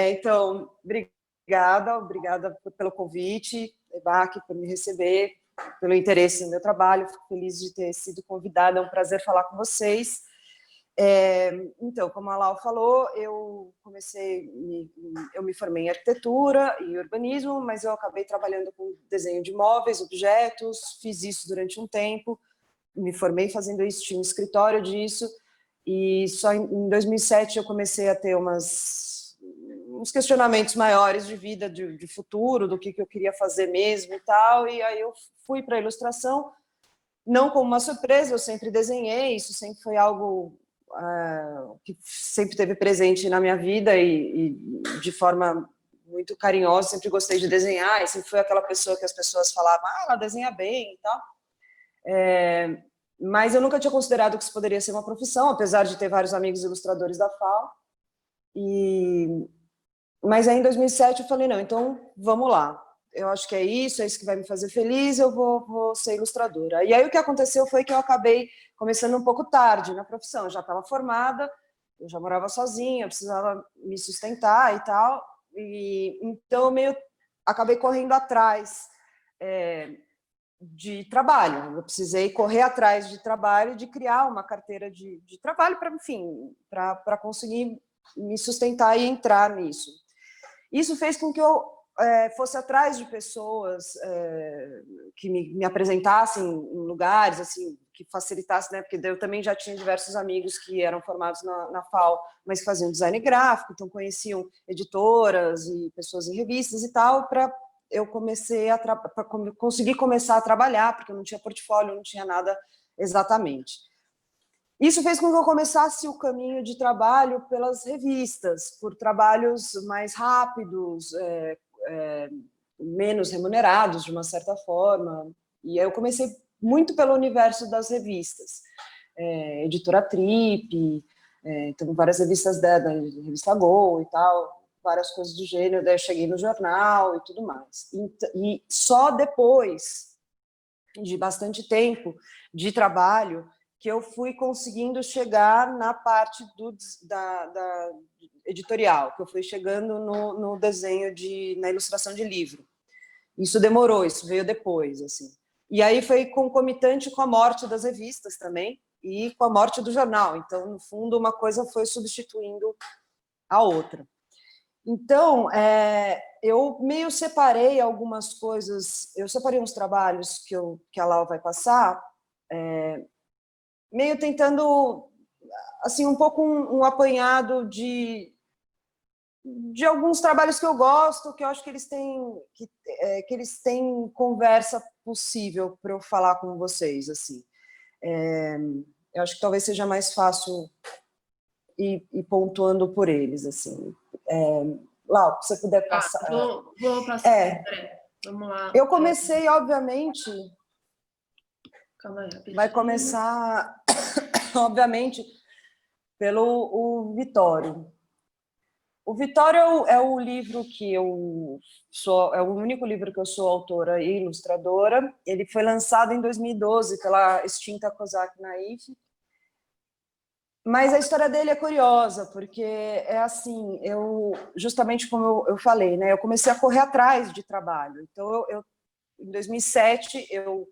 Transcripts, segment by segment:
Então, obrigada pelo convite, EBAC, por me receber, pelo interesse no meu trabalho. Fico feliz de ter sido convidada, é um prazer falar com vocês. Então, como a Lau falou, eu me formei em arquitetura e urbanismo, mas eu acabei trabalhando com desenho de móveis, objetos, fiz isso durante um tempo, me formei fazendo isso, tinha um escritório disso, e só em 2007 eu comecei a ter uns questionamentos maiores de vida, de futuro, do que eu queria fazer mesmo e tal, e aí eu fui para a ilustração, não como uma surpresa, eu sempre desenhei, isso sempre foi algo que sempre teve presente na minha vida e de forma muito carinhosa, sempre gostei de desenhar, e sempre fui aquela pessoa que as pessoas falavam, ela desenha bem e tal. Mas eu nunca tinha considerado que isso poderia ser uma profissão, apesar de ter vários amigos ilustradores da FAO. Mas aí em 2007 eu falei, não, então vamos lá. Eu acho que é isso que vai me fazer feliz, eu vou ser ilustradora. E aí o que aconteceu foi que eu acabei começando um pouco tarde na profissão. Eu já estava formada, eu já morava sozinha, eu precisava me sustentar e tal. E então eu meio acabei correndo atrás de trabalho. Eu precisei correr atrás de trabalho, de criar uma carteira de trabalho para, enfim, para conseguir me sustentar e entrar nisso. Isso fez com que eu fosse atrás de pessoas que me apresentassem em lugares, assim, que facilitasse, né? Porque eu também já tinha diversos amigos que eram formados na FAO, mas que faziam design gráfico, então conheciam editoras e pessoas em revistas e tal, para eu conseguir começar a trabalhar, porque eu não tinha portfólio, não tinha nada exatamente. Isso fez com que eu começasse o caminho de trabalho pelas revistas, por trabalhos mais rápidos, menos remunerados, de uma certa forma. E aí eu comecei muito pelo universo das revistas. Editora Trip, então várias revistas da revista Go e tal, várias coisas do gênero. Daí eu cheguei no jornal e tudo mais. E só depois de bastante tempo de trabalho que eu fui conseguindo chegar na parte da editorial, que eu fui chegando no desenho, na ilustração de livro. Isso demorou, isso veio depois, assim. E aí foi concomitante com a morte das revistas também e com a morte do jornal. Então, no fundo, uma coisa foi substituindo a outra. Então, eu meio separei algumas coisas, eu separei uns trabalhos que a Lau vai passar, meio tentando, assim, um pouco um apanhado de alguns trabalhos que eu gosto, que eu acho que eles têm conversa possível para eu falar com vocês, assim. Eu acho que talvez seja mais fácil ir pontuando por eles, assim. Lau, se você puder passar. Vou passar. Vamos lá. Eu comecei, obviamente. Calma aí, vai começar, obviamente, pelo o Vitório. O Vitório é o livro que eu sou, é o único livro que eu sou autora e ilustradora. Ele foi lançado em 2012 pela extinta Cosac Naif. Mas a história dele é curiosa, porque é assim, justamente como eu falei, né, eu comecei a correr atrás de trabalho. Então, em 2007, eu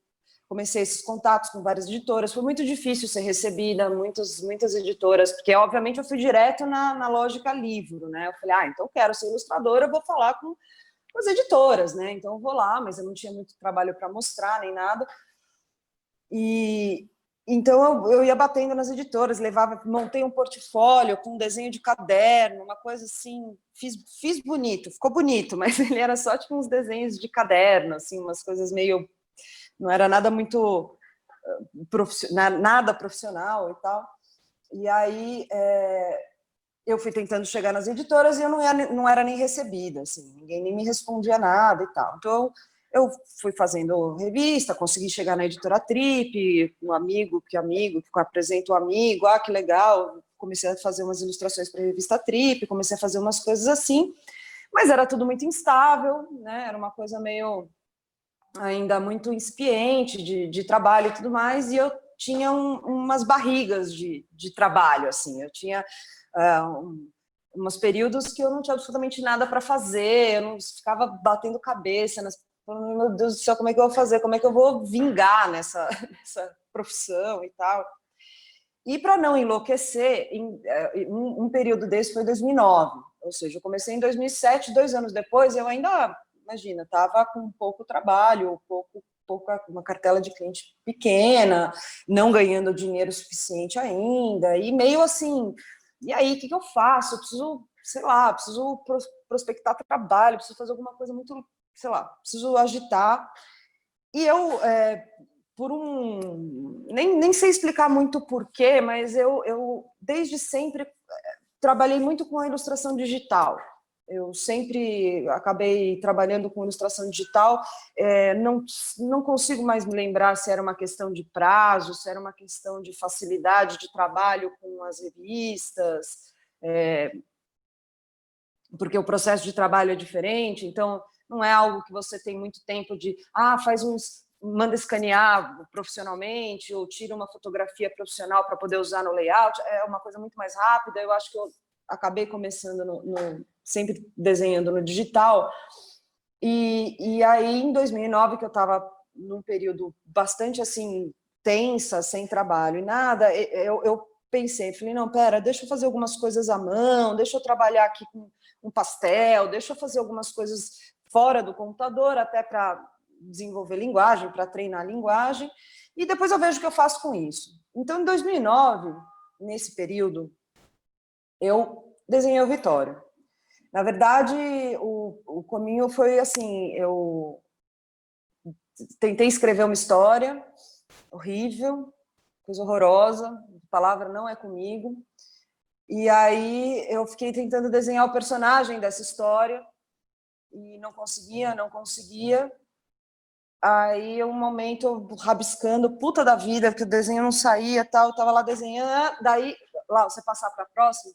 comecei esses contatos com várias editoras. Foi muito difícil ser recebida, muitas editoras, porque, obviamente, eu fui direto na lógica livro, né? Eu falei, então eu quero ser ilustradora, eu vou falar com as editoras, né? Então eu vou lá, mas eu não tinha muito trabalho para mostrar, nem nada. Então eu ia batendo nas editoras, montei um portfólio com um desenho de caderno, uma coisa assim, fiz bonito, ficou bonito, mas ele era só tipo uns desenhos de caderno, assim, umas coisas meio, não era nada muito nada profissional e tal. E aí eu fui tentando chegar nas editoras e eu não era nem recebida, assim, ninguém nem me respondia nada e tal. Então eu fui fazendo revista, consegui chegar na editora Trip, um amigo que apresenta o amigo, que legal, comecei a fazer umas ilustrações para a revista Trip, comecei a fazer umas coisas assim, mas era tudo muito instável, né? Era uma coisa meio ainda muito incipiente de trabalho e tudo mais, e eu tinha umas barrigas de trabalho, assim, eu tinha umas períodos que eu não tinha absolutamente nada para fazer, eu não ficava batendo cabeça, falando, meu Deus do céu, como é que eu vou fazer? Como é que eu vou vingar nessa profissão e tal? E para não enlouquecer, um período desse foi 2009, ou seja, eu comecei em 2007, 2 anos depois, eu ainda, imagina, estava com pouco trabalho, uma cartela de cliente pequena, não ganhando dinheiro suficiente ainda, e meio assim, e aí, o que eu faço? Eu preciso, sei lá, preciso prospectar trabalho, preciso fazer alguma coisa muito, sei lá, preciso agitar. E eu, nem sei explicar muito porquê, mas eu desde sempre trabalhei muito com a ilustração digital. Eu sempre acabei trabalhando com ilustração digital. Não consigo mais me lembrar se era uma questão de prazo, se era uma questão de facilidade de trabalho com as revistas, porque o processo de trabalho é diferente, então não é algo que você tem muito tempo de manda escanear profissionalmente ou tira uma fotografia profissional para poder usar no layout, é uma coisa muito mais rápida. Eu acho que eu acabei começando sempre desenhando no digital, e aí em 2009, que eu estava num período bastante assim tensa, sem trabalho e nada, eu pensei, falei, não, pera, deixa eu fazer algumas coisas à mão, deixa eu trabalhar aqui com um pastel, deixa eu fazer algumas coisas fora do computador, até para desenvolver linguagem, para treinar linguagem, e depois eu vejo o que eu faço com isso. Então, em 2009, nesse período, eu desenhei o Vitório. Na verdade, o caminho foi assim, eu tentei escrever uma história horrível, coisa horrorosa, a palavra não é comigo, e aí eu fiquei tentando desenhar o personagem dessa história, e não conseguia. Aí, um momento, eu rabiscando, puta da vida, porque o desenho não saía, tal, eu tava lá desenhando, daí, lá, você passar para a próxima,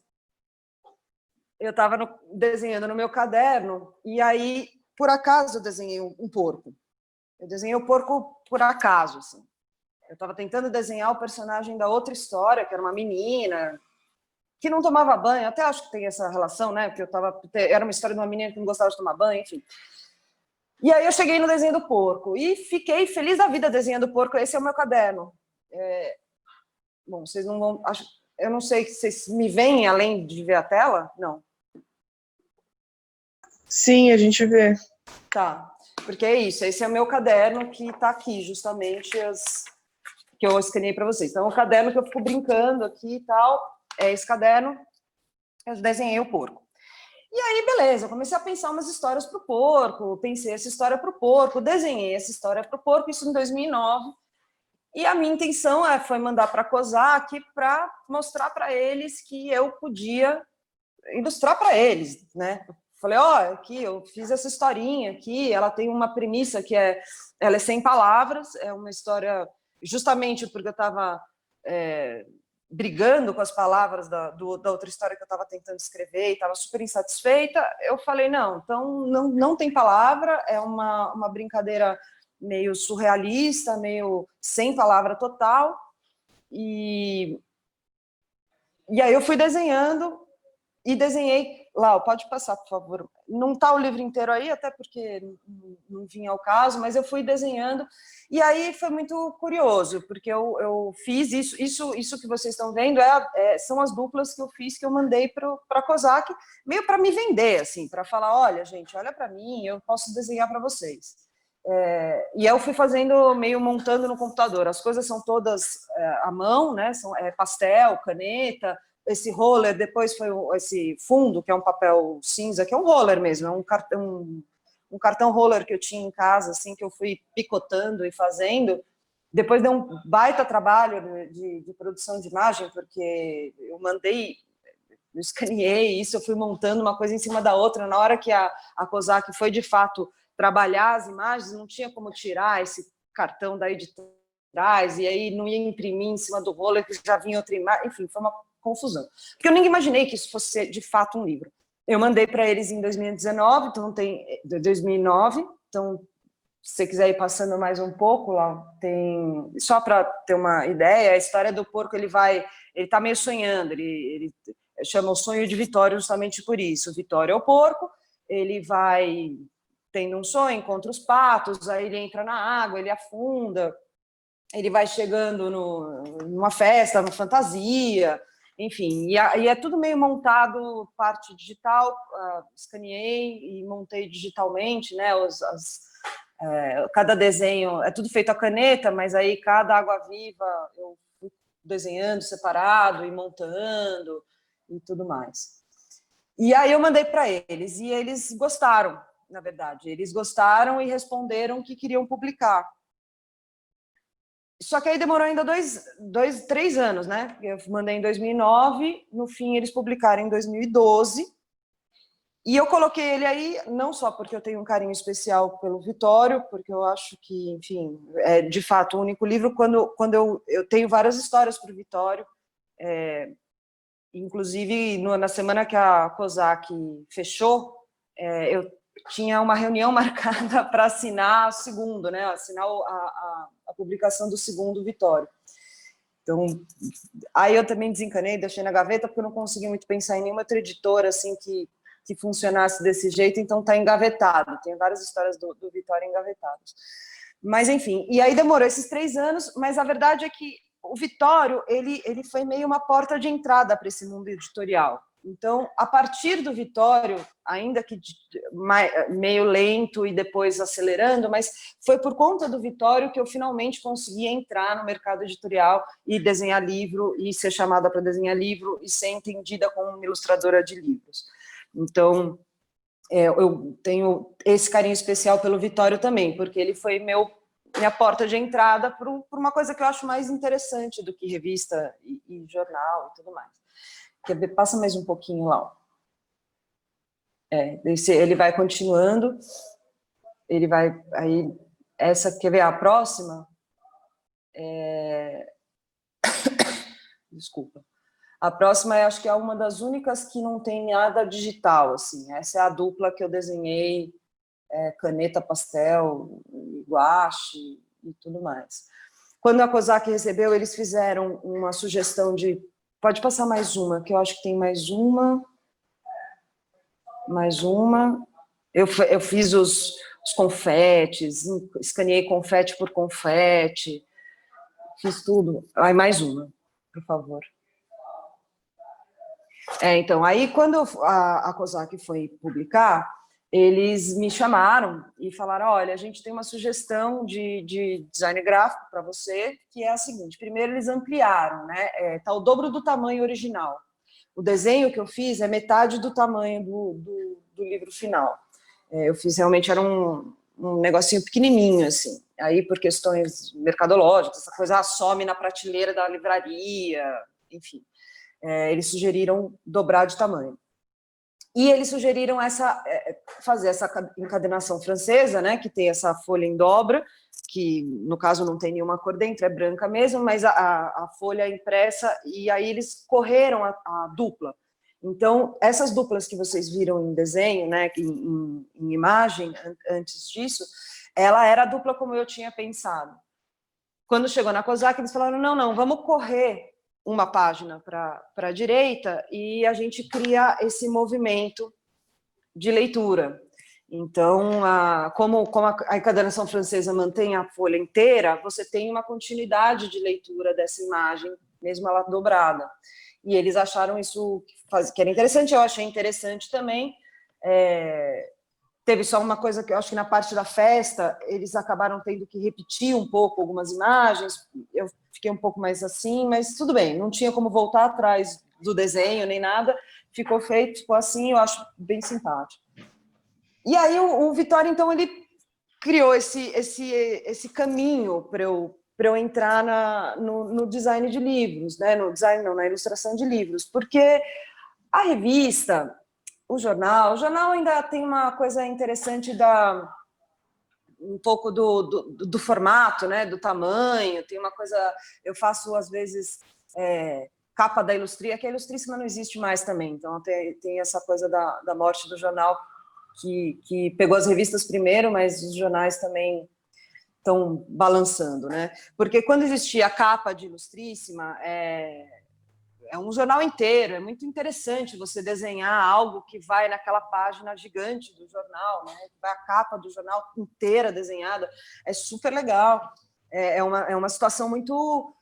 eu estava desenhando no meu caderno, e aí, por acaso, eu desenhei um porco. Eu desenhei o porco por acaso, assim. Eu estava tentando desenhar o personagem da outra história, que era uma menina que não tomava banho, até acho que tem essa relação, né? Porque era uma história de uma menina que não gostava de tomar banho, enfim. E aí eu cheguei no desenho do porco e fiquei feliz da vida desenhando o porco. Esse é o meu caderno. Bom, vocês não vão... Eu não sei se vocês me veem além de ver a tela? Não. Sim, a gente vê. Tá, porque é isso. Esse é o meu caderno que está aqui, justamente, que eu escaneei para vocês. Então, o caderno que eu fico brincando aqui e tal, é esse caderno. Eu desenhei o porco. E aí, beleza, eu comecei a pensar umas histórias para o porco, pensei essa história para o porco, desenhei essa história para o porco, isso em 2009. E a minha intenção foi mandar para a COSAC para mostrar para eles que eu podia ilustrar para eles, né? Falei, aqui, eu fiz essa historinha aqui, ela tem uma premissa que ela é 100 palavras, é uma história, justamente porque eu estava brigando com as palavras da outra história que eu estava tentando escrever e estava super insatisfeita, eu falei, não, então não tem palavra, é uma brincadeira meio surrealista, meio sem palavra total, e aí eu fui desenhando, e desenhei, Lau, pode passar, por favor. Não está o livro inteiro aí, até porque não vinha ao caso, mas eu fui desenhando, e aí foi muito curioso, porque eu fiz isso que vocês estão vendo, são as duplas que eu fiz, que eu mandei para a COSAC, meio para me vender, assim, para falar, olha, gente, olha para mim, eu posso desenhar para vocês. E eu fui fazendo, meio montando no computador, as coisas são todas à mão, né? São pastel, caneta, esse roller, depois foi esse fundo, que é um papel cinza, que é um roller mesmo, é um cartão roller que eu tinha em casa, assim, que eu fui picotando e fazendo. Depois deu um baita trabalho de produção de imagem, porque eu escaneei isso, eu fui montando uma coisa em cima da outra. Na hora que a COSAC foi, de fato, trabalhar as imagens, não tinha como tirar esse cartão daí de trás, e aí não ia imprimir em cima do roller, que já vinha outra imagem, enfim, foi uma confusão. Porque eu nem imaginei que isso fosse ser, de fato, um livro. Eu mandei para eles em 2019, então tem 2009, então se você quiser ir passando mais um pouco, lá tem, só para ter uma ideia, a história do porco, ele está meio sonhando, ele chama O Sonho de Vitório justamente por isso. O Vitório é o porco, ele vai tendo um sonho, encontra os patos, aí ele entra na água, ele afunda, ele vai chegando numa festa, numa fantasia, enfim, e é tudo meio montado, parte digital, escaneei e montei digitalmente, né, cada desenho, é tudo feito à caneta, mas aí cada água-viva eu fui desenhando separado e montando e tudo mais. E aí eu mandei para eles, e eles gostaram, na verdade, eles gostaram e responderam que queriam publicar. Só que aí demorou ainda 3 anos, né? Eu mandei em 2009, no fim eles publicaram em 2012, e eu coloquei ele aí, não só porque eu tenho um carinho especial pelo Vitório, porque eu acho que, enfim, é de fato o único livro, quando eu tenho várias histórias para o Vitório, inclusive na semana que a COSAC fechou, eu tinha uma reunião marcada para assinar o segundo, né? Assinar a publicação do segundo Vitório. Então, aí eu também desencanei, deixei na gaveta, porque eu não consegui muito pensar em nenhuma outra editora assim, que funcionasse desse jeito, então está engavetado. Tem várias histórias do Vitória engavetadas. Mas, enfim, e aí demorou esses 3 anos, mas a verdade é que o Vitório, ele foi meio uma porta de entrada para esse mundo editorial. Então, a partir do Vitório, ainda que meio lento e depois acelerando, mas foi por conta do Vitório que eu finalmente consegui entrar no mercado editorial e desenhar livro, e ser chamada para desenhar livro, e ser entendida como uma ilustradora de livros. Então, eu tenho esse carinho especial pelo Vitório também, porque ele foi minha porta de entrada por uma coisa que eu acho mais interessante do que revista e jornal e tudo mais. Quer ver? Passa mais um pouquinho lá. Ele vai continuando, ele vai... Aí, quer ver a próxima? Desculpa. A próxima, acho que é uma das únicas que não tem nada digital, assim. Essa é a dupla que eu desenhei, caneta, pastel, guache e tudo mais. Quando a COSAC recebeu, eles fizeram uma sugestão de... Pode passar mais uma, que eu acho que tem mais uma. Mais uma. Eu fiz os confetes, escaneei confete por confete, fiz tudo. Aí mais uma, por favor. Então, aí quando a COSAC foi publicar, eles me chamaram e falaram, olha, a gente tem uma sugestão de design gráfico para você, que é a seguinte: primeiro eles ampliaram, né? Tá o dobro do tamanho original. O desenho que eu fiz é metade do tamanho do livro final. Eu fiz realmente, era um negocinho pequenininho, assim. Aí, por questões mercadológicas, essa coisa some na prateleira da livraria, enfim. Eles sugeriram dobrar de tamanho. E eles sugeriram fazer essa encadernação francesa, né, que tem essa folha em dobra, que no caso não tem nenhuma cor dentro, é branca mesmo, mas a folha é impressa, e aí eles correram a dupla. Então, essas duplas que vocês viram em desenho, né, em imagem, antes disso, ela era a dupla como eu tinha pensado. Quando chegou na COSAC, eles falaram, não, vamos correr uma página para a direita e a gente cria esse movimento de leitura. Então, como a encadernação francesa mantém a folha inteira, você tem uma continuidade de leitura dessa imagem, mesmo ela dobrada. E eles acharam isso que era interessante, eu achei interessante também. Teve só uma coisa que eu acho que na parte da festa, eles acabaram tendo que repetir um pouco algumas imagens, eu fiquei um pouco mais assim, mas tudo bem, não tinha como voltar atrás do desenho nem nada, ficou feito, ficou assim, eu acho bem simpático. E aí o Vitória, então, ele criou esse caminho para eu entrar no design de livros, né? No design não, na ilustração de livros, porque a revista, o jornal ainda tem uma coisa interessante um pouco do formato, né? Do tamanho, tem uma coisa, eu faço às vezes capa da Ilustria, que a Ilustríssima não existe mais também, então tem essa coisa da morte do jornal, que pegou as revistas primeiro, mas os jornais também estão balançando, né? Porque quando existia a capa de Ilustríssima, é um jornal inteiro, é muito interessante você desenhar algo que vai naquela página gigante do jornal, né? Vai a capa do jornal inteira desenhada, é super legal, é uma situação muito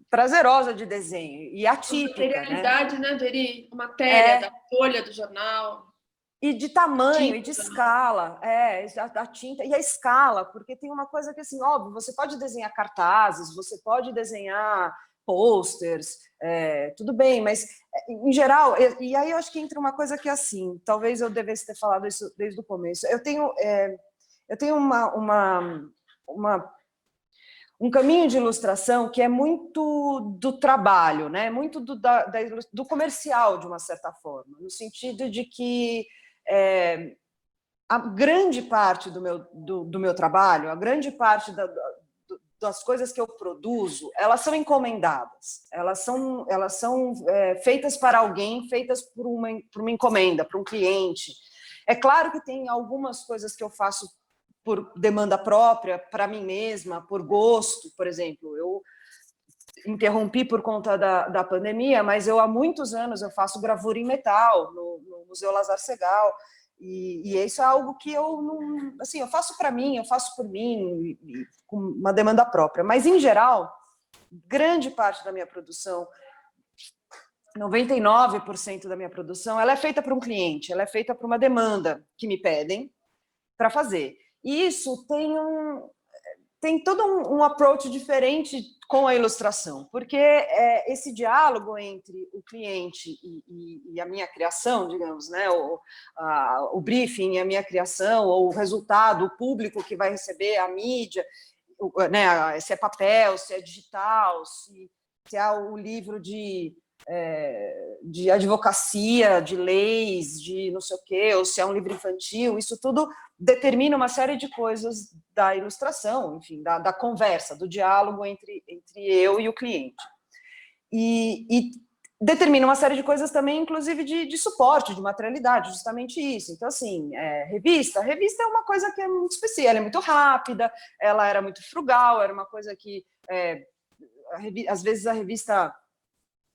prazerosa de desenho e atípica, materialidade, né, Veri? A matéria da folha do jornal. E de tamanho, e de escala, a tinta e a escala, porque tem uma coisa que, assim, óbvio, você pode desenhar cartazes, você pode desenhar posters, tudo bem, mas, em geral, e aí eu acho que entra uma coisa que, assim, talvez eu devesse ter falado isso desde o começo, eu tenho um caminho de ilustração que é muito do trabalho, né? Muito do comercial, de uma certa forma, no sentido de que a grande parte do meu trabalho, a grande parte das coisas que eu produzo, elas são encomendadas, elas são feitas para alguém, feitas por uma encomenda, para um cliente. É claro que tem algumas coisas que eu faço por demanda própria, para mim mesma, por gosto, por exemplo. Eu interrompi por conta da pandemia, mas há muitos anos eu faço gravura em metal no Museu Lazar Segal, e isso é algo que eu não, assim, eu faço para mim, eu faço por mim, com uma demanda própria. Mas, em geral, grande parte da minha produção, 99% da minha produção, ela é feita para um cliente, ela é feita para uma demanda que me pedem para fazer. E isso tem todo um approach diferente com a ilustração, porque esse diálogo entre o cliente e a minha criação, digamos, né, o briefing e a minha criação, ou o resultado, o público que vai receber, a mídia, né, se é papel, se é digital, se é o livro de advocacia, de leis, de não sei o quê, ou se é um livro infantil, isso tudo determina uma série de coisas da ilustração, enfim, da conversa, do diálogo entre eu e o cliente. E determina uma série de coisas também, inclusive de suporte, de materialidade, justamente isso. Então, assim, revista é uma coisa que é muito especial, ela é muito rápida, ela era muito frugal, era uma coisa que, às vezes, a revista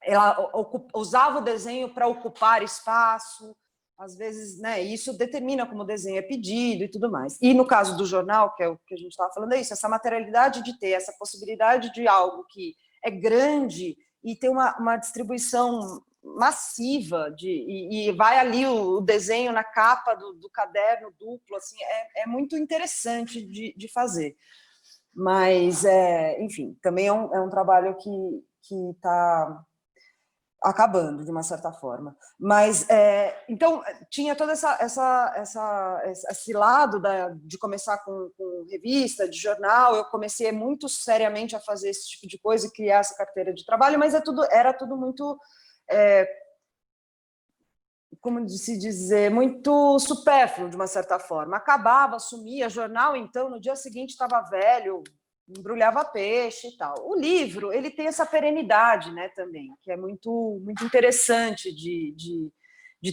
ela usava o desenho para ocupar espaço, às vezes, né, isso determina como o desenho é pedido e tudo mais. E no caso do jornal, que é o que a gente estava falando, é isso, essa materialidade de ter essa possibilidade de algo que é grande e tem uma distribuição massiva, e vai ali o desenho na capa do caderno duplo, assim, é muito interessante de fazer. Mas, enfim, também é um trabalho que está acabando, de uma certa forma. Mas, então, tinha todo esse lado de começar com revista, de jornal. Eu comecei muito seriamente a fazer esse tipo de coisa e criar essa carteira de trabalho, mas era tudo muito, como se dizer, muito supérfluo, de uma certa forma. Acabava, sumia, jornal, então, no dia seguinte estava velho, embrulhava peixe e tal. O livro, ele tem essa perenidade, né, também, que é muito, muito interessante de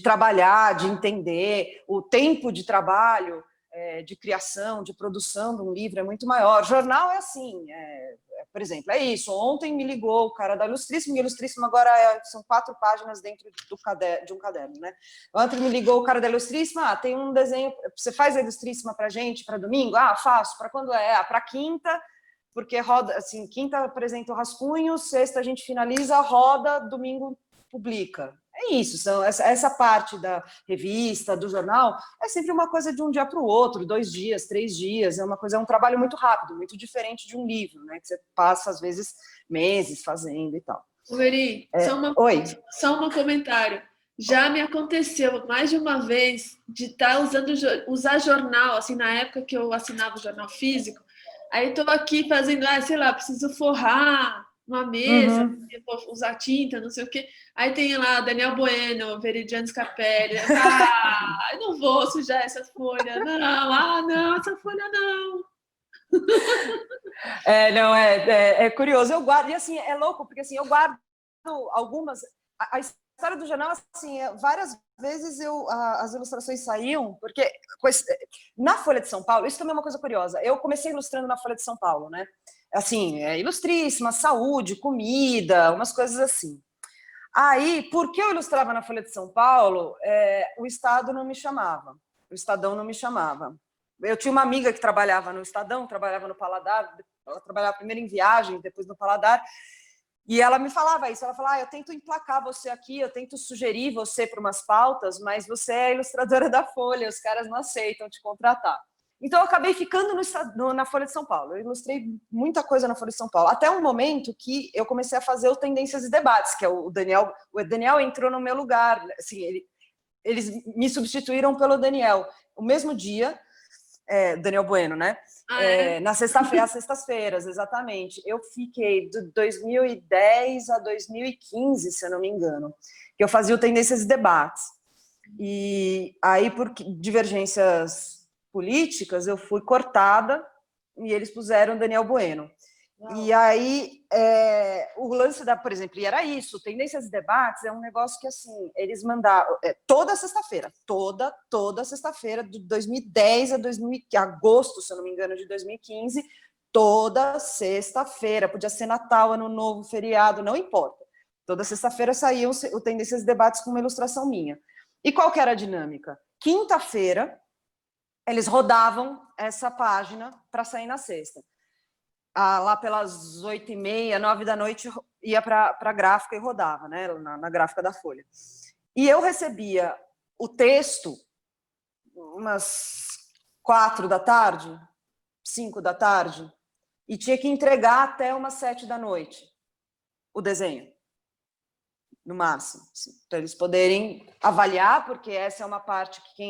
trabalhar, de entender. O tempo de trabalho, de criação, de produção de um livro é muito maior. Jornal é assim, por exemplo, é isso. Ontem me ligou o cara da Ilustríssimo, e Ilustríssimo agora são 4 páginas dentro de um caderno, né? Ontem me ligou o cara da Ilustríssima, tem um desenho, você faz a Ilustríssima para gente, para domingo? Faço. Para quando é? Para quinta, porque roda, assim, quinta apresenta o rascunho, sexta a gente finaliza, roda, domingo publica. É isso, essa parte da revista, do jornal, é sempre uma coisa de um dia para o outro, 2 dias, 3 dias, é um trabalho muito rápido, muito diferente de um livro, né, que você passa, às vezes, meses fazendo e tal. Veri, Oi. Só um comentário. Já me aconteceu mais de uma vez de estar usar jornal, assim, na época que eu assinava o jornal físico, aí estou aqui fazendo, sei lá, preciso forrar uma mesa, usar tinta, não sei o quê. Aí tem lá Daniel Bueno, Veridiane Scarpelli. Eu não vou sujar essa folha, não. Não, essa folha não. Não, é curioso. Eu guardo, e assim, é louco, porque assim, eu guardo algumas... A história do jornal, assim, várias vezes as ilustrações saíam, porque na Folha de São Paulo, isso também é uma coisa curiosa, eu comecei ilustrando na Folha de São Paulo, né? Assim, ilustríssima, saúde, comida, umas coisas assim. Aí, porque eu ilustrava na Folha de São Paulo, o Estado não me chamava, o Estadão não me chamava. Eu tinha uma amiga que trabalhava no Estadão, trabalhava no Paladar, ela trabalhava primeiro em Viagem, depois no Paladar, e ela me falava isso, ela falava, eu tento emplacar você aqui, eu tento sugerir você para umas pautas, mas você é ilustradora da Folha, os caras não aceitam te contratar. Então, eu acabei ficando na Folha de São Paulo. Eu ilustrei muita coisa na Folha de São Paulo, até um momento que eu comecei a fazer o Tendências e Debates, que é o Daniel. O Daniel entrou no meu lugar, assim, eles me substituíram pelo Daniel. O mesmo dia, Daniel Bueno, né? Na sexta-feira, às sextas-feiras, exatamente. Eu fiquei de 2010 a 2015, se eu não me engano, que eu fazia o Tendências e Debates. E aí, por divergências políticas, eu fui cortada e eles puseram Daniel Bueno. E aí, o lance por exemplo, e era isso, Tendências e Debates é um negócio que, assim, eles mandavam toda sexta-feira, toda sexta-feira, de 2010 a agosto, se eu não me engano, de 2015, toda sexta-feira, podia ser Natal, Ano Novo, feriado, não importa. Toda sexta-feira saía o Tendências e Debates com uma ilustração minha. E qual que era a dinâmica? Quinta-feira, eles rodavam essa página para sair na sexta. Lá pelas 8h30, 9 da noite, ia para a gráfica e rodava, né, na gráfica da Folha. E eu recebia o texto umas 4 da tarde, 5 da tarde, e tinha que entregar até umas 7 da noite o desenho, no máximo, assim, para eles poderem avaliar, porque essa é uma parte que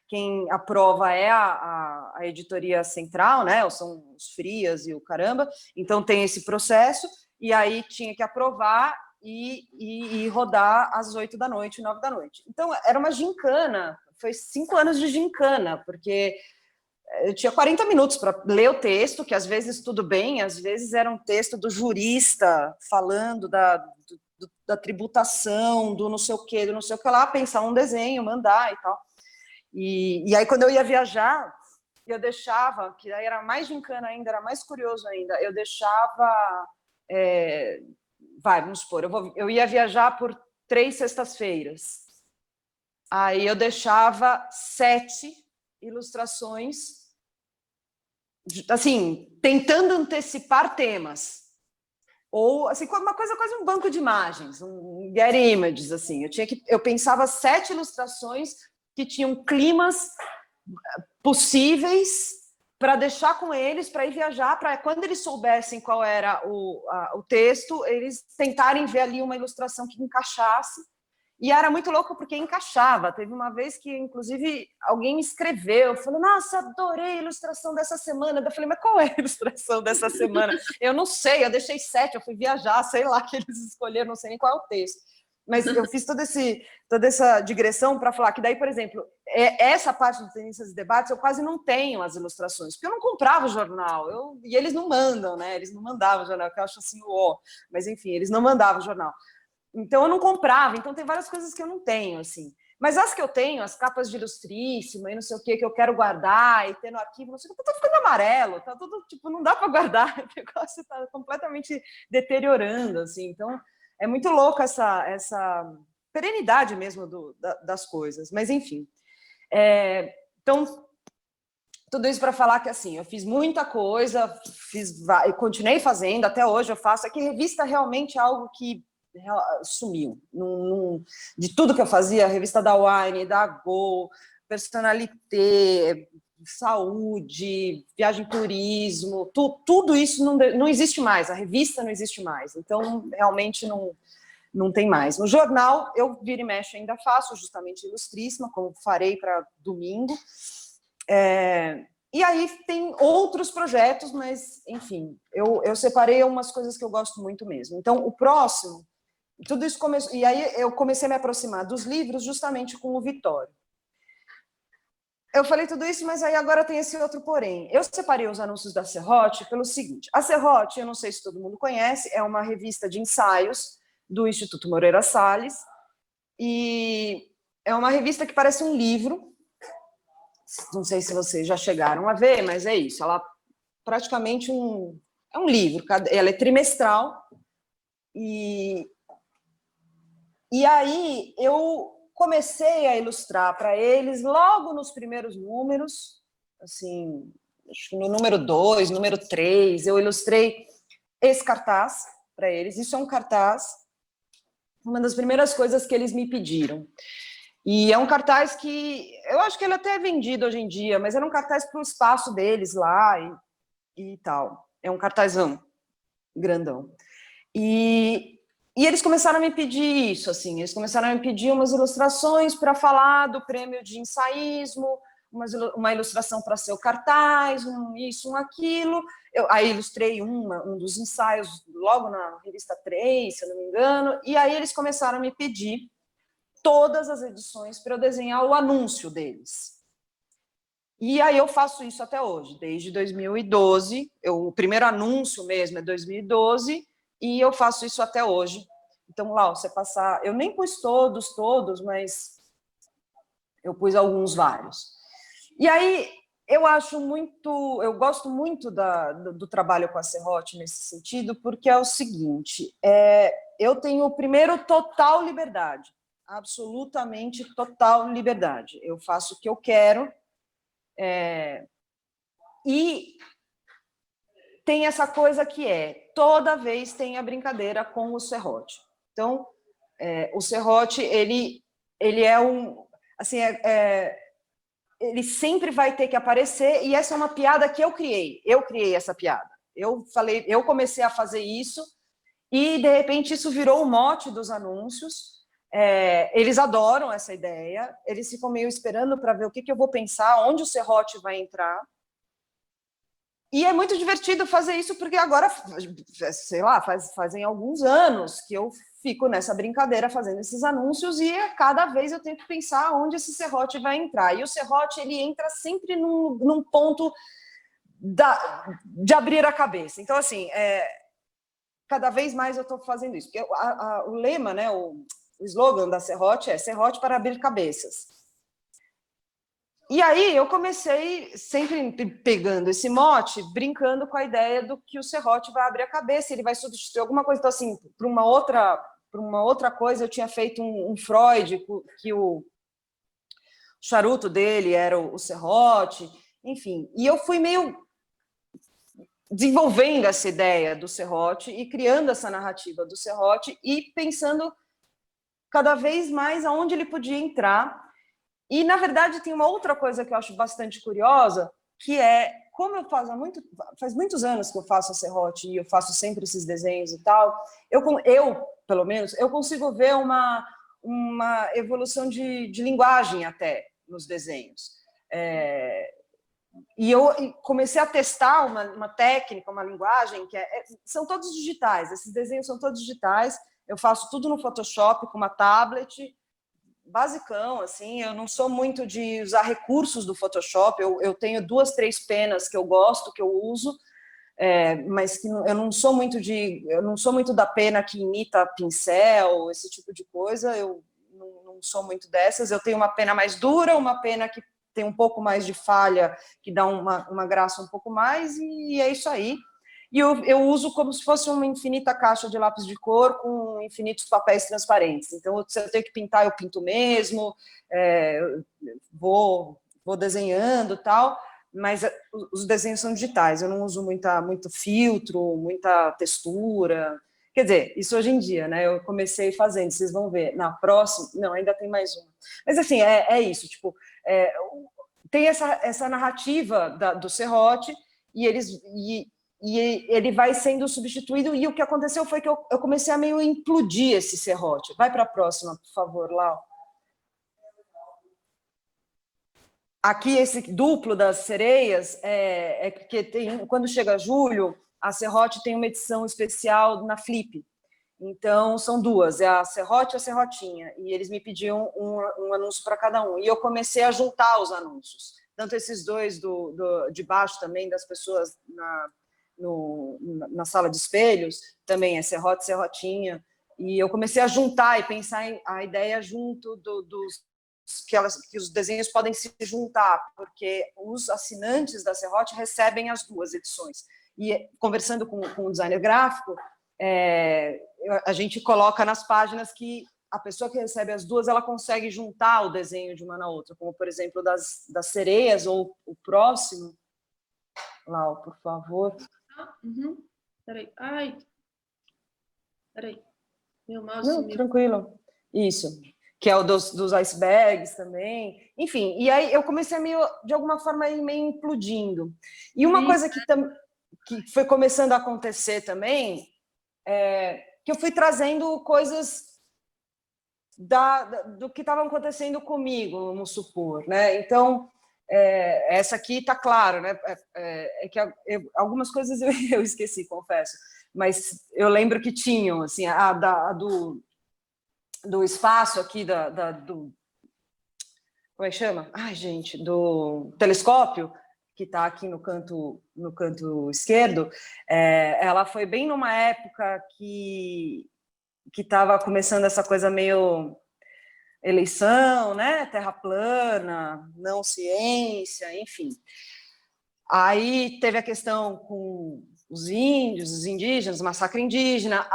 quem aprova é a editoria central, né? São os frias e o caramba, então tem esse processo, e aí tinha que aprovar e rodar às 8 da noite, 9 da noite. Então, era uma gincana, foi 5 anos de gincana, porque eu tinha 40 minutos para ler o texto, que às vezes tudo bem, às vezes era um texto do jurista falando da tributação, do não sei o que lá, pensar um desenho, mandar e tal. E aí, quando eu ia viajar, eu deixava, que aí era mais gincana ainda, era mais curioso ainda, eu deixava, vamos supor, eu ia viajar por 3 sextas-feiras, aí eu deixava 7 ilustrações, assim, tentando antecipar temas, ou assim, uma coisa quase um banco de imagens, um Getty Images, assim, eu pensava 7 ilustrações que tinham climas possíveis para deixar com eles, para ir viajar, para quando eles soubessem qual era o texto, eles tentarem ver ali uma ilustração que encaixasse. E era muito louco porque encaixava. Teve uma vez que, inclusive, alguém me escreveu, falou, nossa, adorei a ilustração dessa semana. Eu falei, mas qual é a ilustração dessa semana? Eu não sei, eu deixei 7, eu fui viajar, sei lá, que eles escolheram, não sei nem qual é o texto. Mas eu fiz toda essa digressão para falar que daí, por exemplo, essa parte dos Tendências e Debates, eu quase não tenho as ilustrações, porque eu não comprava o jornal, e eles não mandam, né? Eles não mandavam o jornal, que eu acho assim, mas enfim, eles não mandavam o jornal. Então eu não comprava, então tem várias coisas que eu não tenho, assim. Mas as que eu tenho, as capas de Ilustríssima e não sei o que eu quero guardar e ter no arquivo, não sei o que, tá ficando amarelo, tá tudo, tipo, não dá para guardar, o negócio tá completamente deteriorando, assim. Então é muito louco essa perenidade mesmo das coisas. Mas, enfim. Então, tudo isso para falar que, assim, eu fiz muita coisa, e continuei fazendo, até hoje eu faço. É que revista realmente é algo que sumiu. De tudo que eu fazia, a revista da Wine, da Go, Personalité, saúde, viagem, turismo, tudo isso não existe mais, a revista não existe mais, então realmente não tem mais. No jornal, eu vira e mexe ainda faço, justamente Ilustríssima, como farei para domingo, e aí tem outros projetos, mas, enfim, eu separei umas coisas que eu gosto muito mesmo. Então, o próximo, tudo isso começou, e aí eu comecei a me aproximar dos livros justamente com o Vitório. Eu falei tudo isso, mas aí agora tem esse outro porém. Eu separei os anúncios da Serrote pelo seguinte. A Serrote, eu não sei se todo mundo conhece, é uma revista de ensaios do Instituto Moreira Salles, e é uma revista que parece um livro. Não sei se vocês já chegaram a ver, mas é isso. Ela praticamente é um livro. Ela é trimestral. E aí eu comecei a ilustrar para eles logo nos primeiros números, assim, acho que no número 2, número 3, eu ilustrei esse cartaz para eles. Isso é um cartaz, uma das primeiras coisas que eles me pediram. E é um cartaz que eu acho que ele até é vendido hoje em dia, mas era um cartaz para o espaço deles lá e tal. É um cartazão grandão. E eles começaram a me pedir isso, assim, eles começaram a me pedir umas ilustrações para falar do prêmio de ensaísmo, uma ilustração para ser o cartaz, isso, aquilo. Eu aí ilustrei um dos ensaios logo na revista 3, se eu não me engano, e aí eles começaram a me pedir todas as edições para eu desenhar o anúncio deles. E aí eu faço isso até hoje, desde 2012, o primeiro anúncio mesmo é 2012, e eu faço isso até hoje. Então, lá, você passar... Eu nem pus todos, mas eu pus alguns vários. E aí, eu gosto muito do trabalho com a Serrote nesse sentido, porque é o seguinte, eu tenho, primeiro, total liberdade, absolutamente total liberdade. Eu faço o que eu quero, e tem essa coisa que toda vez tem a brincadeira com o serrote. Então, o serrote, ele é assim, ele sempre vai ter que aparecer, e essa é uma piada que eu criei essa piada. Eu comecei a fazer isso, e, de repente, isso virou o mote dos anúncios. Eles adoram essa ideia, eles ficam meio esperando para ver o que eu vou pensar, onde o serrote vai entrar. E é muito divertido fazer isso, porque agora, sei lá, fazem alguns anos que eu fico nessa brincadeira fazendo esses anúncios, e cada vez eu tenho que pensar onde esse serrote vai entrar. E o serrote, ele entra sempre num ponto de abrir a cabeça. Então, assim, cada vez mais eu estou fazendo isso. Porque o lema, né, o slogan da Serrote é Serrote para abrir cabeças. E aí eu comecei sempre pegando esse mote, brincando com a ideia do que o serrote vai abrir a cabeça, ele vai substituir alguma coisa. Então, assim, para uma outra coisa, eu tinha feito um Freud, que o charuto dele era o serrote, enfim. E eu fui meio desenvolvendo essa ideia do serrote e criando essa narrativa do serrote e pensando cada vez mais aonde ele podia entrar. E, na verdade, tem uma outra coisa que eu acho bastante curiosa, que como eu faz muitos anos que eu faço a serrote e eu faço sempre esses desenhos e tal, pelo menos, eu consigo ver uma evolução de linguagem até nos desenhos. E eu comecei a testar uma técnica, uma linguagem que são todos digitais, esses desenhos são todos digitais, eu faço tudo no Photoshop com uma tablet, basicão, assim, eu não sou muito de usar recursos do Photoshop, eu tenho 2, 3 penas que eu gosto, que eu uso, mas que eu não sou muito da pena que imita pincel, esse tipo de coisa, eu não sou muito dessas, eu tenho uma pena mais dura, uma pena que tem um pouco mais de falha, que dá uma graça um pouco mais, e é isso aí. E eu uso como se fosse uma infinita caixa de lápis de cor com infinitos papéis transparentes. Então, se eu tenho que pintar, eu pinto mesmo, vou desenhando e tal, mas os desenhos são digitais, eu não uso muito filtro, muita textura. Quer dizer, isso hoje em dia, né? Eu comecei fazendo, vocês vão ver. Na próxima, não, ainda tem mais uma. Mas, assim, é isso, tipo, tem essa narrativa do serrote, e ele vai sendo substituído, e o que aconteceu foi que eu comecei a meio implodir esse serrote. Vai para a próxima, por favor, Lau. Aqui, esse duplo das sereias, porque quando chega julho, a serrote tem uma edição especial na Flip. Então, são duas, é a serrote e a serrotinha, e eles me pediam um anúncio para cada um, e eu comecei a juntar os anúncios, tanto esses dois de baixo também, das pessoas na sala de espelhos, também é serrote, serrotinha, E eu comecei a juntar e pensar a ideia junto que os desenhos podem se juntar, porque os assinantes da Serrote recebem as duas edições. E conversando com o designer gráfico, a gente coloca nas páginas que a pessoa que recebe as duas, ela consegue juntar o desenho de uma na outra, como, por exemplo, das sereias, ou o próximo. Lau, por favor. Uhum. Peraí. Ai. Peraí. Meu mouse Não, sumiu. tranquilo. Isso. Que é o dos icebergs também. Enfim, e aí eu comecei de alguma forma, meio implodindo. E uma coisa que foi começando a acontecer também, que eu fui trazendo coisas do que estava acontecendo comigo, vamos supor, né? Então, essa aqui está claro, né? Que algumas coisas eu esqueci, confesso, mas eu lembro que tinham, assim, do espaço aqui, do... Como é que chama? Ai, gente, do telescópio, que está aqui no canto esquerdo, ela foi bem numa época que estava começando essa coisa meio eleição, né? Terra plana, não ciência, enfim. Aí teve a questão com os índios, os indígenas, massacre indígena,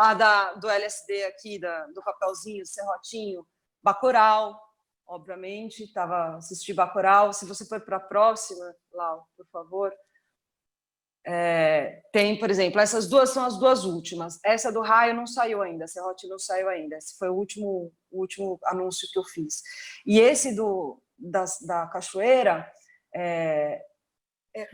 do LSD aqui, do papelzinho, serrotinho, Bacurau, obviamente, estava assistindo Bacurau. Se você for para a próxima, Lau, por favor. Tem, por exemplo, essas duas são as duas últimas. Essa do raio não saiu ainda, a Serrote não saiu ainda. Esse foi o último anúncio que eu fiz. E esse da cachoeira,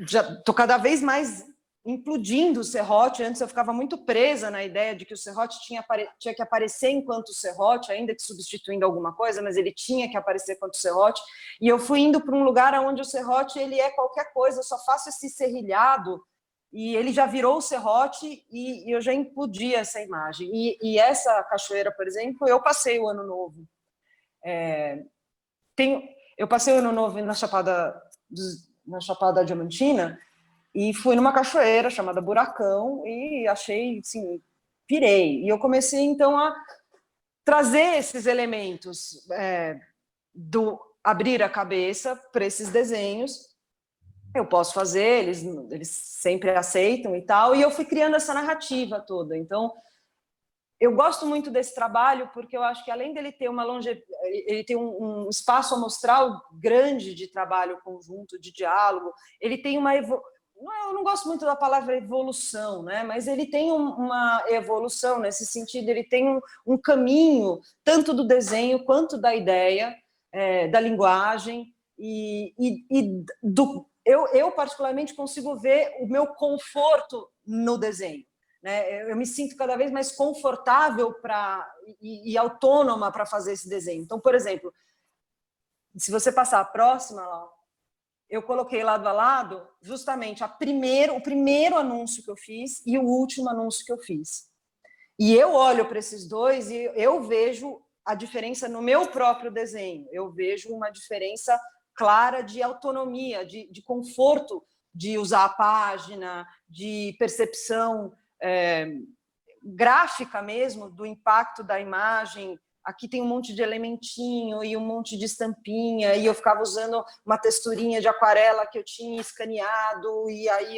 já estou cada vez mais implodindo o serrote. Antes eu ficava muito presa na ideia de que o serrote tinha que aparecer enquanto serrote, ainda que substituindo alguma coisa, mas ele tinha que aparecer enquanto serrote. E eu fui indo para um lugar onde o serrote ele é qualquer coisa, eu só faço esse serrilhado e ele já virou o serrote e eu já implodi essa imagem. E essa cachoeira, por exemplo, eu passei o Ano Novo. Eu passei o Ano Novo na Chapada Diamantina e fui numa cachoeira chamada Buracão e achei, assim, pirei. E eu comecei, então, a trazer esses elementos do abrir a cabeça para esses desenhos. Eu posso fazer, eles sempre aceitam e tal, e eu fui criando essa narrativa toda. Então, eu gosto muito desse trabalho porque eu acho que, além dele ter ele tem um espaço amostral grande de trabalho conjunto, de diálogo, ele tem eu não gosto muito da palavra evolução, né? Mas ele tem uma evolução nesse sentido, ele tem um caminho, tanto do desenho quanto da ideia, da linguagem, eu particularmente consigo ver o meu conforto no desenho. Né? Eu me sinto cada vez mais confortável e autônoma para fazer esse desenho. Então, por exemplo, se você passar a próxima, eu coloquei lado a lado justamente o primeiro anúncio que eu fiz e o último anúncio que eu fiz. E eu olho para esses dois e eu vejo a diferença no meu próprio desenho. Eu vejo uma diferença clara de autonomia, de conforto de usar a página, de percepção gráfica mesmo, do impacto da imagem. Aqui tem um monte de elementinho e um monte de estampinha, e eu ficava usando uma texturinha de aquarela que eu tinha escaneado, e aí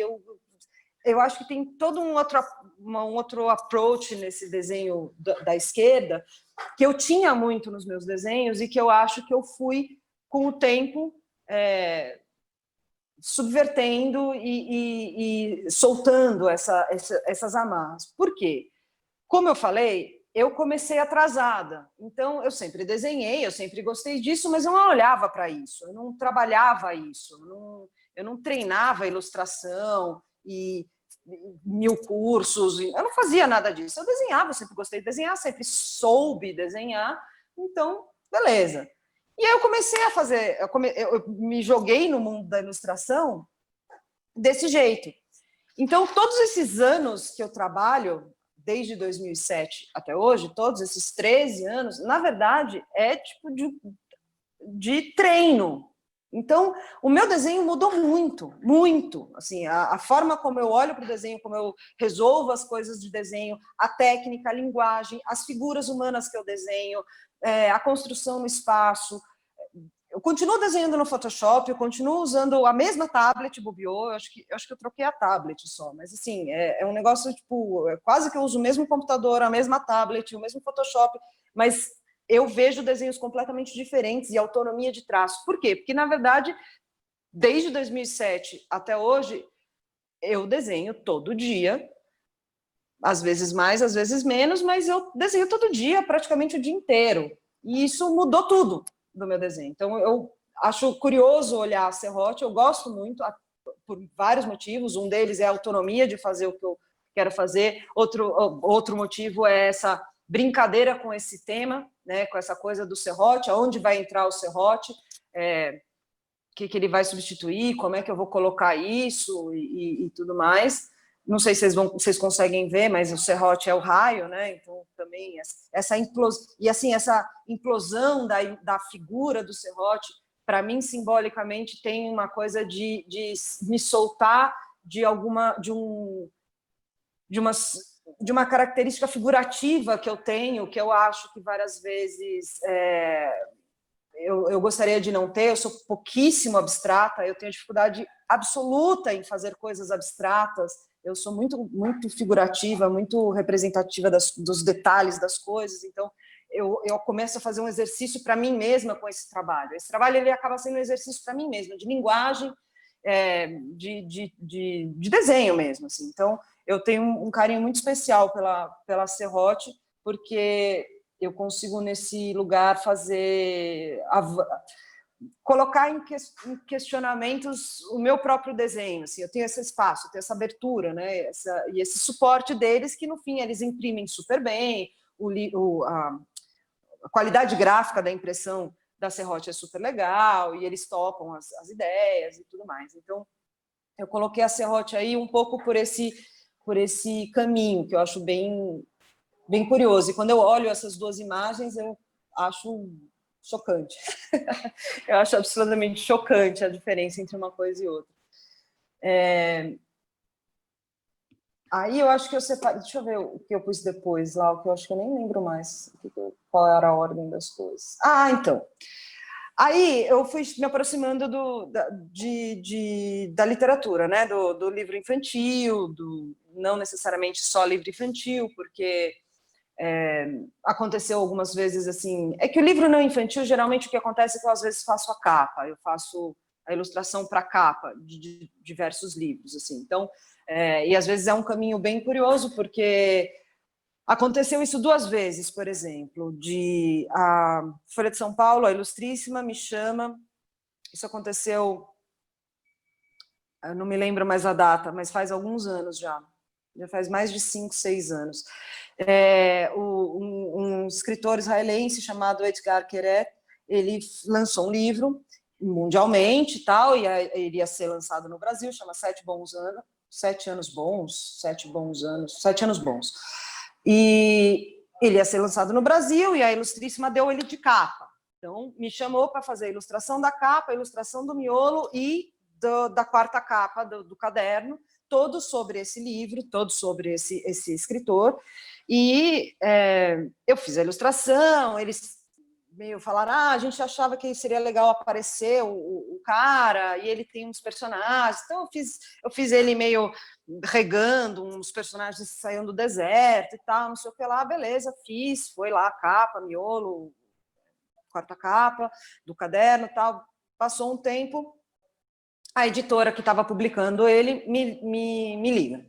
eu acho que tem todo um outro approach nesse desenho da esquerda, que eu tinha muito nos meus desenhos e que eu acho que eu fui, com o tempo, subvertendo e soltando essas amarras. Por quê? Como eu falei, eu comecei atrasada, então eu sempre desenhei, eu sempre gostei disso, mas eu não olhava para isso, eu não trabalhava isso, eu não treinava ilustração e 1000 cursos, eu não fazia nada disso, eu desenhava, eu sempre gostei de desenhar, sempre soube desenhar, então, beleza. E aí eu comecei a fazer, eu me joguei no mundo da ilustração desse jeito. Então, todos esses anos que eu trabalho, desde 2007 até hoje, todos esses 13 anos, na verdade, é tipo de treino. Então, o meu desenho mudou muito, muito. Assim, a forma como eu olho para o desenho, como eu resolvo as coisas de desenho, a técnica, a linguagem, as figuras humanas que eu desenho, a construção no espaço. Eu continuo desenhando no Photoshop, eu continuo usando a mesma tablet Bobiô, eu acho que eu troquei a tablet só, mas assim, é um negócio, tipo, quase que eu uso o mesmo computador, a mesma tablet, o mesmo Photoshop, mas eu vejo desenhos completamente diferentes e autonomia de traço. Por quê? Porque, na verdade, desde 2007 até hoje, eu desenho todo dia, às vezes mais, às vezes menos, mas eu desenho todo dia, praticamente o dia inteiro. E isso mudou tudo do meu desenho. Então, eu acho curioso olhar a serrote, eu gosto muito, por vários motivos. Um deles é a autonomia de fazer o que eu quero fazer. Outro motivo é essa brincadeira com esse tema, né, com essa coisa do serrote, aonde vai entrar o serrote, que ele vai substituir, como é que eu vou colocar isso e tudo mais. Não sei se vocês conseguem ver, mas o serrote é o raio, né? Então, também essa implosão, e assim, essa implosão da figura do serrote, para mim, simbolicamente, tem uma coisa de me soltar de uma característica figurativa que eu tenho, que eu acho que várias vezes eu gostaria de não ter. Eu sou pouquíssimo abstrata, eu tenho dificuldade absoluta em fazer coisas abstratas, eu sou muito, muito figurativa, muito representativa dos detalhes das coisas, então eu começo a fazer um exercício para mim mesma com esse trabalho. Esse trabalho ele acaba sendo um exercício para mim mesma, de linguagem, de desenho mesmo. Assim. Então, eu tenho um carinho muito especial pela serrote, porque eu consigo, nesse lugar, colocar em questionamentos o meu próprio desenho. Assim, eu tenho esse espaço, eu tenho essa abertura, né? E esse suporte deles, que, no fim, eles imprimem super bem, a qualidade gráfica da impressão da serrote é super legal, e eles topam as ideias e tudo mais. Então, eu coloquei a serrote aí um pouco por esse caminho, que eu acho bem curioso. E quando eu olho essas duas imagens, eu acho chocante. Eu acho absolutamente chocante a diferença entre uma coisa e outra. Aí eu acho que eu separei... Deixa eu ver o que eu pus depois lá, o que eu acho que eu nem lembro mais qual era a ordem das coisas. Ah, então. Aí eu fui me aproximando da literatura, né? Do livro infantil, não necessariamente só livro infantil, porque aconteceu algumas vezes assim... É que o livro não infantil, geralmente o que acontece é que eu às vezes faço a capa, eu faço a ilustração para a capa de diversos livros, assim. Então, e às vezes é um caminho bem curioso, porque aconteceu isso duas vezes, por exemplo, a Folha de São Paulo, a Ilustríssima, me chama, isso aconteceu, eu não me lembro mais a data, mas faz alguns anos já faz mais de 5, 6 anos. Um escritor israelense chamado Etgar Keret, ele lançou um livro mundialmente, tal, e ele ia ser lançado no Brasil, chama 7 anos bons. E ele ia ser lançado no Brasil, e a Ilustríssima deu ele de capa. Então, me chamou para fazer a ilustração da capa, a ilustração do miolo e da quarta capa do caderno, todo sobre esse livro, todo sobre esse escritor. E eu fiz a ilustração, eles meio falaram, a gente achava que seria legal aparecer o cara, e ele tem uns personagens. Então eu fiz ele meio regando uns personagens que saíam do deserto e tal, não sei o que lá, beleza, fiz, foi lá a capa, miolo, quarta capa do caderno e tal. Passou um tempo, a editora que estava publicando ele me liga.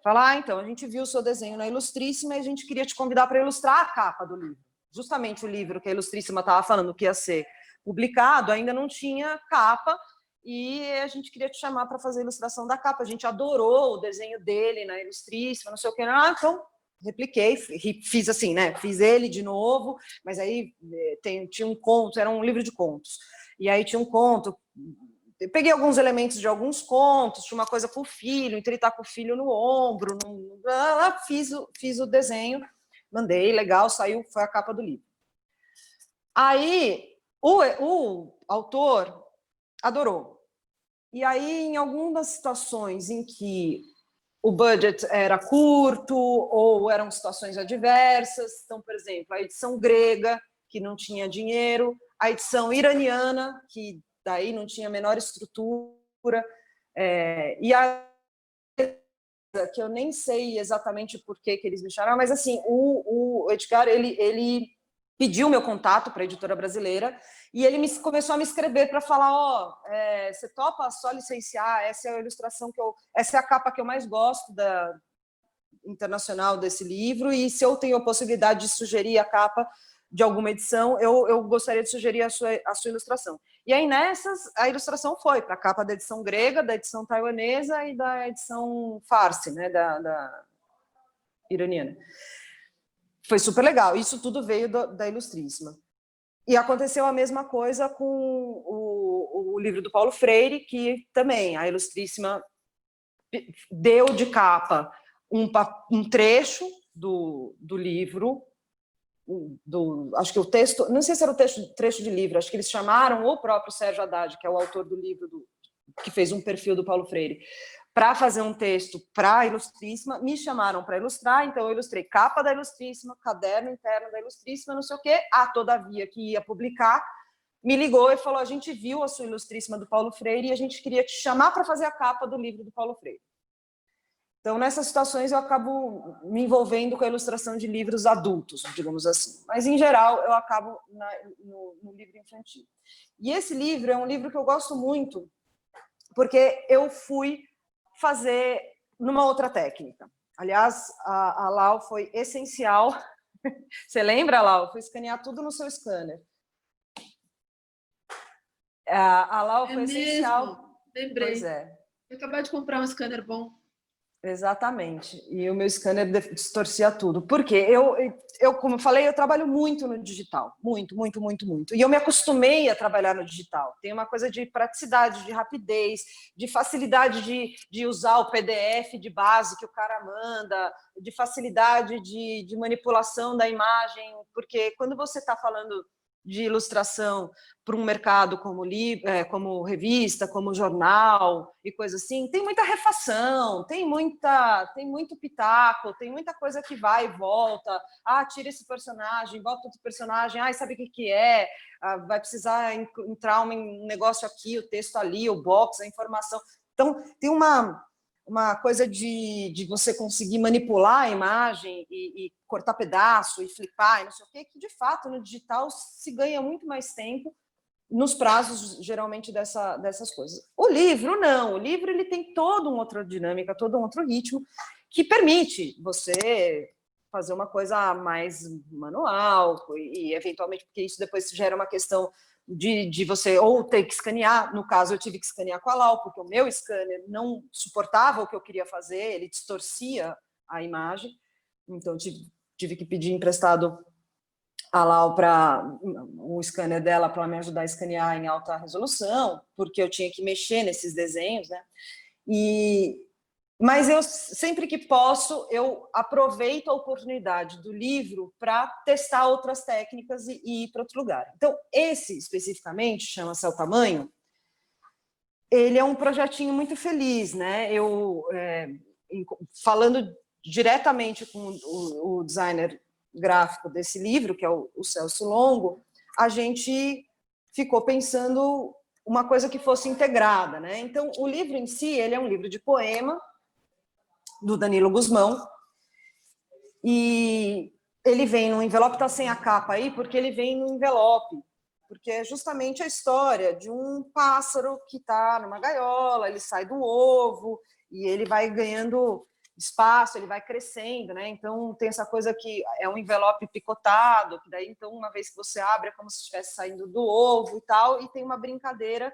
Fala, então, a gente viu o seu desenho na Ilustríssima e a gente queria te convidar para ilustrar a capa do livro. Justamente o livro que a Ilustríssima estava falando que ia ser publicado, ainda não tinha capa, e a gente queria te chamar para fazer a ilustração da capa. A gente adorou o desenho dele na Ilustríssima, não sei o que. Então, repliquei, fiz assim, né? Fiz ele de novo, mas aí tinha um conto, era um livro de contos. E aí tinha um conto... Eu peguei alguns elementos de alguns contos, tinha uma coisa com o filho, então ele está com o filho no ombro, fiz o desenho, mandei, legal, saiu, foi a capa do livro. Aí, o autor, adorou. E aí, em algumas situações em que o budget era curto ou eram situações adversas, então, por exemplo, a edição grega, que não tinha dinheiro, a edição iraniana, que daí não tinha a menor estrutura, e a que eu nem sei exatamente por que eles me chamaram, mas assim, o Edgar, ele pediu meu contato para a editora brasileira e ele começou a me escrever para falar, você topa só licenciar, essa é a ilustração essa é a capa que eu mais gosto da internacional desse livro, e se eu tenho a possibilidade de sugerir a capa de alguma edição, eu gostaria de sugerir a sua ilustração. E aí, nessas, a ilustração foi para a capa da edição grega, da edição taiwanesa e da edição farsi, né, da iraniana. Foi super legal. Isso tudo veio da Ilustríssima. E aconteceu a mesma coisa com o livro do Paulo Freire, que também a Ilustríssima deu de capa um trecho do livro, acho que o texto, não sei se era o trecho de livro, acho que eles chamaram o próprio Sérgio Haddad, que é o autor do livro, que fez um perfil do Paulo Freire, para fazer um texto para a Ilustríssima, me chamaram para ilustrar, então eu ilustrei capa da Ilustríssima, caderno interno da Ilustríssima, não sei o quê, Todavia, que ia publicar, me ligou e falou, a gente viu a sua Ilustríssima do Paulo Freire e a gente queria te chamar para fazer a capa do livro do Paulo Freire. Então, nessas situações, eu acabo me envolvendo com a ilustração de livros adultos, digamos assim. Mas, em geral, eu acabo no livro infantil. E esse livro é um livro que eu gosto muito, porque eu fui fazer numa outra técnica. Aliás, a Lau foi essencial. Você lembra, Lau? Eu fui escanear tudo no seu scanner. A Lau foi essencial. Lembrei. Pois é. Eu acabei de comprar um scanner bom. Exatamente. E o meu scanner distorcia tudo. Por quê? Eu, como eu falei, eu trabalho muito no digital. Muito, muito, muito, muito. E eu me acostumei a trabalhar no digital. Tem uma coisa de praticidade, de rapidez, de facilidade de usar o PDF de base que o cara manda, de facilidade de manipulação da imagem. Porque quando você está falando de ilustração para um mercado como revista, como jornal e coisa assim, tem muita refação, tem muito pitaco, tem muita coisa que vai e volta. Tira esse personagem, bota outro personagem, sabe o que é? Vai precisar entrar um negócio aqui, o texto ali, o box, a informação. Então, tem uma coisa de você conseguir manipular a imagem e cortar pedaço e flipar e não sei o quê, que de fato no digital se ganha muito mais tempo nos prazos geralmente dessas coisas. O livro não, o livro ele tem toda uma outra dinâmica, todo um outro ritmo que permite você fazer uma coisa mais manual e eventualmente, porque isso depois gera uma questão de você ou ter que escanear. No caso, eu tive que escanear com a Lau, porque o meu scanner não suportava o que eu queria fazer, ele distorcia a imagem, então tive que pedir emprestado a Lau para o scanner dela para me ajudar a escanear em alta resolução, porque eu tinha que mexer nesses desenhos, né? Mas eu, sempre que posso, eu aproveito a oportunidade do livro para testar outras técnicas e ir para outro lugar. Então, esse, especificamente, chama-se O Tamanho, ele é um projetinho muito feliz, né? Falando diretamente com o designer gráfico desse livro, que é o Celso Longo, a gente ficou pensando uma coisa que fosse integrada, né? Então, o livro em si, ele é um livro de poema, do Danilo Guzmão, e ele vem no envelope, está sem a capa aí, porque ele vem no envelope, porque é justamente a história de um pássaro que está numa gaiola, ele sai do ovo, e ele vai ganhando espaço, ele vai crescendo, né? Então tem essa coisa que é um envelope picotado, que daí então uma vez que você abre é como se estivesse saindo do ovo e tal, e tem uma brincadeira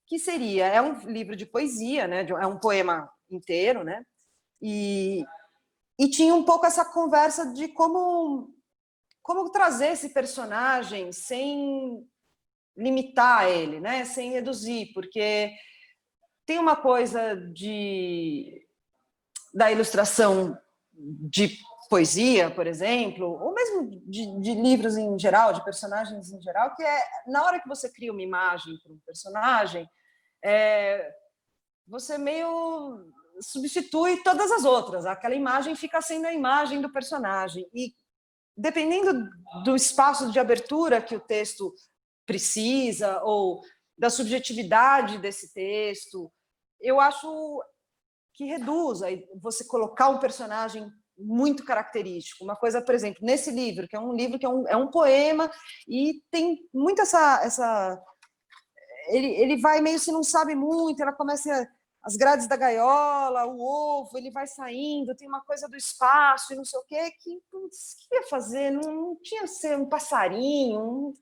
que é um livro de poesia, né? É um poema inteiro, né? E tinha um pouco essa conversa de como trazer esse personagem sem limitar ele, né? Sem reduzir, porque tem uma coisa da ilustração de poesia, por exemplo, ou mesmo de livros em geral, de personagens em geral, que é na hora que você cria uma imagem para um personagem, você meio substitui todas as outras. Aquela imagem fica sendo a imagem do personagem. E dependendo do espaço de abertura que o texto precisa, ou da subjetividade desse texto, eu acho que reduz aí você colocar um personagem muito característico. Uma coisa, por exemplo, nesse livro, que é um livro que é um poema, e tem muito essa ele vai meio se não sabe muito, ela começa as grades da gaiola, o ovo, ele vai saindo, tem uma coisa do espaço e não sei o quê, putz, que ia fazer? Não tinha que ser um passarinho,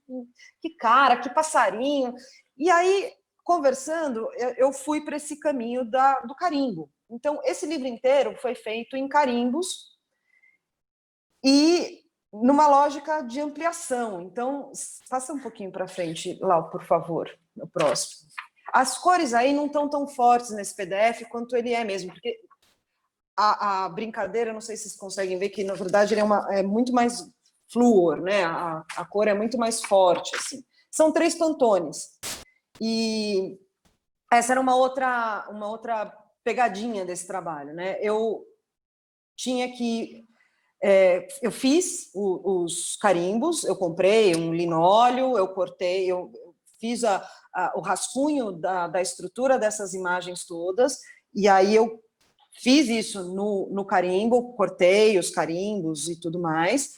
que cara, que passarinho. E aí, conversando, eu fui para esse caminho do carimbo. Então, esse livro inteiro foi feito em carimbos e numa lógica de ampliação. Então, passa um pouquinho para frente, Lau, por favor, no próximo. As cores aí não estão tão fortes nesse PDF quanto ele é mesmo, porque a brincadeira, não sei se vocês conseguem ver que, na verdade, ele é muito mais flúor, né? A cor é muito mais forte, assim. São 3 pantones. E essa era uma outra pegadinha desse trabalho, né? Eu tinha que... eu fiz os carimbos, eu comprei um linóleo, eu cortei, eu fiz o rascunho da estrutura dessas imagens todas, e aí eu fiz isso no carimbo, cortei os carimbos e tudo mais.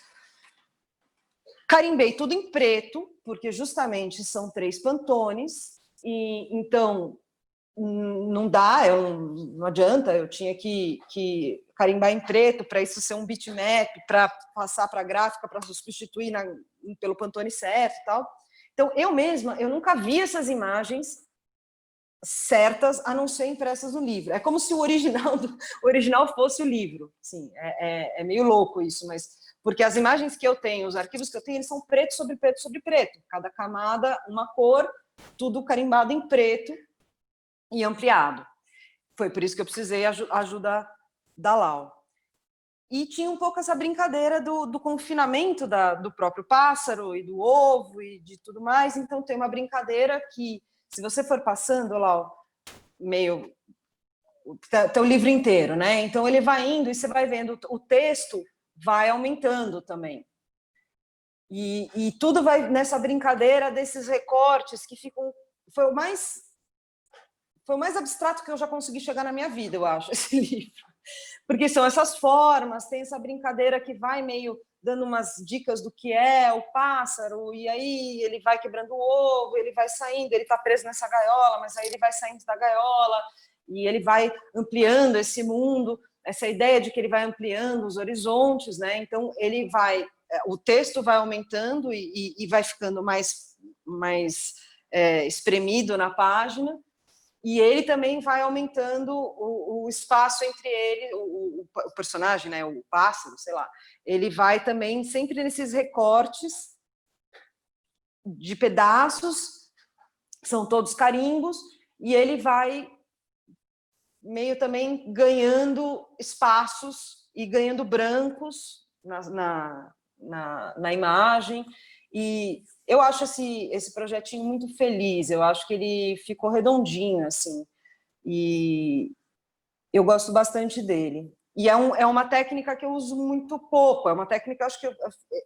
Carimbei tudo em preto, porque justamente são 3 pantones, e então não dá, não adianta, eu tinha que carimbar em preto para isso ser um bitmap, para passar para a gráfica, para substituir pelo Pantone certo e tal. Então, eu mesma, eu nunca vi essas imagens certas, a não ser impressas no livro. É como se o original fosse o livro. Sim, é meio louco isso, mas porque as imagens que eu tenho, os arquivos que eu tenho, eles são preto sobre preto sobre preto. Cada camada, uma cor, tudo carimbado em preto e ampliado. Foi por isso que eu precisei ajuda da Lau. E tinha um pouco essa brincadeira do confinamento do próprio pássaro e do ovo e de tudo mais. Então, tem uma brincadeira que, se você for passando, Lau, meio... Tem o livro inteiro, né? Então, ele vai indo e você vai vendo o texto vai aumentando também. E tudo vai nessa brincadeira desses recortes que ficam... Foi o mais abstrato que eu já consegui chegar na minha vida, eu acho, esse livro. Porque são essas formas, tem essa brincadeira que vai meio dando umas dicas do que é o pássaro, e aí ele vai quebrando o ovo, ele vai saindo, ele está preso nessa gaiola, mas aí ele vai saindo da gaiola, e ele vai ampliando esse mundo, essa ideia de que ele vai ampliando os horizontes, né? Então, ele vai... O texto vai aumentando e vai ficando mais espremido na página, e ele também vai aumentando o espaço entre ele, o personagem, né, o pássaro, sei lá, ele vai também sempre nesses recortes de pedaços, são todos carimbos, e ele vai meio também ganhando espaços e ganhando brancos na imagem. E eu acho esse projetinho muito feliz, eu acho que ele ficou redondinho, assim, e eu gosto bastante dele. E é uma técnica que eu uso muito pouco, é uma técnica, acho que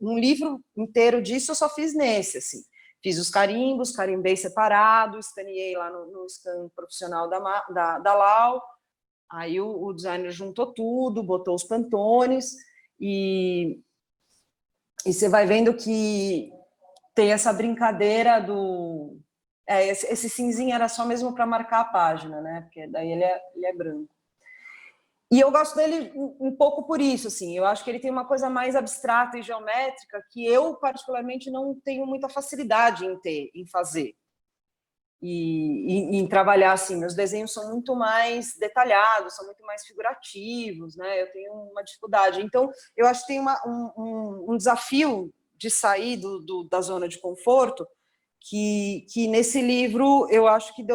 um livro inteiro disso eu só fiz nesse, assim. Fiz os carimbos, carimbei separado, escaneei lá no scan profissional da Lau, aí o designer juntou tudo, botou os pantones, e você vai vendo que tem essa brincadeira do... esse cinzinho era só mesmo para marcar a página, né? Porque daí ele é branco. E eu gosto dele um pouco por isso, assim. Eu acho que ele tem uma coisa mais abstrata e geométrica que eu, particularmente, não tenho muita facilidade em fazer. E em trabalhar assim. Meus desenhos são muito mais detalhados, são muito mais figurativos, né? Eu tenho uma dificuldade. Então, eu acho que tem um desafio de sair da zona de conforto que nesse livro eu acho que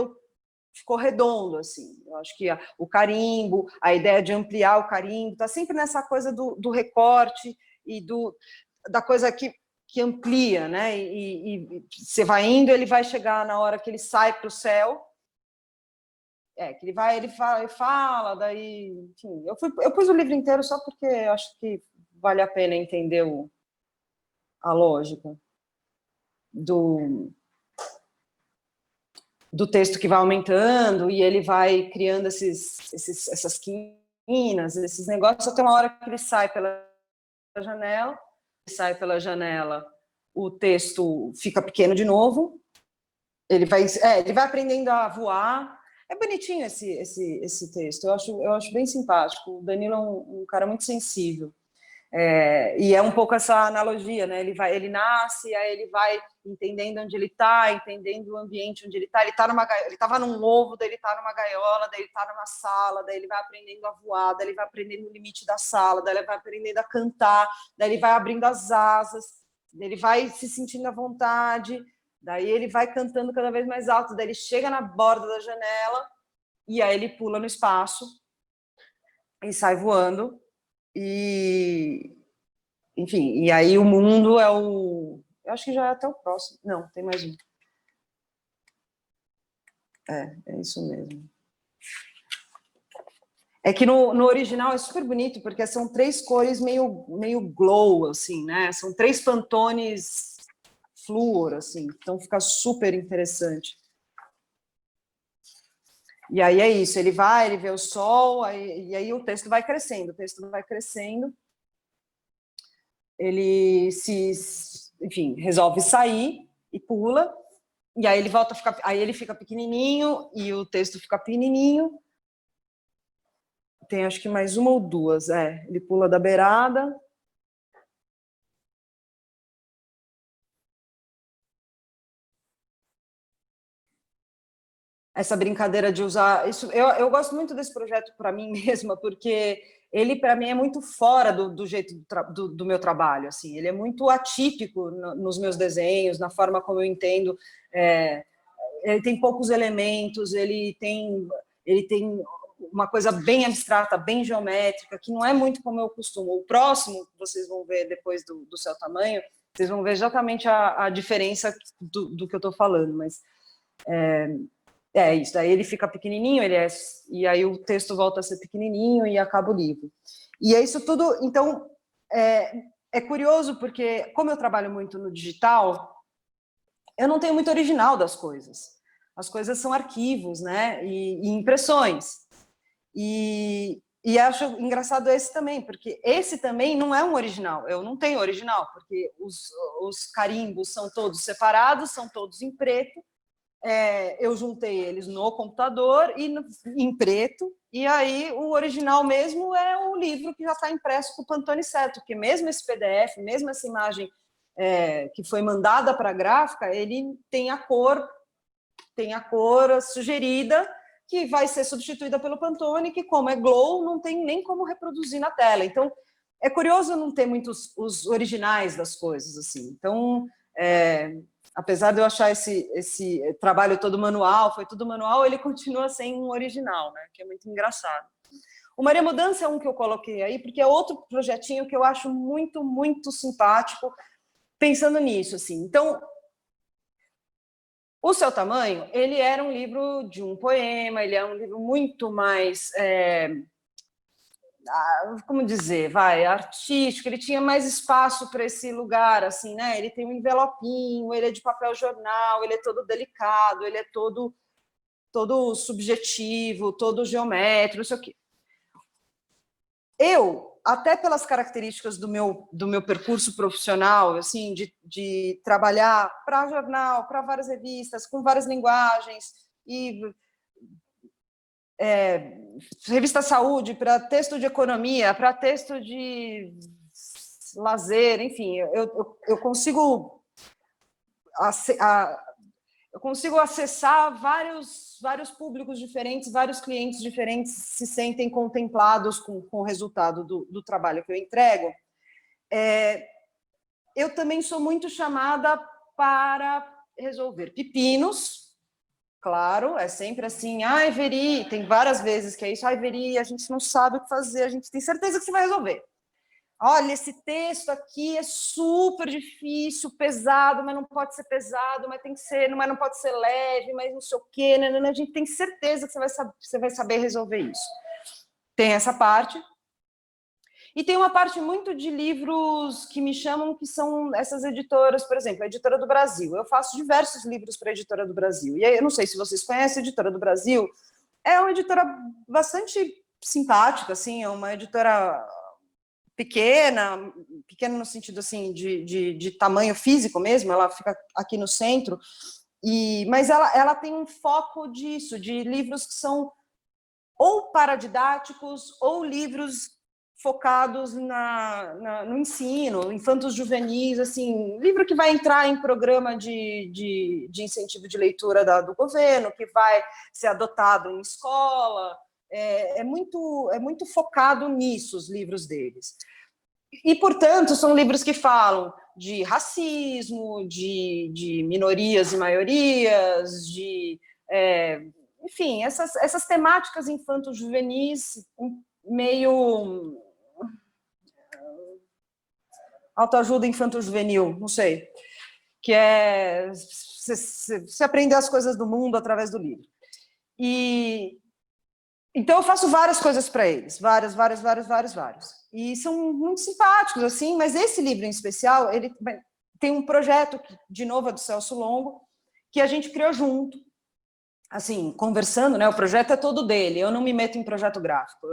ficou redondo, assim. Eu acho que o carimbo, a ideia de ampliar o carimbo, está sempre nessa coisa do recorte e da coisa que amplia, né? E você vai indo, ele vai chegar na hora que ele sai para o céu, que ele fala, daí, enfim, eu pus o livro inteiro só porque eu acho que vale a pena entender a lógica do texto que vai aumentando e ele vai criando essas quinas, esses negócios, até uma hora que ele sai pela janela, o texto fica pequeno de novo, ele vai aprendendo a voar. É bonitinho esse texto, eu acho bem simpático. O Danilo é um cara muito sensível. E é um pouco essa analogia, né? Ele nasce, aí ele vai entendendo onde ele está, entendendo o ambiente onde ele está. Ele estava num ovo, daí ele está numa gaiola, daí ele está numa sala, daí ele vai aprendendo a voar, daí ele vai aprendendo o limite da sala, daí ele vai aprendendo a cantar, daí ele vai abrindo as asas, daí ele vai se sentindo à vontade, daí ele vai cantando cada vez mais alto, daí ele chega na borda da janela e aí ele pula no espaço e sai voando. E, enfim, e aí o mundo é eu acho que já é até o próximo. Não, tem mais um. É isso mesmo. É que no original é super bonito, porque são 3 cores meio glow, assim, né? São 3 pantones flúor, assim, então fica super interessante. E aí é isso, ele vê o sol, e aí o texto vai crescendo, ele enfim, resolve sair e pula, e aí ele volta a ficar, aí ele fica pequenininho e o texto fica pequenininho. Tem acho que mais uma ou duas, ele pula da beirada. Essa brincadeira de usar isso, eu gosto muito desse projeto para mim mesma, porque ele para mim é muito fora do jeito do meu trabalho, assim, ele é muito atípico nos meus desenhos, na forma como eu entendo, ele tem poucos elementos, ele tem uma coisa bem abstrata, bem geométrica, que não é muito como eu costumo. O próximo, vocês vão ver depois do Seu Tamanho, vocês vão ver exatamente a diferença do que eu estou falando, mas isso, daí ele fica pequenininho, e aí o texto volta a ser pequenininho e acaba o livro. E é isso tudo, então, é curioso porque, como eu trabalho muito no digital, eu não tenho muito original das coisas. As coisas são arquivos, né, e impressões. E acho engraçado esse também, porque esse também não é um original, eu não tenho original, porque os carimbos são todos separados, são todos em preto, eu juntei eles no computador e em preto, e aí o original mesmo é o livro que já está impresso com o Pantone certo, porque mesmo esse PDF, mesmo essa imagem que foi mandada para a gráfica, ele tem a cor sugerida, que vai ser substituída pelo Pantone, que como é glow, não tem nem como reproduzir na tela. Então, é curioso não ter muitos os originais das coisas, assim. Então, apesar de eu achar esse trabalho todo manual, foi tudo manual, ele continua sem um original, né? Que é muito engraçado. O Maria Mudança é um que eu coloquei aí, porque é outro projetinho que eu acho muito, muito simpático, pensando nisso, assim. Então, O Seu Tamanho, ele era um livro de um poema, ele é um livro muito mais, como dizer, artístico, ele tinha mais espaço para esse lugar, assim, né? Ele tem um envelopinho, ele é de papel jornal, ele é todo delicado, ele é todo subjetivo, todo geométrico, isso aqui. Até pelas características do meu percurso profissional, assim, de trabalhar para jornal, para várias revistas, com várias linguagens, e revista Saúde, para texto de economia, para texto de lazer, enfim, eu consigo acessar vários públicos diferentes, vários clientes diferentes se sentem contemplados com o resultado do trabalho que eu entrego. Eu também sou muito chamada para resolver pepinos, claro, é sempre assim, Veri, tem várias vezes que é isso, Veri, a gente não sabe o que fazer, a gente tem certeza que você vai resolver. olha, esse texto aqui é super difícil, pesado, mas não pode ser pesado, mas tem que ser, mas não pode ser leve, mas não sei o quê, né? A gente tem certeza que você vai saber resolver isso. Tem essa parte. E tem uma parte muito de livros que me chamam, que são essas editoras, por exemplo, a Editora do Brasil. Eu faço diversos livros para a Editora do Brasil. E aí, eu não sei se vocês conhecem a Editora do Brasil, é uma editora bastante simpática, assim, é uma editora pequena no sentido assim de tamanho físico mesmo, ela fica aqui no centro, mas ela tem um foco disso, de livros que são ou paradidáticos ou livros focados no ensino, infantos juvenis, assim, livro que vai entrar em programa de incentivo de leitura do governo, que vai ser adotado em escola, é muito focado nisso, os livros deles. E, portanto, são livros que falam de racismo, de minorias e maiorias, enfim, essas temáticas infanto-juvenis meio autoajuda infanto-juvenil, não sei, que é você aprender as coisas do mundo através do livro. Então eu faço várias coisas para eles, várias. E são muito simpáticos, assim, mas esse livro em especial, ele tem um projeto, de novo, é do Celso Longo, que a gente criou junto, assim, conversando, né? O projeto é todo dele, eu não me meto em projeto gráfico,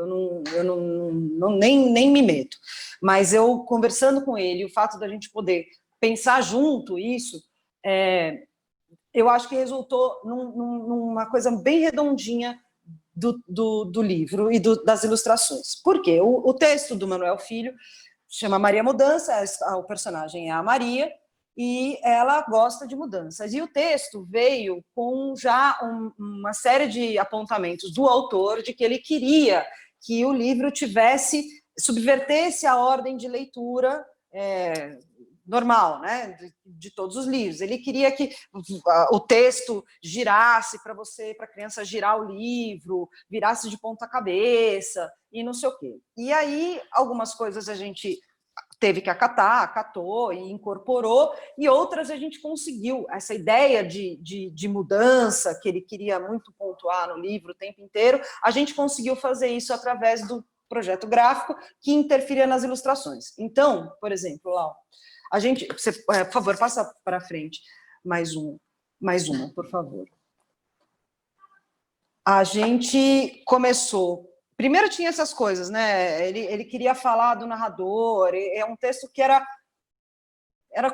nem me meto. Mas eu, conversando com ele, o fato da gente poder pensar junto isso, eu acho que resultou numa coisa bem redondinha do livro e das ilustrações. Por quê? O texto do Manuel Filho chama Maria Mudança, o personagem é a Maria, e ela gosta de mudanças. E o texto veio com já uma série de apontamentos do autor de que ele queria que o livro subvertesse a ordem de leitura normal, né, de todos os livros. Ele queria que o texto girasse para a criança girar o livro, virasse de ponta cabeça e não sei o quê. E aí algumas coisas a gente teve que acatou e incorporou, e outras a gente conseguiu. Essa ideia de mudança que ele queria muito pontuar no livro o tempo inteiro, a gente conseguiu fazer isso através do projeto gráfico que interferia nas ilustrações. Então, por exemplo, Lau, você, por favor, passa para frente mais uma, por favor. A gente começou. Primeiro tinha essas coisas, né? Ele queria falar do narrador. É um texto que era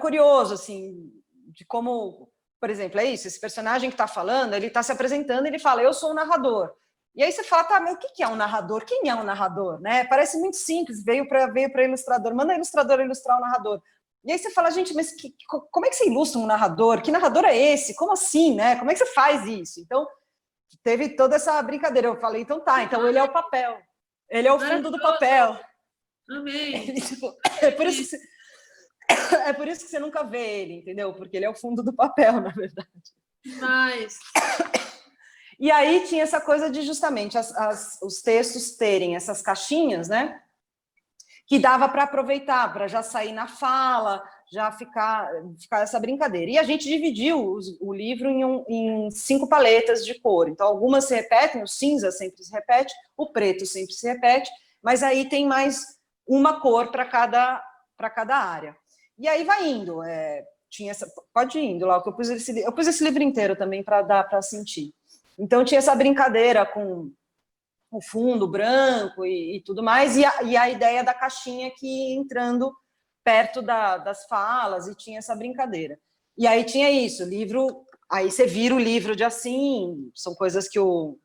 curioso, assim, de como, por exemplo, é isso. Esse personagem que está falando, ele está se apresentando, ele fala: eu sou o narrador. E aí você fala: tá, mas o que é um narrador? Quem é um narrador? Né? Parece muito simples. Veio para ilustrador. Manda a ilustradora ilustrar o narrador. E aí você fala: gente, mas como é que você ilustra um narrador? Que narrador é esse? Como assim, né? Como é que você faz isso? Então, teve toda essa brincadeira. Eu falei: então tá, então ele é o papel. Ele é o fundo do papel. Amém. É por isso que você nunca vê ele, entendeu? Porque ele é o fundo do papel, na verdade. Mas... E aí tinha essa coisa de justamente os textos terem essas caixinhas, né? Que dava para aproveitar, para já sair na fala, já ficar essa brincadeira. E a gente dividiu o livro em 5 paletas de cor. Então, algumas se repetem, o cinza sempre se repete, o preto sempre se repete, mas aí tem mais uma cor para cada área. E aí vai indo. Pode ir indo lá, que eu pus esse livro inteiro também para dar para sentir. Então, tinha essa brincadeira com o fundo branco e tudo mais, e a ideia da caixinha que entrando perto das falas, e tinha essa brincadeira. E aí tinha isso, livro, aí você vira o livro de assim, são coisas que o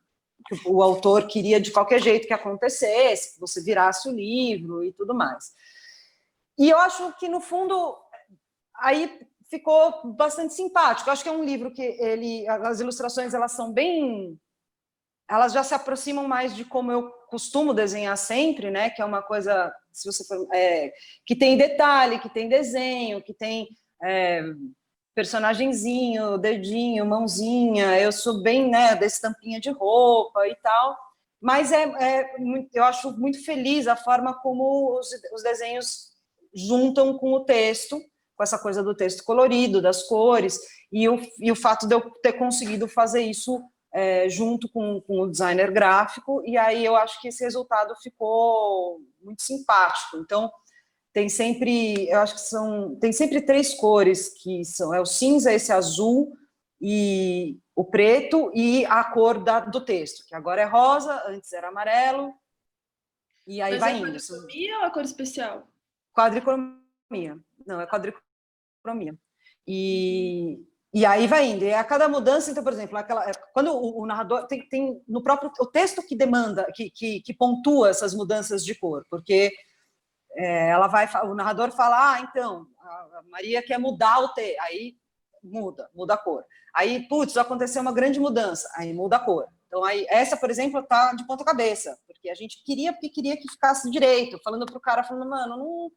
autor queria de qualquer jeito que acontecesse, que você virasse o livro e tudo mais. E eu acho que, no fundo, aí ficou bastante simpático. Eu acho que é um livro que as ilustrações, elas são bem... Elas já se aproximam mais de como eu costumo desenhar sempre, né? Que é uma coisa, se você for, que tem detalhe, que tem desenho, que tem personagenzinho, dedinho, mãozinha. Eu sou bem, né, desse tampinha de roupa e tal. Mas eu acho muito feliz a forma como os desenhos juntam com o texto, com essa coisa do texto colorido, das cores, e o fato de eu ter conseguido fazer isso junto com o designer gráfico, e aí eu acho que esse resultado ficou muito simpático. Então, eu acho que tem sempre 3 cores, que são o cinza, esse azul, e o preto, e a cor do texto, que agora é rosa, antes era amarelo, e aí Mas vai é indo. quadricromia ou é cor especial? Quadricromia. Não, é quadricromia. E aí vai indo. E a cada mudança, então, por exemplo, quando o narrador tem no próprio o texto que demanda, que pontua essas mudanças de cor, porque o narrador fala, então, a Maria quer mudar o texto, aí muda a cor. Aí, putz, aconteceu uma grande mudança, aí muda a cor. Então, aí, essa, por exemplo, tá de ponta cabeça, porque a gente queria que ficasse direito, falando pro cara, falando, mano, não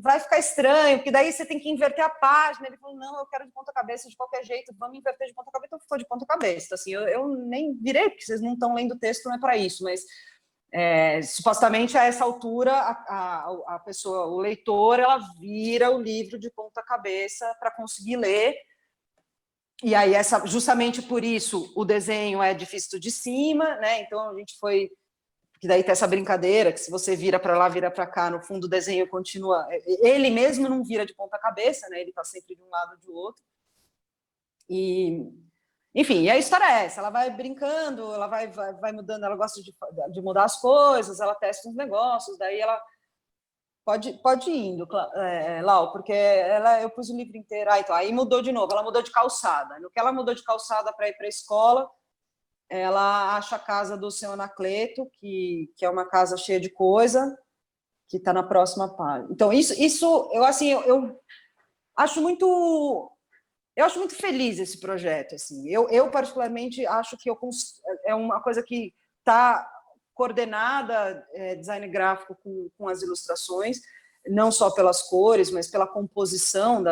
vai ficar estranho, porque daí você tem que inverter a página. Ele falou, não, eu quero de ponta cabeça de qualquer jeito, vamos inverter de ponta cabeça. Então ficou de ponta cabeça. Então, assim, eu nem virei, porque vocês não estão lendo o texto, não é para isso, mas supostamente a essa altura a pessoa, o leitor, ela vira o livro de ponta cabeça para conseguir ler. E aí, justamente por isso, o desenho é de visto de cima, né? Então a gente foi, que daí tem essa brincadeira, que se você vira para lá, vira para cá, no fundo o desenho continua, ele mesmo não vira de ponta cabeça, né? Ele está sempre de um lado ou de outro. E, enfim, e a história é essa, ela vai brincando, ela vai mudando, ela gosta de mudar as coisas, ela testa uns negócios, daí ela pode ir indo, Lau, porque eu pus o livro inteiro, então, aí mudou de novo, ela mudou de calçada. No que ela mudou de calçada para ir para a escola, ela acha a casa do seu Anacleto, que é uma casa cheia de coisa, que está na próxima página. Então, isso eu, assim, eu acho muito... Eu acho muito feliz esse projeto. Assim. Eu particularmente, acho que é uma coisa que está coordenada, design gráfico, com as ilustrações, não só pelas cores, mas pela composição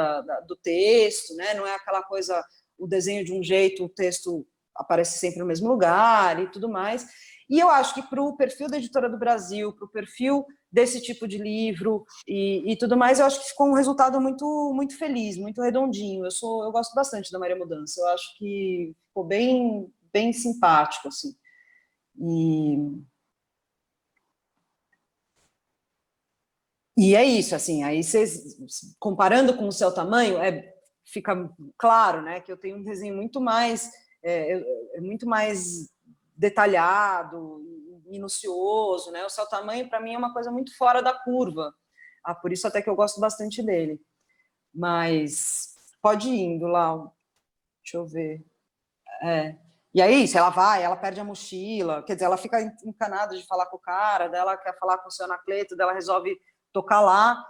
do texto, né? Não é aquela coisa, o desenho de um jeito, o texto aparece sempre no mesmo lugar e tudo mais. E eu acho que para o perfil da Editora do Brasil, para o perfil desse tipo de livro e tudo mais, eu acho que ficou um resultado muito, muito feliz, muito redondinho. Eu gosto bastante da Maria Mudança, eu acho que ficou bem, bem simpático, assim. E é isso, assim, aí vocês, comparando com o seu tamanho, fica claro, né, que eu tenho um desenho muito mais detalhado, minucioso, né, o seu tamanho, para mim, é uma coisa muito fora da curva, por isso até que eu gosto bastante dele, mas pode ir indo lá, deixa eu ver, e aí, se ela perde a mochila, quer dizer, ela fica encanada de falar com o cara, dela quer falar com o seu Anacleto, dela resolve tocar lá,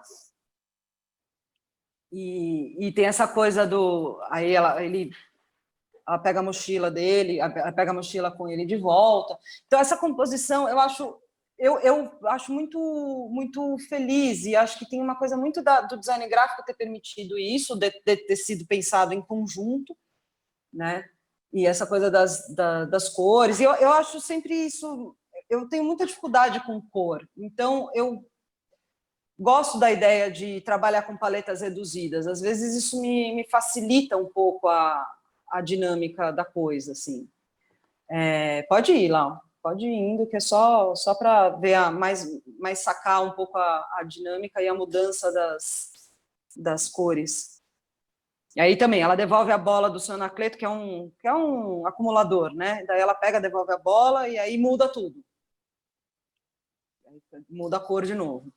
e tem essa coisa aí ela pega a mochila dele, ela pega a mochila com ele de volta. Então essa composição eu acho muito muito feliz, e acho que tem uma coisa muito do design gráfico ter permitido isso, de ter sido pensado em conjunto, né? E essa coisa das cores, e eu acho sempre isso, eu tenho muita dificuldade com cor, então eu gosto da ideia de trabalhar com paletas reduzidas. Às vezes isso me facilita um pouco a dinâmica da coisa, assim. Pode ir, Lau. Pode ir indo, que é só para ver mais sacar um pouco a dinâmica e a mudança das cores. E aí também, ela devolve a bola do seu Anacleto, que é um acumulador, né? Daí ela pega, devolve a bola e aí muda tudo. Muda a cor de novo.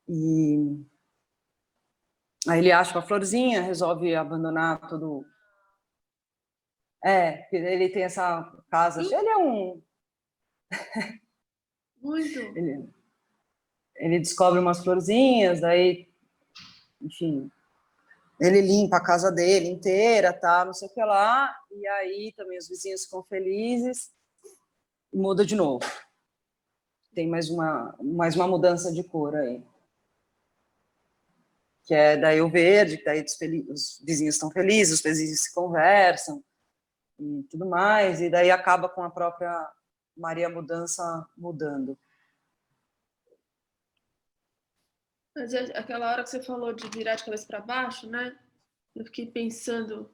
E aí ele acha uma florzinha, resolve abandonar tudo. Ele tem essa casa. Ele é um. Muito. Ele descobre umas florzinhas, daí, enfim, ele limpa a casa dele inteira, tá, não sei o que lá, e aí também os vizinhos ficam felizes e muda de novo. tem mais uma mudança de cor aí. Que é daí o verde, que daí os vizinhos estão felizes, os vizinhos se conversam e tudo mais, e daí acaba com a própria Maria Mudança mudando. Mas aquela hora que você falou de virar de cabeça para baixo, né? Eu fiquei pensando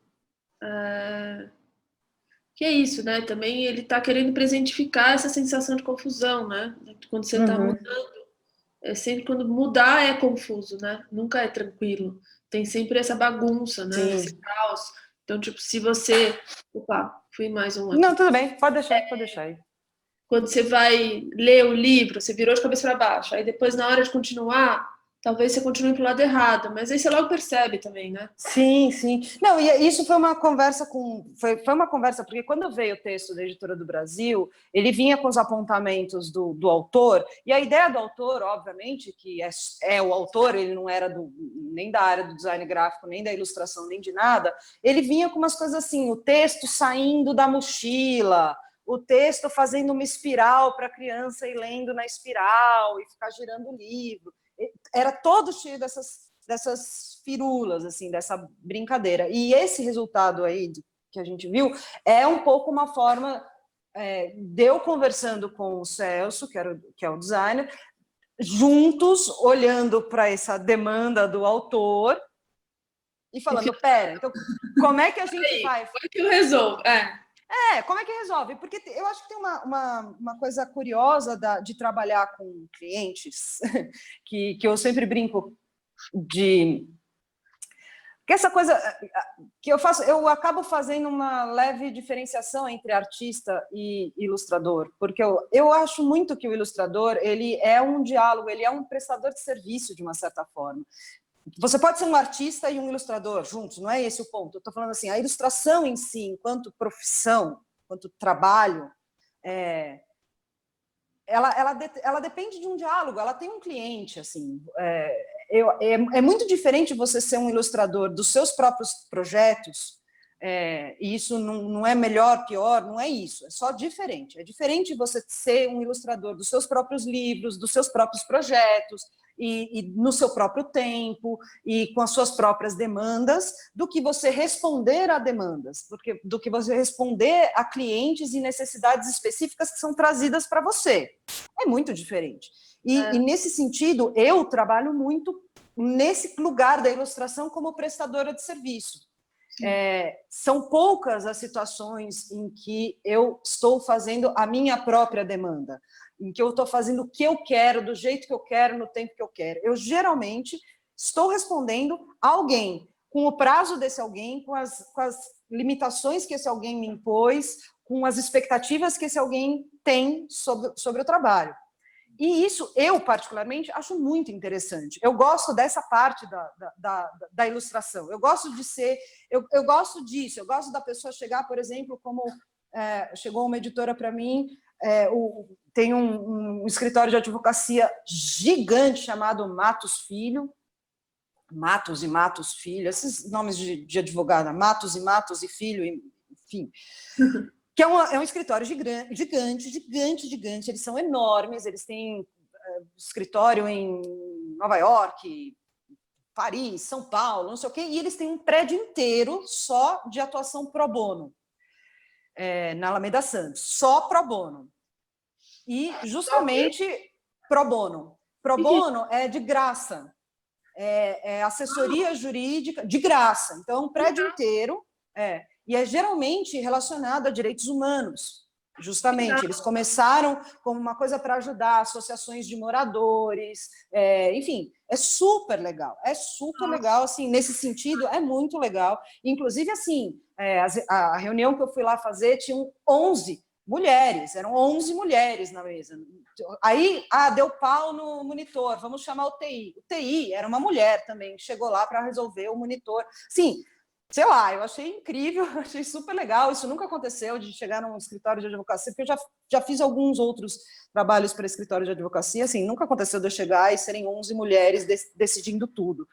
que é isso, né? Também ele está querendo presentificar essa sensação de confusão, né? Quando você está mudando, sempre quando mudar é confuso, né? Nunca é tranquilo. Tem sempre essa bagunça, né? Sim. Esse caos. Então, tipo, se você... Opa, fui mais um aqui. Não, tudo bem, pode deixar aí. Quando você vai ler o livro, você virou de cabeça para baixo, aí depois, na hora de continuar, talvez você continue pro lado errado, mas aí você logo percebe também, né? Sim. Não, e isso foi uma conversa foi uma conversa, porque quando veio o texto da Editora do Brasil, ele vinha com os apontamentos do autor, e a ideia do autor, obviamente, que é o autor, ele não era nem da área do design gráfico, nem da ilustração, nem de nada, ele vinha com umas coisas assim, o texto saindo da mochila, o texto fazendo uma espiral para a criança ir lendo na espiral e ficar girando o livro. Era todo cheio dessas firulas, assim, dessa brincadeira. E esse resultado aí que a gente viu é um pouco uma forma de eu conversando com o Celso, que é o designer, juntos, olhando para essa demanda do autor e falando, pera, então como é que a gente faz? Como é que eu resolvo? Como é que resolve? Porque eu acho que tem uma coisa curiosa de trabalhar com clientes, que eu sempre brinco de... Que essa coisa que eu acabo fazendo uma leve diferenciação entre artista e ilustrador, porque eu acho muito que o ilustrador, ele é um diálogo, ele é um prestador de serviço, de uma certa forma. Você pode ser um artista e um ilustrador juntos, não é esse o ponto. Eu estou falando assim, a ilustração em si, enquanto profissão, enquanto trabalho, ela depende de um diálogo, ela tem um cliente, assim. É muito diferente você ser um ilustrador dos seus próprios projetos, e isso não é melhor, pior, não é isso, é só diferente. É diferente você ser um ilustrador dos seus próprios livros, dos seus próprios projetos, e no seu próprio tempo, e com as suas próprias demandas, do que você responder a demandas, do que você responder a clientes e necessidades específicas que são trazidas para você. É muito diferente. E nesse sentido, eu trabalho muito nesse lugar da ilustração como prestadora de serviço. São poucas as situações em que eu estou fazendo a minha própria demanda, em que eu estou fazendo o que eu quero, do jeito que eu quero, no tempo que eu quero. Eu, geralmente, estou respondendo a alguém, com o prazo desse alguém, com as limitações que esse alguém me impôs, com as expectativas que esse alguém tem sobre o trabalho. E isso, eu, particularmente, acho muito interessante. Eu gosto dessa parte da ilustração. Eu gosto de ser... Eu gosto disso. Eu gosto da pessoa chegar, por exemplo, como... chegou uma editora para mim, tem um escritório de advocacia gigante chamado Matos Filho, Matos e Matos Filho, esses nomes de advogada, Matos e Filho, enfim... que é um escritório gigante, eles são enormes, eles têm escritório em Nova York, Paris, São Paulo, não sei o quê, e eles têm um prédio inteiro só de atuação pro bono, na Alameda Santos, só pro bono. E justamente pro bono. Pro bono é de graça, é assessoria jurídica de graça, então é um prédio inteiro, e é geralmente relacionado a direitos humanos, justamente. Eles começaram como uma coisa para ajudar associações de moradores, enfim, é super legal, assim, nesse sentido, é muito legal. Inclusive, assim, a reunião que eu fui lá fazer, tinham 11 mulheres, eram 11 mulheres na mesa. Aí, deu pau no monitor, vamos chamar o TI. O TI era uma mulher também, chegou lá para resolver o monitor. Sim, sei lá, eu achei incrível, achei super legal. Isso nunca aconteceu de chegar num escritório de advocacia, porque eu já fiz alguns outros trabalhos para escritório de advocacia, assim, nunca aconteceu de eu chegar e serem 11 mulheres decidindo tudo,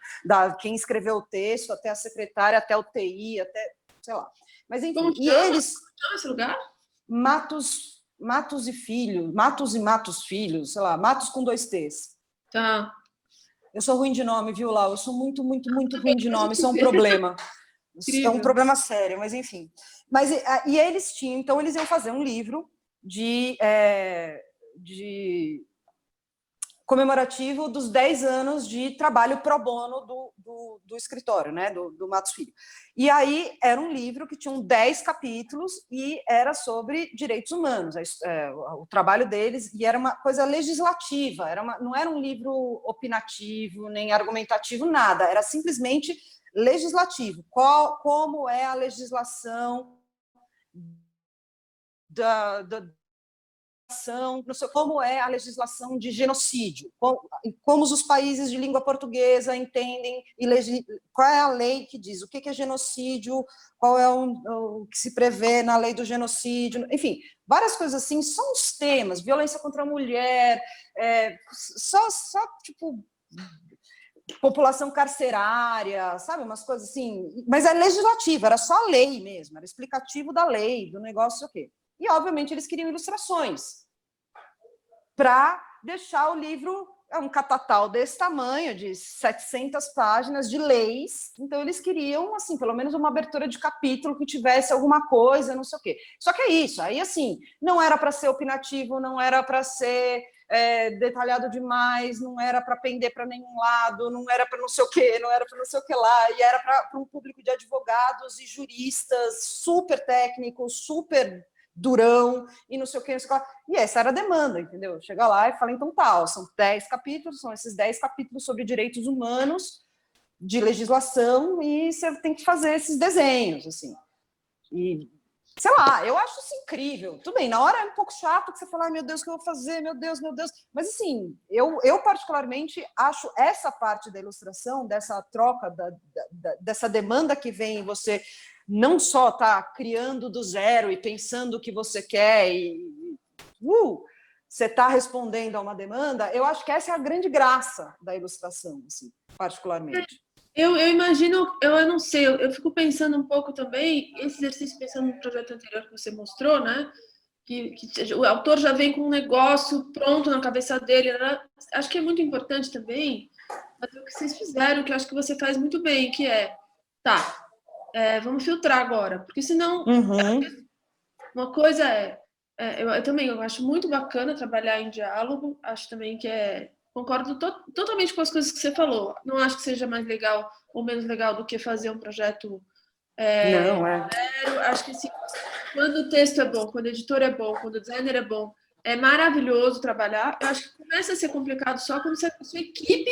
quem escreveu o texto, até a secretária, até o TI, até, sei lá. Mas, enfim, e eles... Como chama esse lugar? Matos Matos e Filho, Matos e Matos Filhos, sei lá, Matos com 2 T's. Tá. Eu sou ruim de nome, viu, Lau? Eu sou muito, muito, muito ruim de nome, isso é um problema. É um problema sério, mas enfim. Mas, e eles tinham, então eles iam fazer um livro de comemorativo dos 10 anos de trabalho pro bono do escritório, né, do Matos Filho. E aí era um livro que tinha 10 capítulos e era sobre direitos humanos, o trabalho deles, e era uma coisa legislativa, não era um livro opinativo, nem argumentativo, nada, era simplesmente legislativo. Como é a legislação não sei, como é a legislação de genocídio, como os países de língua portuguesa entendem, qual é a lei que diz o que é genocídio, qual é o que se prevê na lei do genocídio, enfim, várias coisas assim, só os temas, violência contra a mulher, só tipo, população carcerária, sabe, umas coisas assim, mas é legislativo, era só a lei mesmo, era explicativo da lei, do negócio, o quê? E, obviamente, eles queriam ilustrações para deixar o livro, um catatal desse tamanho, de 700 páginas de leis. Então, eles queriam, assim, pelo menos uma abertura de capítulo que tivesse alguma coisa, não sei o quê. Só que é isso. Aí, assim, não era para ser opinativo, não era para ser detalhado demais, não era para pender para nenhum lado, não era para não sei o quê, não era para não sei o que lá, e era para um público de advogados e juristas super técnicos, super durão, e não sei o que, não sei o que. E essa era a demanda, entendeu? Chega lá e fala, então tá, são 10 capítulos, são esses 10 capítulos sobre direitos humanos, de legislação, e você tem que fazer esses desenhos, assim. E, sei lá, eu acho isso incrível. Tudo bem, na hora é um pouco chato que você fala, ai, meu Deus, o que eu vou fazer? Meu Deus, meu Deus. Mas, assim, eu particularmente acho essa parte da ilustração, dessa troca, dessa demanda que vem em você não só tá criando do zero e pensando o que você quer você está respondendo a uma demanda, eu acho que essa é a grande graça da ilustração, assim, particularmente. Eu imagino, eu não sei, eu fico pensando um pouco também, esse exercício pensando no projeto anterior que você mostrou, né? Que o autor já vem com um negócio pronto na cabeça dele, né? Acho que é muito importante também fazer o que vocês fizeram, que eu acho que você faz muito bem, que tá, vamos filtrar agora, porque senão uma coisa eu também eu acho muito bacana trabalhar em diálogo, acho também que concordo totalmente com as coisas que você falou, não acho que seja mais legal ou menos legal do que fazer um projeto não, zero. Acho que assim, quando o texto é bom, quando o editor é bom, quando o designer é bom, é maravilhoso trabalhar. Eu acho que começa a ser complicado só quando a sua equipe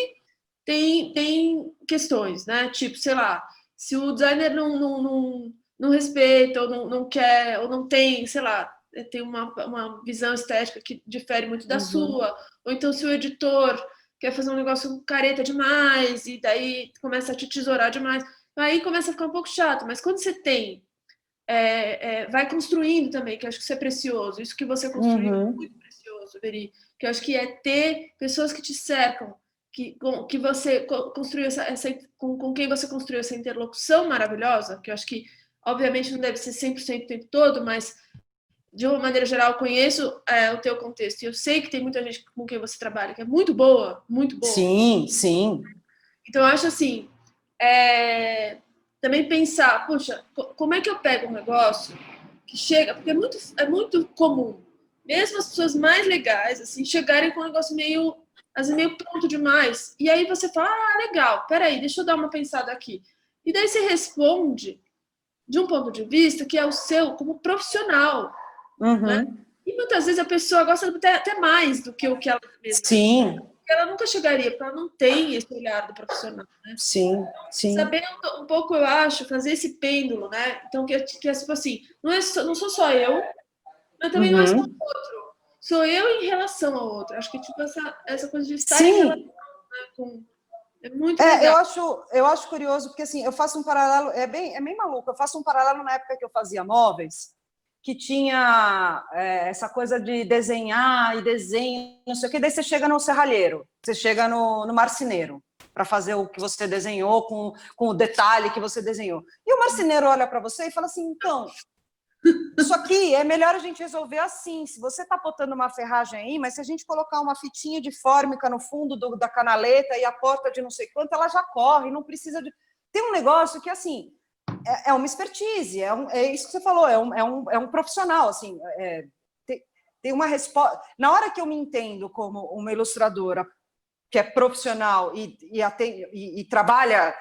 tem questões, né? Tipo, sei lá, se o designer não respeita, ou não quer, ou não tem, sei lá, tem uma visão estética que difere muito da sua, ou então se o editor quer fazer um negócio careta demais, e daí começa a te tesourar demais, aí começa a ficar um pouco chato, mas quando você tem, vai construindo também, que eu acho que isso é precioso, isso que você construiu é muito precioso, Veri, que eu acho que é ter pessoas que te cercam, que você construiu com quem você construiu essa interlocução maravilhosa, que eu acho que, obviamente, não deve ser 100% o tempo todo, mas, de uma maneira geral, eu conheço o teu contexto, e eu sei que tem muita gente com quem você trabalha, que é muito boa, muito boa. Sim, sim. Então, eu acho assim, também pensar, puxa, como é que eu pego um negócio que chega, porque é muito comum, mesmo as pessoas mais legais, assim, chegarem com um negócio meio pronto demais. E aí você fala, legal, peraí, deixa eu dar uma pensada aqui. E daí você responde de um ponto de vista que é o seu como profissional. Né? E muitas vezes a pessoa gosta até mais do que o que ela mesma. Sim. Ela nunca chegaria, porque ela não tem esse olhar do profissional. Né? Sim, sim. Saber um pouco, eu acho, fazer esse pêndulo, né? Então, que é tipo assim, não sou só eu, mas também não é só o outro. Sou eu em relação ao outro. Acho que tipo essa coisa de estar em relação, né, é muito legal. Eu acho curioso, porque assim, eu faço um paralelo, é bem maluco, eu faço um paralelo na época que eu fazia móveis, que tinha essa coisa de desenhar e desenho, não sei o que, daí você chega no serralheiro, você chega no marceneiro, para fazer o que você desenhou, com o detalhe que você desenhou. E o marceneiro olha para você e fala assim, então, Isso aqui é melhor a gente resolver assim. Se você está botando uma ferragem aí, mas se a gente colocar uma fitinha de fórmica no fundo da canaleta e a porta de não sei quanto, ela já corre, não precisa de... Tem um negócio que, assim, é uma expertise, é isso que você falou, é um profissional, assim, tem uma resposta... Na hora que eu me entendo como uma ilustradora que é profissional e trabalha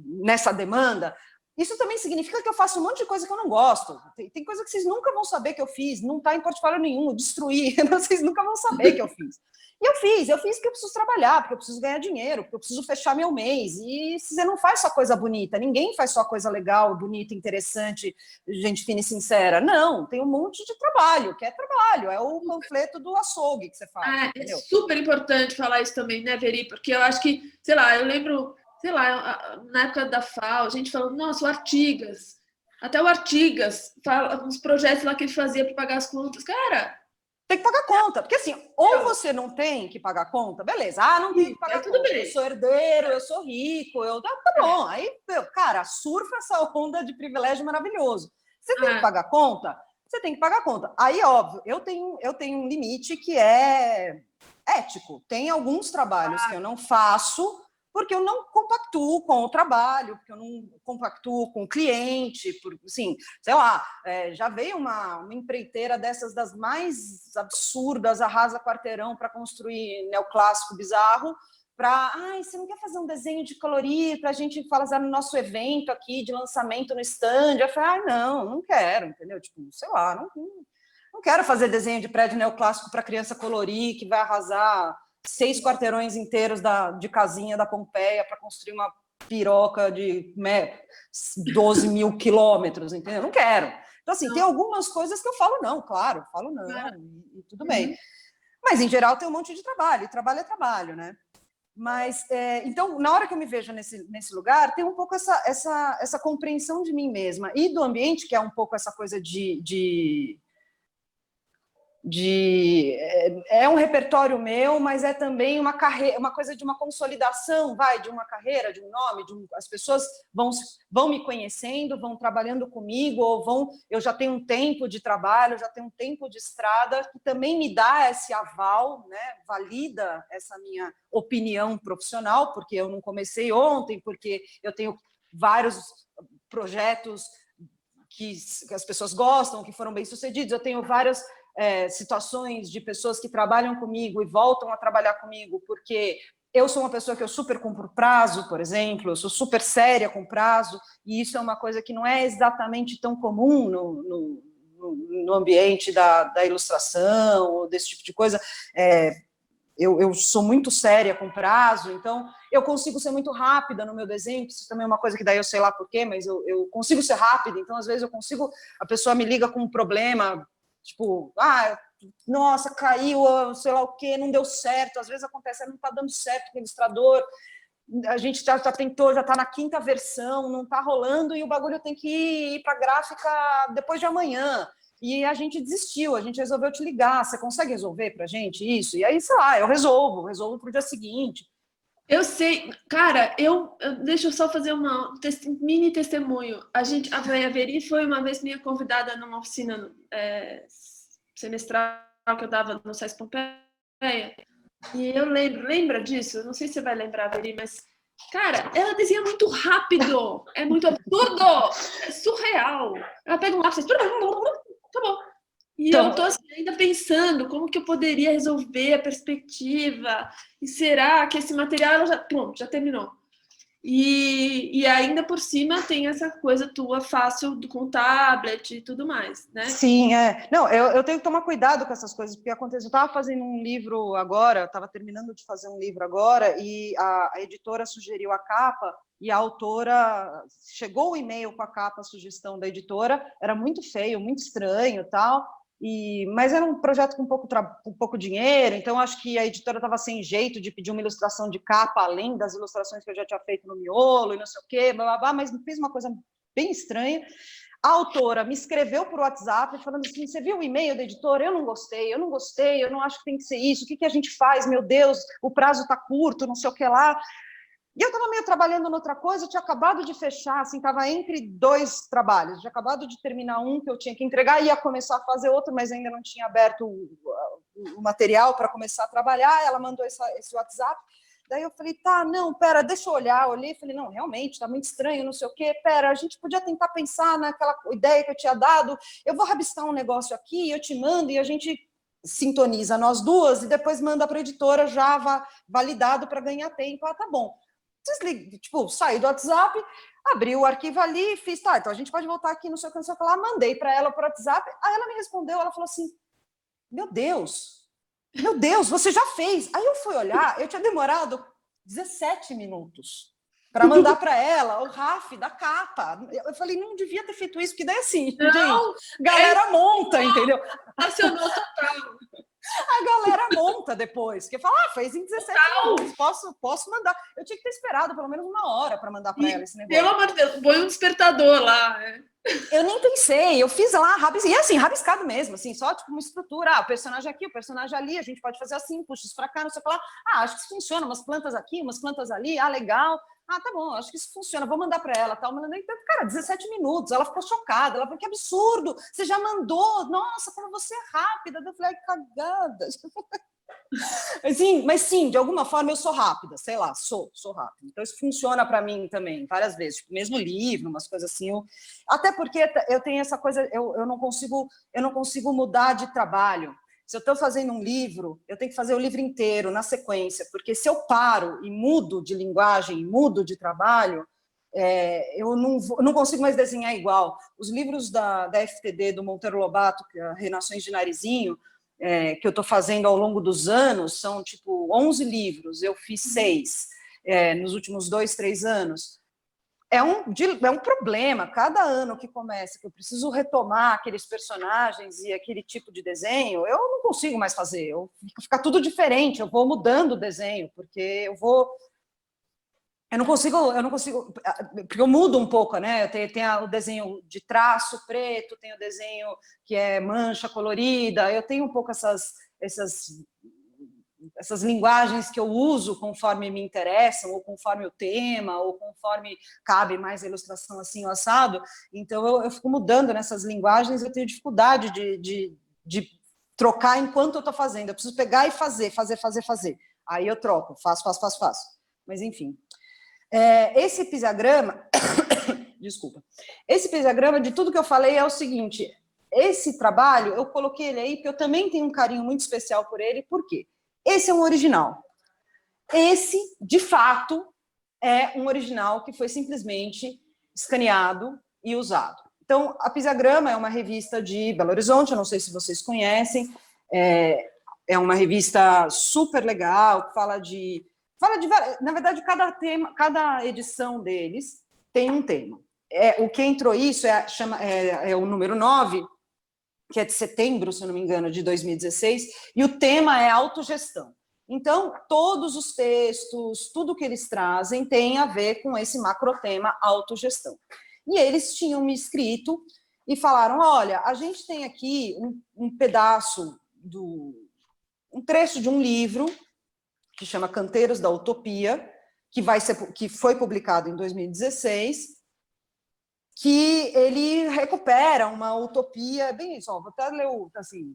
nessa demanda, isso também significa que eu faço um monte de coisa que eu não gosto. Tem coisa que vocês nunca vão saber que eu fiz, não está em portfólio nenhum, destruí, vocês nunca vão saber que eu fiz. E eu fiz porque eu preciso trabalhar, porque eu preciso ganhar dinheiro, porque eu preciso fechar meu mês. E você não faz só coisa bonita, ninguém faz só coisa legal, bonita, interessante, gente fina e sincera. Não, tem um monte de trabalho, que é trabalho, é o panfleto do açougue que você faz. É super importante falar isso também, né, Veri? Porque eu acho que, sei lá, eu lembro, sei lá, na época da FAO, a gente falou, nossa, o Artigas, até o Artigas, uns projetos lá que ele fazia para pagar as contas. Cara, tem que pagar conta, porque assim, ou você não tem que pagar conta, beleza, não tem que pagar conta, bem. Eu sou herdeiro, eu sou rico, tá bom, aí, cara, surfa essa onda de privilégio maravilhoso. Você tem que pagar conta? Você tem que pagar conta. Aí, óbvio, eu tenho um limite que é ético. Tem alguns trabalhos que eu não faço porque eu não compactuo com o trabalho, porque eu não compactuo com o cliente, assim, sei lá, já veio uma empreiteira dessas das mais absurdas, arrasa quarteirão para construir neoclássico bizarro, você não quer fazer um desenho de colorir para a gente fazer no nosso evento aqui de lançamento no stand? Eu falei, não quero, entendeu? Tipo, sei lá, não quero fazer desenho de prédio neoclássico para criança colorir, que vai arrasar 6 quarteirões inteiros de casinha da Pompeia para construir uma piroca de 12 mil quilômetros, entendeu? Não quero. Então, assim, tem algumas coisas que eu falo não, claro, falo não, e tudo bem. Mas, em geral, tem um monte de trabalho, e trabalho é trabalho, né? Mas, então, na hora que eu me vejo nesse lugar, tem um pouco essa compreensão de mim mesma e do ambiente, que é um pouco essa coisa é um repertório meu, mas é também uma carreira, uma coisa de uma consolidação, de uma carreira, de um nome, as pessoas vão me conhecendo, vão trabalhando comigo, eu já tenho um tempo de trabalho, já tenho um tempo de estrada, que também me dá esse aval, né, valida essa minha opinião profissional, porque eu não comecei ontem, porque eu tenho vários projetos que as pessoas gostam, que foram bem-sucedidos, eu tenho várias situações de pessoas que trabalham comigo e voltam a trabalhar comigo, porque eu sou uma pessoa que eu super cumpro prazo, por exemplo, eu sou super séria com prazo, e isso é uma coisa que não é exatamente tão comum no ambiente da ilustração, ou desse tipo de coisa. Eu sou muito séria com prazo, então eu consigo ser muito rápida no meu desenho, isso também é uma coisa que daí eu sei lá por quê, mas eu consigo ser rápida, então às vezes a pessoa me liga com um problema, tipo, nossa, caiu, sei lá o quê, não deu certo, às vezes acontece, não está dando certo com o ilustrador, a gente já tentou, já está na 5ª versão, não está rolando, e o bagulho tem que ir para a gráfica depois de amanhã, e a gente desistiu, a gente resolveu te ligar, você consegue resolver para a gente isso? E aí, sei lá, eu resolvo para o dia seguinte. Eu sei, cara, deixa eu só fazer mini testemunho. A Veri foi uma vez minha convidada numa oficina semestral que eu dava no SESC Pompeia. E eu lembra disso? Não sei se você vai lembrar, Veri, mas, cara, ela desenha muito rápido, é muito absurdo, é surreal. Ela pega um lápis, acabou. E então, eu estou assim, ainda pensando como que eu poderia resolver a perspectiva. E será que esse material já terminou? E ainda por cima tem essa coisa tua fácil com tablet e tudo mais, né? Sim, Não, eu tenho que tomar cuidado com essas coisas, porque acontece, eu estava fazendo um livro agora, estava terminando de fazer um livro agora, e a editora sugeriu a capa, e a autora, chegou o e-mail com a capa, a sugestão da editora, era muito feio, muito estranho, tal, mas era um projeto com pouco dinheiro, então acho que a editora estava sem jeito de pedir uma ilustração de capa, além das ilustrações que eu já tinha feito no miolo, e não sei o quê, blá, blá, blá, mas fez uma coisa bem estranha. A autora me escreveu por WhatsApp falando assim, você viu o e-mail da editora? Eu não gostei, eu não acho que tem que ser isso, o que a gente faz? Meu Deus, o prazo está curto, não sei o que lá. E eu estava meio trabalhando em outra coisa, eu tinha acabado de fechar, assim, estava entre 2 trabalhos, tinha acabado de terminar um que eu tinha que entregar, ia começar a fazer outro, mas ainda não tinha aberto o material para começar a trabalhar. Ela mandou esse WhatsApp, daí eu falei, tá, não, pera, deixa eu olhar. Olhei e falei, não, realmente, tá muito estranho, não sei o quê, pera, a gente podia tentar pensar naquela ideia que eu tinha dado, eu vou rabiscar um negócio aqui, eu te mando, e a gente sintoniza nós duas, e depois manda para a editora já validado para ganhar tempo. Ah, tá bom. Desliguei, tipo, saí do WhatsApp, abri o arquivo ali e fiz, tá, então a gente pode voltar aqui no seu canal, lá, mandei para ela por WhatsApp, aí ela me respondeu, ela falou assim, meu Deus, você já fez. Aí eu fui olhar, eu tinha demorado 17 minutos para mandar para ela o RAF da capa. Eu falei, não devia ter feito isso, porque daí assim, não, gente, galera monta, entendeu? Acionou total. A galera monta depois, que fala, fez em 17 minutos, posso mandar. Eu tinha que ter esperado pelo menos 1 hora para mandar para ela esse negócio. Pelo amor de Deus, põe um despertador lá. Eu nem pensei, eu fiz lá, e assim, rabiscado mesmo, assim, só tipo uma estrutura, o personagem aqui, o personagem ali, a gente pode fazer assim, puxa isso para cá, não sei o que lá. Acho que isso funciona, umas plantas aqui, umas plantas ali, legal. Tá bom, acho que isso funciona, vou mandar para ela, tal. Mandei, então, cara, 17 minutos, ela ficou chocada, ela falou, que absurdo, você já mandou, nossa, como você é rápida. Eu falei, cagada. Assim, mas sim, de alguma forma eu sou rápida, sei lá, sou rápida. Então isso funciona para mim também, várias vezes, tipo, mesmo livro, umas coisas assim. Até porque eu tenho essa coisa, eu não consigo mudar de trabalho. Se eu estou fazendo um livro, eu tenho que fazer o livro inteiro, na sequência, porque se eu paro e mudo de linguagem, mudo de trabalho, eu não consigo mais desenhar igual. Os livros da FTD, do Monteiro Lobato, que é Renações de Narizinho, que eu estou fazendo ao longo dos anos, são tipo 11 livros, eu fiz 6 nos últimos 2, 3 anos. É um problema, cada ano que começa, que eu preciso retomar aqueles personagens e aquele tipo de desenho, eu não consigo mais fazer, fica tudo diferente, eu vou mudando o desenho, porque eu não consigo, porque eu mudo um pouco, né? Tem o desenho de traço preto, tem o desenho que é mancha colorida, eu tenho um pouco essas linguagens que eu uso conforme me interessam, ou conforme o tema, ou conforme cabe mais a ilustração assim, o assado. Então, eu fico mudando nessas linguagens, eu tenho dificuldade de trocar enquanto eu estou fazendo. Eu preciso pegar e fazer. Aí eu troco, faço. Mas, enfim. Esse episagrama, desculpa, esse episagrama, de tudo que eu falei, é o seguinte, esse trabalho, eu coloquei ele aí, porque eu também tenho um carinho muito especial por ele, por quê? Esse é um original. Esse, de fato, é um original que foi simplesmente escaneado e usado. Então, a Pisagrama é uma revista de Belo Horizonte, eu não sei se vocês conhecem, é uma revista super legal, que fala de na verdade, cada edição deles tem um tema. O que entrou isso é o número 9, que é de setembro, se eu não me engano, de 2016, e o tema é autogestão. Então, todos os textos, tudo que eles trazem tem a ver com esse macrotema autogestão. E eles tinham me escrito e falaram, olha, a gente tem aqui um pedaço, um trecho de um livro que chama Canteiros da Utopia, que foi publicado em 2016, que ele recupera uma utopia, bem isso, vou até ler assim,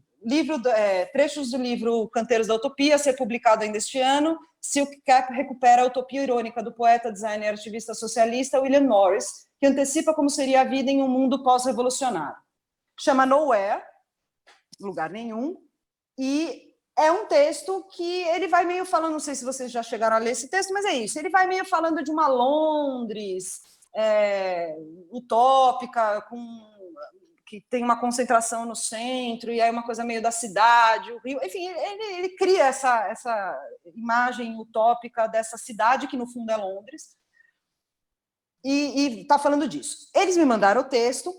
trechos do livro Canteiros da Utopia, ser publicado ainda este ano. Silk Cap recupera a utopia irônica do poeta, designer e ativista socialista William Morris, que antecipa como seria a vida em um mundo pós-revolucionário. Chama Nowhere, lugar nenhum, e é um texto que ele vai meio falando, não sei se vocês já chegaram a ler esse texto, mas é isso, ele vai meio falando de uma Londres utópica, que tem uma concentração no centro, e aí uma coisa meio da cidade, o Rio, enfim, ele cria essa imagem utópica dessa cidade, que no fundo é Londres, e está falando disso. Eles me mandaram o texto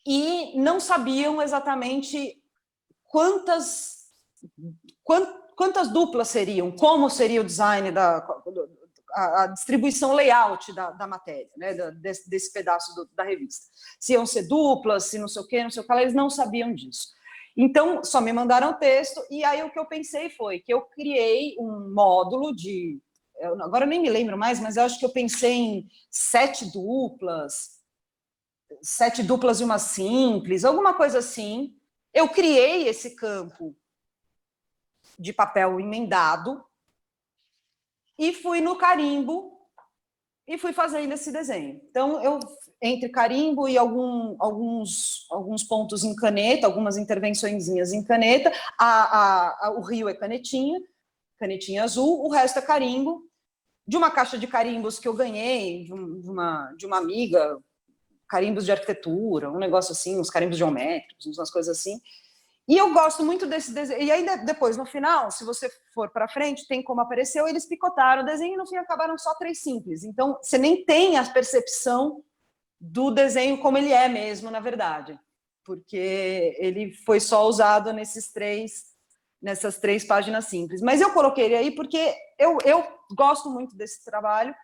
e não sabiam exatamente quantas duplas seriam, como seria o design, a distribuição layout da matéria, né, desse pedaço da revista. Se iam ser duplas, se não sei o que, eles não sabiam disso. Então, só me mandaram o texto, e aí o que eu pensei foi que eu criei um módulo de agora eu nem me lembro mais, mas eu acho que eu pensei em 7 duplas e uma simples, alguma coisa assim. Eu criei esse campo de papel emendado e fui no carimbo e fui fazendo esse desenho. Então, eu, entre carimbo e alguns pontos em caneta, algumas intervençõezinhas em caneta, o rio é canetinha azul, o resto é carimbo, de uma caixa de carimbos que eu ganhei de uma amiga, carimbos de arquitetura, um negócio assim, uns carimbos geométricos, umas coisas assim. E eu gosto muito desse desenho. E aí, depois, no final, se você for para frente, tem como apareceu, eles picotaram o desenho e no fim acabaram só 3 simples. Então, você nem tem a percepção do desenho como ele é mesmo, na verdade. Porque ele foi só usado nessas 3 páginas simples. Mas eu coloquei ele aí porque eu gosto muito desse trabalho,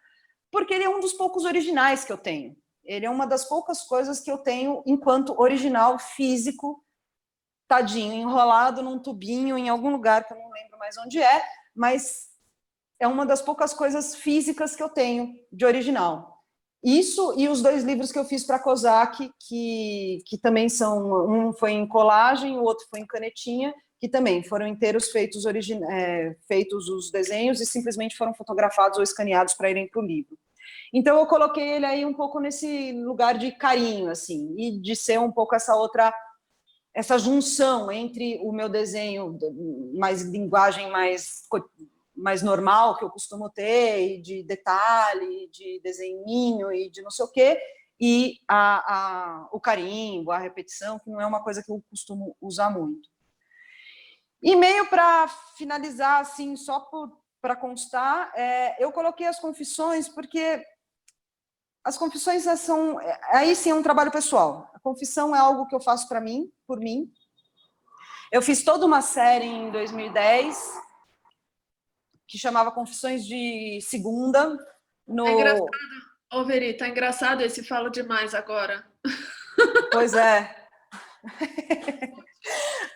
porque ele é um dos poucos originais que eu tenho. Ele é uma das poucas coisas que eu tenho enquanto original físico, tadinho, enrolado num tubinho em algum lugar que eu não lembro mais onde é, mas é uma das poucas coisas físicas que eu tenho de original. Isso e os 2 livros que eu fiz para a Cosac, que também são, um foi em colagem, o outro foi em canetinha, que também foram inteiros feitos os desenhos e simplesmente foram fotografados ou escaneados para irem para o livro. Então eu coloquei ele aí um pouco nesse lugar de carinho, assim, e de ser um pouco essa junção entre o meu desenho, mais linguagem mais normal que eu costumo ter, e de detalhe, de desenhinho e de não sei o quê, e o carimbo, a repetição, que não é uma coisa que eu costumo usar muito. E meio para finalizar, assim, só para constar, eu coloquei as confissões porque as confissões são, aí sim, é um trabalho pessoal. A confissão é algo que eu faço para mim, por mim. Eu fiz toda uma série em 2010 que chamava Confissões de Segunda. É engraçado, ô Veri, tá engraçado esse falo demais agora. Pois é.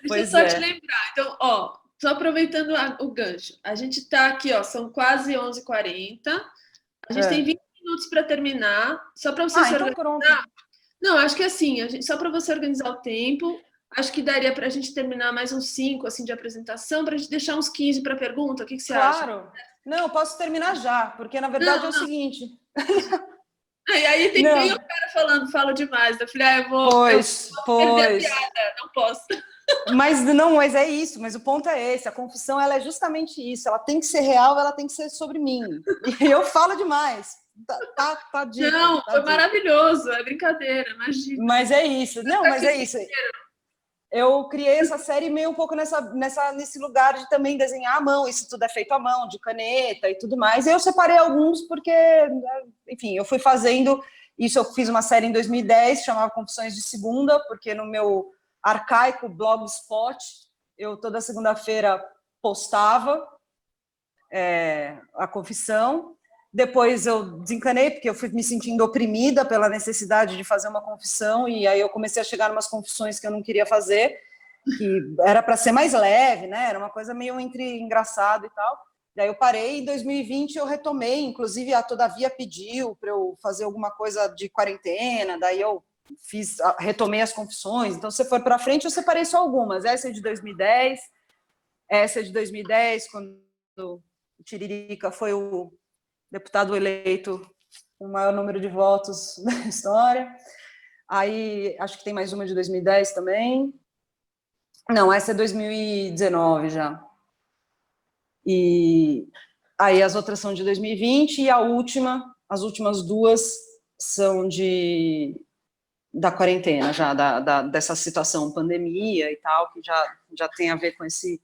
Deixa eu só te lembrar. Então, ó, só aproveitando o gancho. A gente tá aqui, ó, são quase 11h40. A gente tem 20 minutos para terminar. Só para você se então organizar. pronto. Não, acho que assim, só para você organizar o tempo, acho que daria para a gente terminar mais uns 5 assim, de apresentação, para a gente deixar uns 15 para pergunta. O que você acha? Claro. Não, eu posso terminar já, porque na verdade é o seguinte. E aí tem o cara falando, falo demais. Eu falei, eu vou perder a piada, não posso. Mas é isso, mas o ponto é esse, a confissão ela é justamente isso, ela tem que ser real, ela tem que ser sobre mim. E eu falo demais. Tá dito. Não, foi maravilhoso, é brincadeira, imagina. Mas é isso, não, mas é isso. Eu criei essa série meio um pouco nesse lugar de também desenhar à mão, isso tudo é feito à mão, de caneta e tudo mais. E eu separei alguns porque, enfim, eu fui fazendo isso, eu fiz uma série em 2010, chamava Confissões de Segunda, porque no meu arcaico blogspot, eu toda segunda-feira postava a confissão. Depois eu desencanei, porque eu fui me sentindo oprimida pela necessidade de fazer uma confissão, e aí eu comecei a chegar em umas confissões que eu não queria fazer, que era para ser mais leve, né? Era uma coisa meio entre engraçado e tal. Daí eu parei, em 2020 eu retomei, inclusive a Todavia pediu para eu fazer alguma coisa de quarentena, daí eu retomei as confissões. Então, se for para frente, eu separei só algumas. Essa é de 2010, essa é de 2010, quando o Tiririca foi o deputado eleito com o maior número de votos da história. Aí, acho que tem mais uma de 2010 também. Não, essa é 2019 já. E aí as outras são de 2020 e as últimas 2 são da quarentena, já dessa situação pandemia e tal, que já tem a ver com esse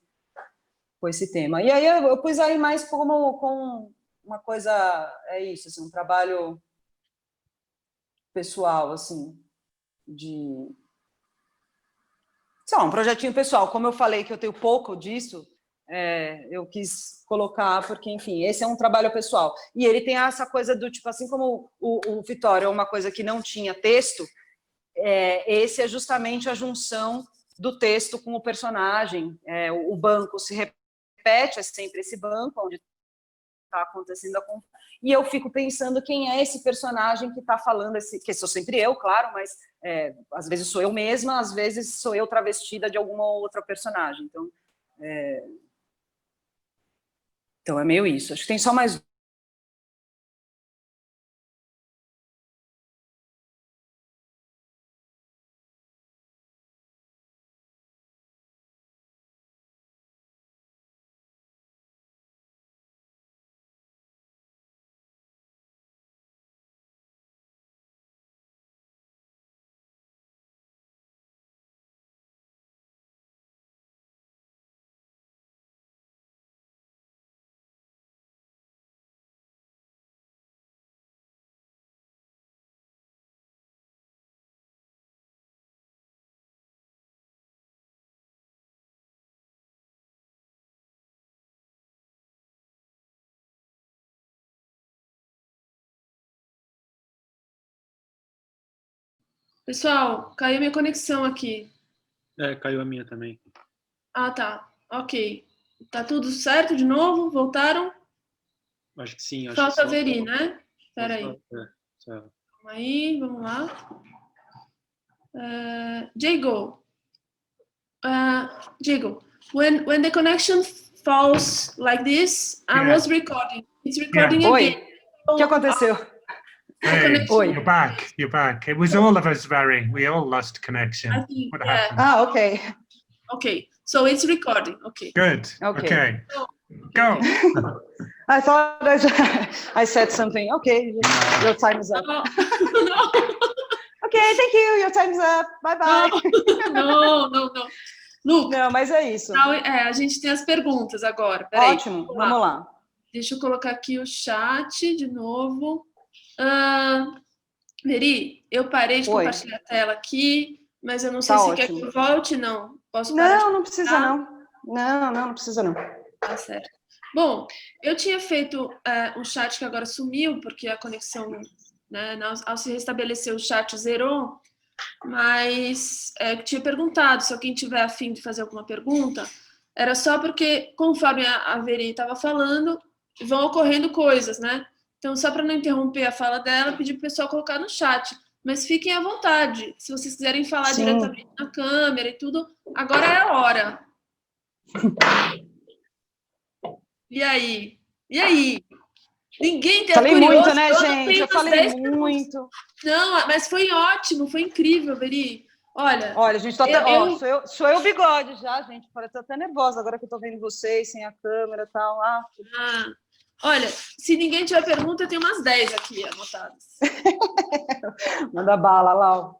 tema. E aí eu pus aí mais com uma coisa, é isso, assim, um trabalho pessoal, assim, sei lá, um projetinho pessoal. Como eu falei que eu tenho pouco disso, eu quis colocar, porque, enfim, esse é um trabalho pessoal. E ele tem essa coisa do, tipo, assim como o Vitória é uma coisa que não tinha texto, esse é justamente a junção do texto com o personagem. O banco se repete, é sempre esse banco, onde está acontecendo. E eu fico pensando quem é esse personagem que está falando, que sou sempre eu, claro, mas às vezes sou eu mesma, às vezes sou eu travestida de alguma outra personagem. Então é meio isso. Acho que tem só mais. Pessoal, caiu minha conexão aqui. Caiu a minha também. Ah, tá. Ok. Tá tudo certo de novo? Voltaram? Acho que sim. Falta a Veri, né? Espera aí. Calma Aí, vamos lá. Diego. Diego, when the connection falls like this, I was recording. It's recording again. Oi, o que aconteceu? Hey, Oi. you're back. You're back. It was all of us, Veri. We all lost connection. I think, What happened? Ah, ok. Okay, so it's recording. Okay. Good. Okay. Go. I thought I said something. Okay, your time is up. No. Ok, thank you. Your time's up. Bye bye. Não. Lu, Não, mas é isso. a gente tem as perguntas agora. Peraí, Ótimo, vamos lá. Deixa eu colocar aqui o chat de novo. Veri, eu parei de compartilhar a tela aqui, mas eu não sei se quer que eu volte, não. Posso parar? Não precisa não. Não precisa não. Tá certo. Bom, eu tinha feito um chat que agora sumiu, porque a conexão, né, ao se restabelecer o chat zerou, mas tinha perguntado se alguém tiver a fim de fazer alguma pergunta, era só porque, conforme a Veri estava falando, vão ocorrendo coisas, né? Então, só para não interromper a fala dela, pedi para o pessoal colocar no chat. Mas fiquem à vontade. Se vocês quiserem falar diretamente na câmera e tudo, agora é a hora. E aí? Ninguém tem Falei curioso. muito, né, gente? Eu falei muito. Não, mas foi ótimo, foi incrível, Veri. Olha, gente, sou eu o bigode já, gente. Parece que eu tô até nervosa agora que eu tô vendo vocês sem a câmera e tal. Olha, se ninguém tiver pergunta, eu tenho umas 10 aqui anotadas. Manda bala, Lau.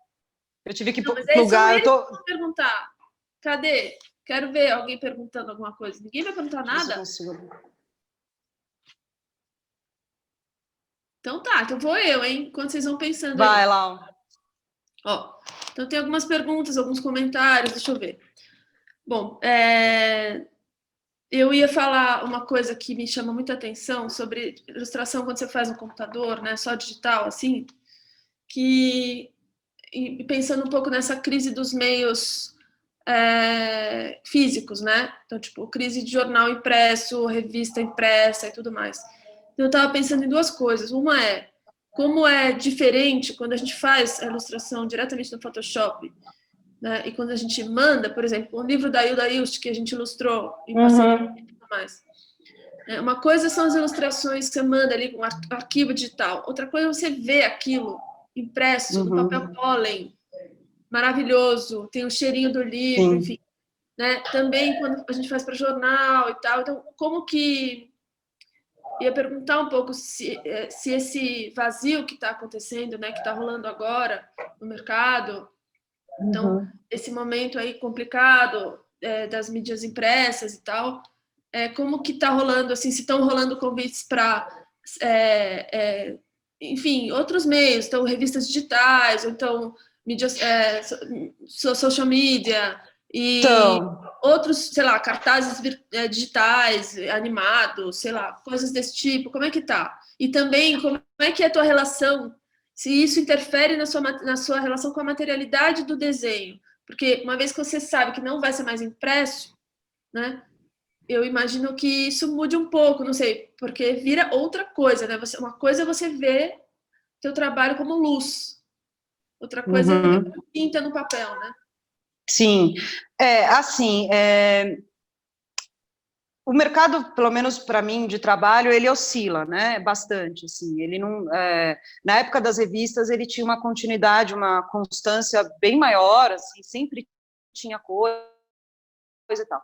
Eu tive que plugar. Perguntar. Cadê? Quero ver alguém perguntando alguma coisa. Ninguém vai perguntar nada? Então tá, então vou eu, hein? Enquanto vocês vão pensando aí. Vai, Lau. Então tem algumas perguntas, alguns comentários, deixa eu ver. Bom, eu ia falar uma coisa que me chama muita atenção sobre ilustração quando você faz no computador, né, só digital, assim, e pensando um pouco nessa crise dos meios físicos, né? Então, tipo, crise de jornal impresso, revista impressa e tudo mais. Então, eu estava pensando em duas coisas. Uma é como é diferente quando a gente faz a ilustração diretamente no Photoshop, né? E quando a gente manda, por exemplo, um livro da Hilda Ilst que a gente ilustrou em parceria e tudo mais. Uma coisa são as ilustrações que você manda ali com arquivo digital. Outra coisa é você ver aquilo impresso no papel pólen, maravilhoso, tem o cheirinho do livro, enfim. Né? Também quando a gente faz para jornal e tal. Então, como que... Ia perguntar um pouco se esse vazio que está acontecendo, né, que está rolando agora no mercado, então, esse momento aí complicado das mídias impressas e tal, como que está rolando, assim, se estão rolando convites para, enfim, outros meios, então revistas digitais, ou então mídias, social media, e outros, sei lá, cartazes digitais, animados, sei lá, coisas desse tipo, como é que tá? E também, como é que é a tua relação, se isso interfere na sua relação com a materialidade do desenho? Porque uma vez que você sabe que não vai ser mais impresso, né? eu imagino que isso mude um pouco, não sei, porque vira outra coisa, né? Uma coisa é você ver teu trabalho como luz, outra coisa é ver tinta no papel, né? Sim, assim, o mercado, pelo menos para mim, de trabalho, ele oscila, né, bastante, assim, ele não, na época das revistas, ele tinha uma continuidade, uma constância bem maior, assim, sempre tinha coisa e tal.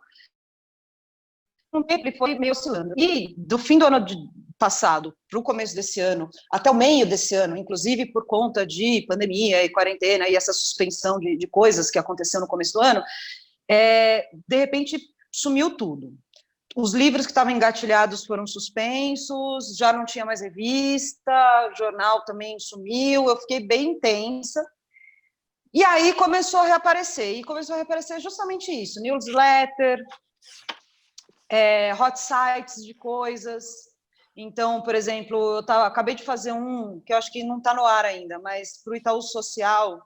Um tempo ele foi meio oscilando, e do fim do ano passado para o começo desse ano, até o meio desse ano, inclusive por conta de pandemia e quarentena e essa suspensão de coisas que aconteceu no começo do ano, de repente sumiu tudo. Os livros que estavam engatilhados foram suspensos, já não tinha mais revista, o jornal também sumiu, eu fiquei bem tensa. E aí começou a reaparecer, justamente isso, newsletter, hot sites de coisas. Então, por exemplo, acabei de fazer um, que eu acho que não está no ar ainda, mas para o Itaú Social,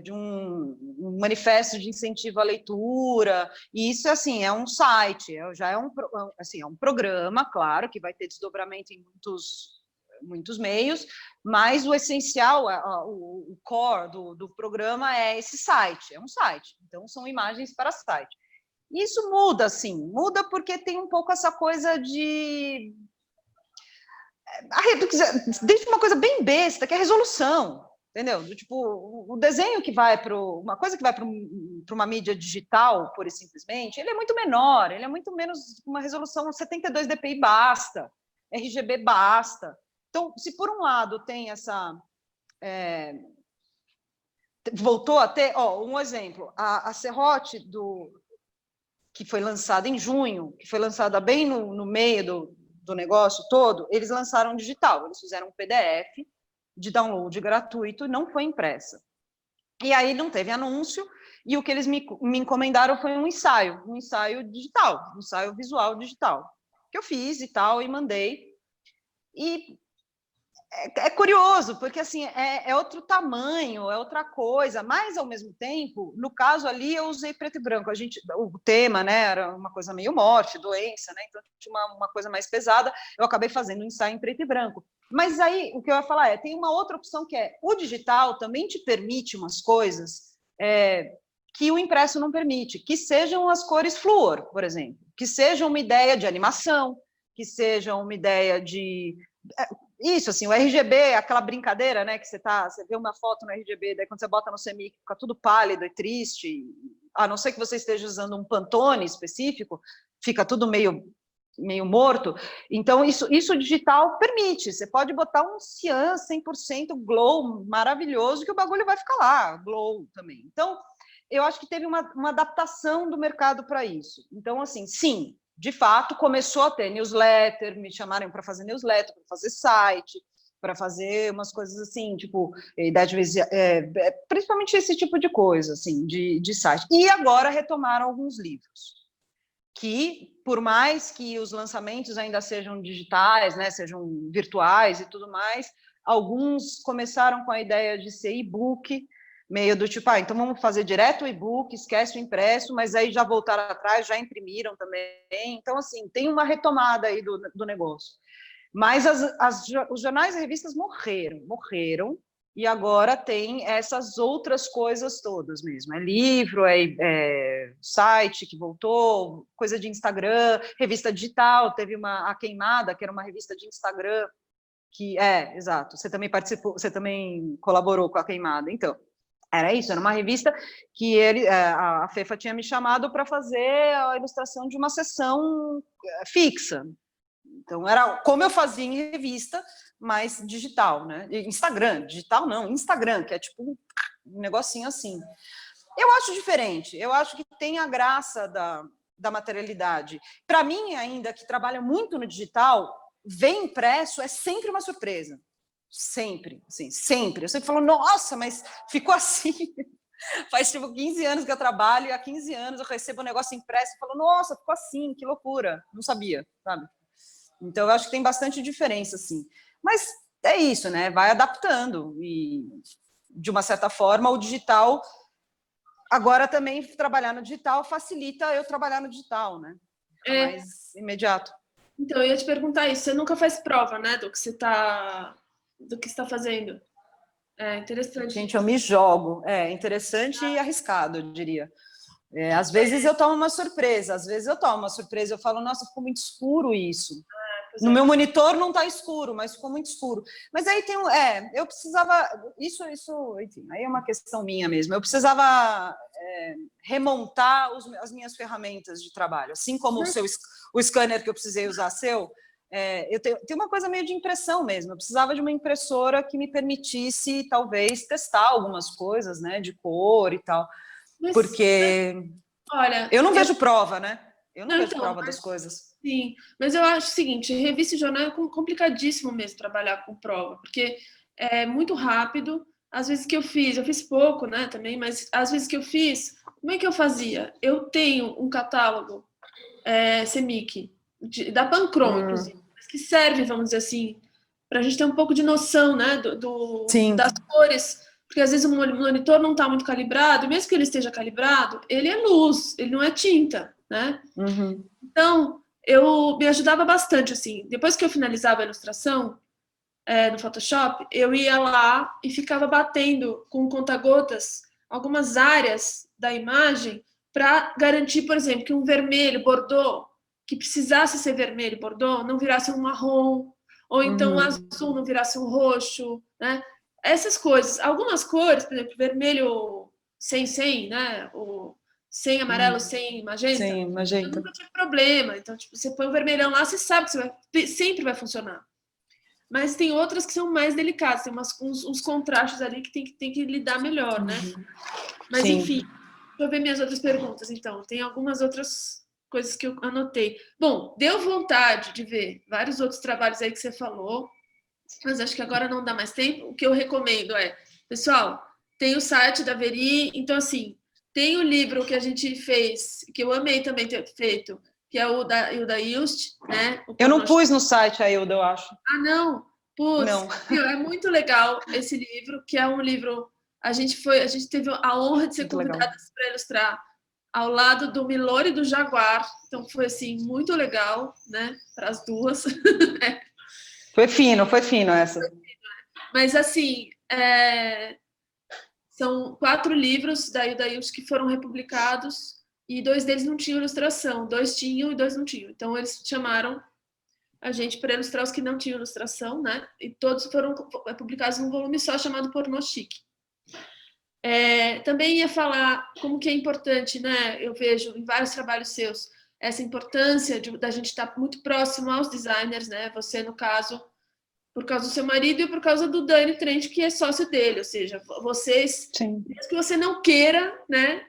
de um manifesto de incentivo à leitura, e isso, assim, é um site, já é um programa, claro, que vai ter desdobramento em muitos meios, mas o essencial, o core do programa é esse site, é um site, então são imagens para site. E isso muda, assim, muda porque tem um pouco essa coisa de... Desde uma coisa bem besta, que é a resolução, entendeu? Tipo, o desenho que vai para uma coisa que vai para uma mídia digital, pura e simplesmente, ele é muito menor, ele é muito menos, uma resolução 72 dpi basta, RGB basta. Então, se por um lado tem essa... voltou a ter, um exemplo, a serrote que foi lançada em junho, que foi lançada bem no meio do negócio todo, eles lançaram digital, eles fizeram um PDF de download gratuito, não foi impressa. E aí não teve anúncio, e o que eles me encomendaram foi um ensaio digital, um ensaio visual digital, que eu fiz e tal, e mandei. E é curioso, porque assim, é outro tamanho, é outra coisa, mas ao mesmo tempo, no caso ali, eu usei preto e branco. O tema, né, era uma coisa meio morte, doença, né? Então tinha uma coisa mais pesada, eu acabei fazendo um ensaio em preto e branco. Mas aí, o que eu ia falar tem uma outra opção que o digital também te permite umas coisas que o impresso não permite, que sejam as cores fluor, por exemplo, que seja uma ideia de animação, que seja uma ideia de... Isso, assim, o RGB, aquela brincadeira, né, que você vê uma foto no RGB, daí quando você bota no CMYK, fica tudo pálido e triste, a não ser que você esteja usando um Pantone específico, fica tudo meio morto. Então, isso digital permite, você pode botar um cian 100% glow maravilhoso, que o bagulho vai ficar lá, glow também. Então, eu acho que teve uma adaptação do mercado para isso. Então, assim, sim, de fato, começou a ter newsletter, me chamaram para fazer newsletter, para fazer site, para fazer umas coisas assim, tipo, principalmente esse tipo de coisa, assim, de site. E agora retomaram alguns livros, que, por mais que os lançamentos ainda sejam digitais, né, sejam virtuais e tudo mais, alguns começaram com a ideia de ser e-book, meio do tipo, então vamos fazer direto o e-book, esquece o impresso, mas aí já voltaram atrás, já imprimiram também. Então, assim, tem uma retomada aí do negócio. Mas os jornais e revistas morreram, e agora tem essas outras coisas todas mesmo. É livro, é site que voltou, coisa de Instagram, revista digital, teve a Queimada, que era uma revista de Instagram, exato, você também participou, você também colaborou com a Queimada, então. Era isso, era uma revista que a FEFA tinha me chamado para fazer a ilustração de uma sessão fixa. Então, era como eu fazia em revista, mas digital, né? Instagram, digital não, Instagram, que é tipo um negocinho assim. Eu acho diferente, eu acho que tem a graça da materialidade. Para mim, ainda, que trabalha muito no digital, ver impresso é sempre uma surpresa. Sempre, assim, sempre. Eu sempre falo, nossa, mas ficou assim. Faz tipo 15 anos que eu trabalho e há 15 anos eu recebo um negócio impresso e falo, nossa, ficou assim, que loucura. Não sabia, sabe? Então, eu acho que tem bastante diferença, assim. Mas é isso, né? Vai adaptando e, de uma certa forma, o digital... Agora, também, trabalhar no digital facilita eu trabalhar no digital, né? mais imediato. Então, eu ia te perguntar isso. Você nunca faz prova, né, do que você está fazendo? É interessante. Gente, eu me jogo. É interessante e arriscado, eu diria. Às vezes eu tomo uma surpresa, eu falo, nossa, ficou muito escuro isso. No meu monitor não está escuro, mas ficou muito escuro. Mas aí eu precisava, isso, enfim, aí é uma questão minha mesmo. Eu precisava remontar as minhas ferramentas de trabalho, assim como o scanner que eu precisei usar seu. Eu tenho uma coisa meio de impressão mesmo. Eu precisava de uma impressora que me permitisse, talvez, testar algumas coisas, né, de cor e tal. Porque olha, eu não vejo prova, né? Eu não vejo então, prova das coisas. Sim, mas eu acho o seguinte, revista e jornal é complicadíssimo mesmo trabalhar com prova, porque é muito rápido. Às vezes que eu fiz pouco, né, também, mas às vezes que eu fiz, como é que eu fazia? Eu tenho um catálogo CMYK, da Pancrom, inclusive, que serve, vamos dizer assim, para a gente ter um pouco de noção, né, das cores, porque às vezes o monitor não está muito calibrado, e mesmo que ele esteja calibrado, ele é luz, ele não é tinta, né? Uhum. Então, me ajudava bastante, assim, depois que eu finalizava a ilustração no Photoshop, eu ia lá e ficava batendo com conta-gotas algumas áreas da imagem para garantir, por exemplo, que um vermelho bordô, que precisasse ser vermelho bordô, não virasse um marrom, ou então um azul não virasse um roxo, né? Essas coisas. Algumas cores, por exemplo, vermelho sem, né? Sem amarelo, sem magenta. Sem magenta. Nunca tive problema. Então, tipo, você põe o vermelhão lá, você sabe que sempre vai funcionar. Mas tem outras que são mais delicadas, tem uns contrastes ali que tem que lidar melhor, né? Mas, enfim, deixa eu ver minhas outras perguntas, então. Tem algumas outras coisas que eu anotei. Bom, deu vontade de ver vários outros trabalhos aí que você falou, mas acho que agora não dá mais tempo. O que eu recomendo pessoal, tem o site da Veri, então, assim, tem o livro que a gente fez, que eu amei também ter feito, que é o da Hilda Ilst, né? Eu não pus no site a Hilda, eu acho. Ah, não? Putz, não. É muito legal esse livro, que é um livro... A gente teve a honra de ser convidadas para ilustrar ao lado do Milor e do Jaguar. Então, foi, assim, muito legal, né? Para as duas. Foi fino essa. Mas, assim, são 4 livros da Hilda Ilst que foram republicados e 2 deles não tinham ilustração. 2 tinham e 2 não tinham. Então, eles chamaram a gente para ilustrar os que não tinham ilustração, né? E todos foram publicados num volume só chamado Pornô Chique. Também ia falar como que é importante, né? Eu vejo em vários trabalhos seus essa importância da gente estar muito próximo aos designers, né? Você, no caso, por causa do seu marido e por causa do Dani Trent, que é sócio dele, ou seja, vocês, mesmo que você não queira, né?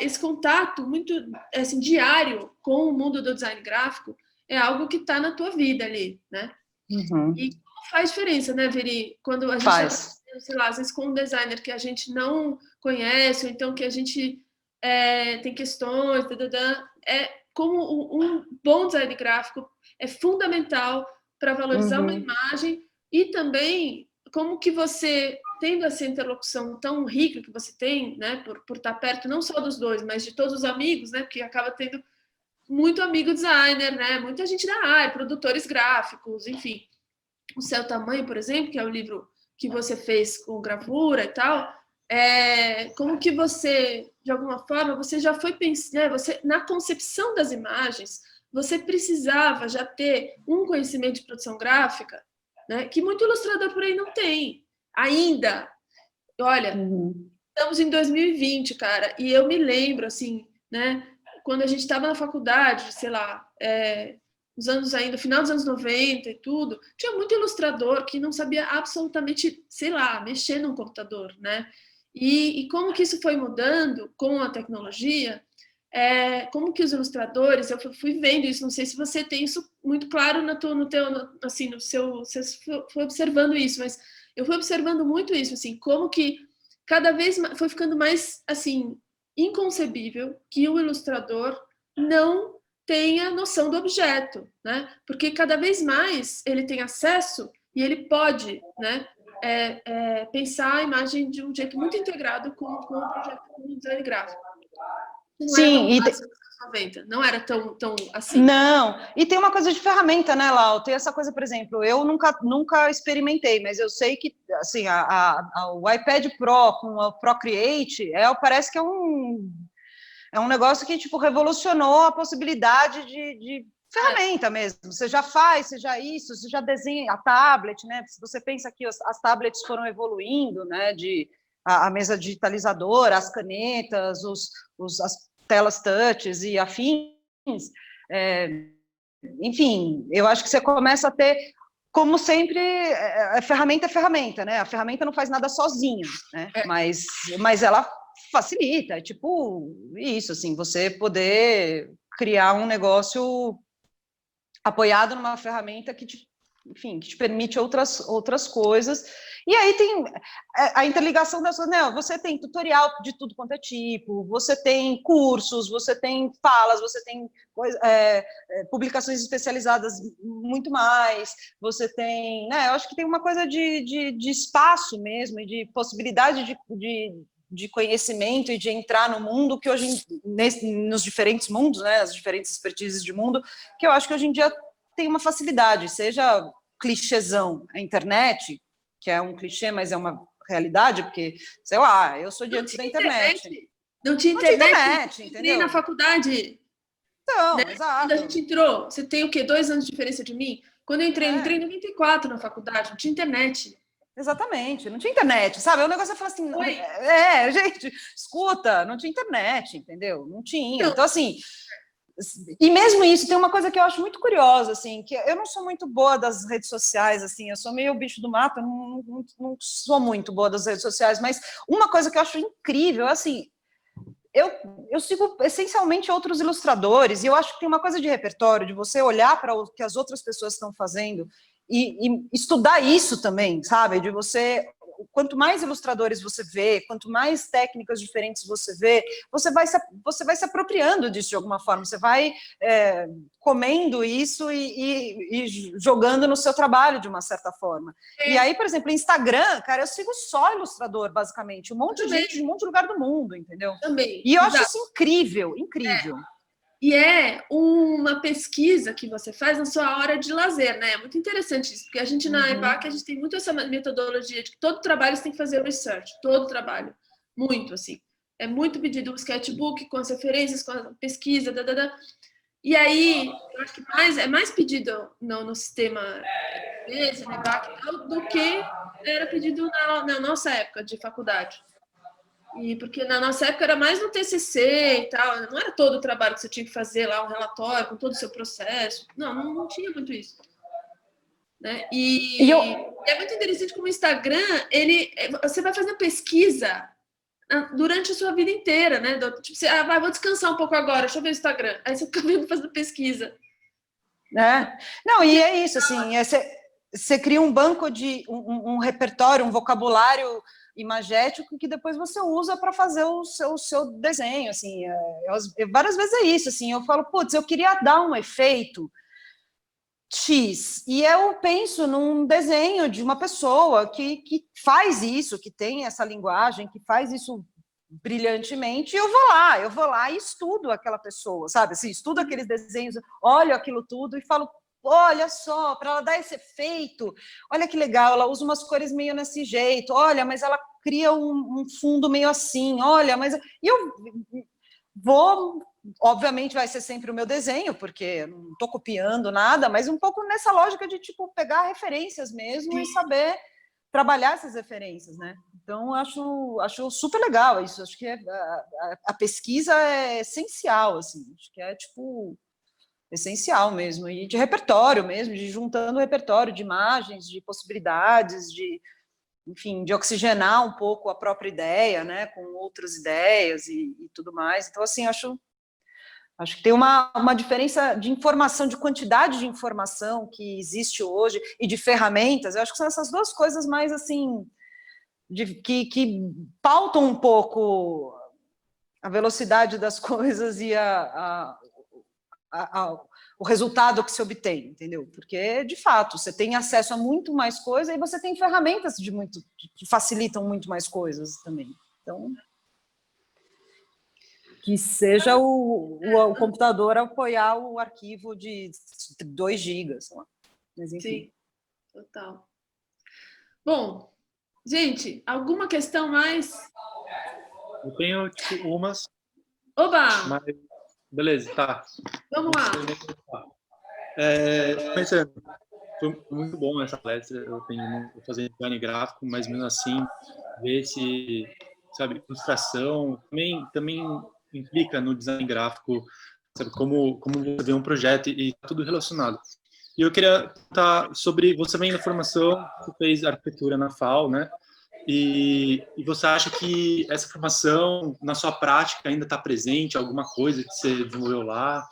Esse contato muito assim, diário com o mundo do design gráfico é algo que está na tua vida ali, né? E faz diferença, né, Veri? Quando a gente está, sei lá, às vezes com um designer que a gente não conhece, ou então que a gente tem questões, como um bom design gráfico é fundamental para valorizar uma imagem e também como que você, tendo essa interlocução tão rica que você tem, né, por estar perto não só dos dois, mas de todos os amigos, né, porque acaba tendo muito amigo designer, né, muita gente da área, produtores gráficos, enfim. O Seu Tamanho, por exemplo, que é o livro que você fez com gravura e tal, como que você, de alguma forma, você já foi pensando, né, você, na concepção das imagens, você precisava já ter um conhecimento de produção gráfica, né, que muito ilustrador por aí não tem ainda. Olha, estamos em 2020, cara, e eu me lembro, assim, né, quando a gente estava na faculdade, sei lá, nos anos ainda, final dos anos 90 e tudo, tinha muito ilustrador que não sabia absolutamente, sei lá, mexer num computador, né? E como que isso foi mudando com a tecnologia, como que os ilustradores, eu fui vendo isso, não sei se você tem isso muito claro no seu, você foi observando isso, mas eu fui observando muito isso, assim, como que cada vez foi ficando mais, assim, inconcebível que o ilustrador não tenha noção do objeto, né? Porque cada vez mais ele tem acesso e ele pode, né, pensar a imagem de um jeito muito integrado com o projeto de design gráfico. Não Sim, 90. Não era tão assim. Não, e tem uma coisa de ferramenta, né, Lau? Tem essa coisa, por exemplo, eu nunca experimentei, mas eu sei que, assim, o iPad Pro com o Procreate, parece que é um negócio que, tipo, revolucionou a possibilidade de ferramenta mesmo. Você já faz, você já desenha a tablet, né? Se você pensa que as tablets foram evoluindo, né? A mesa digitalizadora, as canetas, as telas touches e afins. Enfim, eu acho que você começa a ter, como sempre, ferramenta é ferramenta, né? A ferramenta não faz nada sozinha, né? Mas ela facilita, é tipo isso, assim, você poder criar um negócio apoiado numa ferramenta que te permite outras coisas. E aí tem a interligação das coisas, né? Você tem tutorial de tudo quanto é tipo, você tem cursos, você tem falas, você tem publicações especializadas muito mais, você tem, né? Eu acho que tem uma coisa de espaço mesmo, e de possibilidade de conhecimento e de entrar no mundo que hoje, nos diferentes mundos, né? As diferentes expertises de mundo, que eu acho que hoje em dia tem uma facilidade, seja clichêzão, a internet, que é um clichê, mas é uma realidade, porque, sei lá, eu sou de antes da internet. Não tinha internet, entendeu? Entrei na faculdade. Então, né? exato. Quando a gente entrou, você tem o quê? 2 anos de diferença de mim? Quando eu entrei em 94 na faculdade, não tinha internet. Exatamente, não tinha internet, sabe? O negócio é falar assim, gente, escuta, não tinha internet, entendeu? Não tinha. Então, assim, e mesmo isso, tem uma coisa que eu acho muito curiosa, assim, que eu não sou muito boa das redes sociais, assim, eu sou meio bicho do mato, eu não sou muito boa das redes sociais, mas uma coisa que eu acho incrível, assim, eu sigo essencialmente outros ilustradores, e eu acho que tem uma coisa de repertório, de você olhar para o que as outras pessoas estão fazendo e estudar isso também, sabe? De você, quanto mais ilustradores você vê, quanto mais técnicas diferentes você vê, você vai se apropriando disso de alguma forma, você vai comendo isso e jogando no seu trabalho de uma certa forma. E aí, por exemplo, Instagram, cara, eu sigo só ilustrador, basicamente, um monte de gente de um monte de lugar do mundo, entendeu? Também. E eu acho isso incrível, incrível. E é uma pesquisa que você faz na sua hora de lazer, né? É muito interessante isso, porque a gente na EBAC, a gente tem muito essa metodologia de que todo trabalho você tem que fazer research, todo trabalho, muito, assim. É muito pedido um sketchbook com as referências, com a pesquisa, E aí, eu acho que é mais pedido no sistema na EBAC do que era pedido na nossa época de faculdade. E porque na nossa época era mais no TCC e tal, não era todo o trabalho que você tinha que fazer lá, um relatório com todo o seu processo. Não tinha muito isso. Né? E é muito interessante como o Instagram, você vai fazendo pesquisa durante a sua vida inteira, né? Tipo, você, vou descansar um pouco agora, deixa eu ver o Instagram. Aí você fica fazendo pesquisa. Não, e é isso, assim, você cria um banco de um repertório, um vocabulário imagético que depois você usa para fazer o seu desenho, assim, várias vezes é isso, assim, eu falo, putz, eu queria dar um efeito X, e eu penso num desenho de uma pessoa que faz isso, que tem essa linguagem, que faz isso brilhantemente, e eu vou lá e estudo aquela pessoa, sabe, assim, estudo aqueles desenhos, olho aquilo tudo e falo, olha só, para ela dar esse efeito, olha que legal, ela usa umas cores meio nesse jeito, olha, mas ela cria um fundo meio assim, olha, mas... E eu vou, obviamente vai ser sempre o meu desenho, porque eu não estou copiando nada, mas um pouco nessa lógica de, tipo, pegar referências mesmo e saber trabalhar essas referências, né? Então, acho super legal isso, acho que a pesquisa é essencial, assim, acho que é, tipo... essencial mesmo, e de repertório mesmo, de juntando repertório de imagens, de possibilidades, enfim, de oxigenar um pouco a própria ideia, né, com outras ideias e tudo mais. Então, assim, acho que tem uma diferença de informação, de quantidade de informação que existe hoje e de ferramentas. Eu acho que são essas duas coisas mais, assim, que pautam um pouco a velocidade das coisas e o resultado que se obtém, entendeu? Porque, de fato, você tem acesso a muito mais coisa e você tem ferramentas que facilitam muito mais coisas também. Então... que seja o computador apoiar o arquivo de 2 gigas, sei lá. Mas, enfim. Sim, total. Bom, gente, alguma questão mais? Eu tenho, tipo, umas, Oba! mas... Beleza, tá. Vamos lá. Pensando, foi muito bom essa palestra, eu tenho fazer design gráfico, mas mesmo assim, ver se, sabe, ilustração também implica no design gráfico, sabe, como você vê um projeto e tá tudo relacionado. E eu queria perguntar sobre, você vem da formação, você fez arquitetura na FAU, né? E você acha que essa formação, na sua prática, ainda está presente? Alguma coisa que você desenvolveu lá?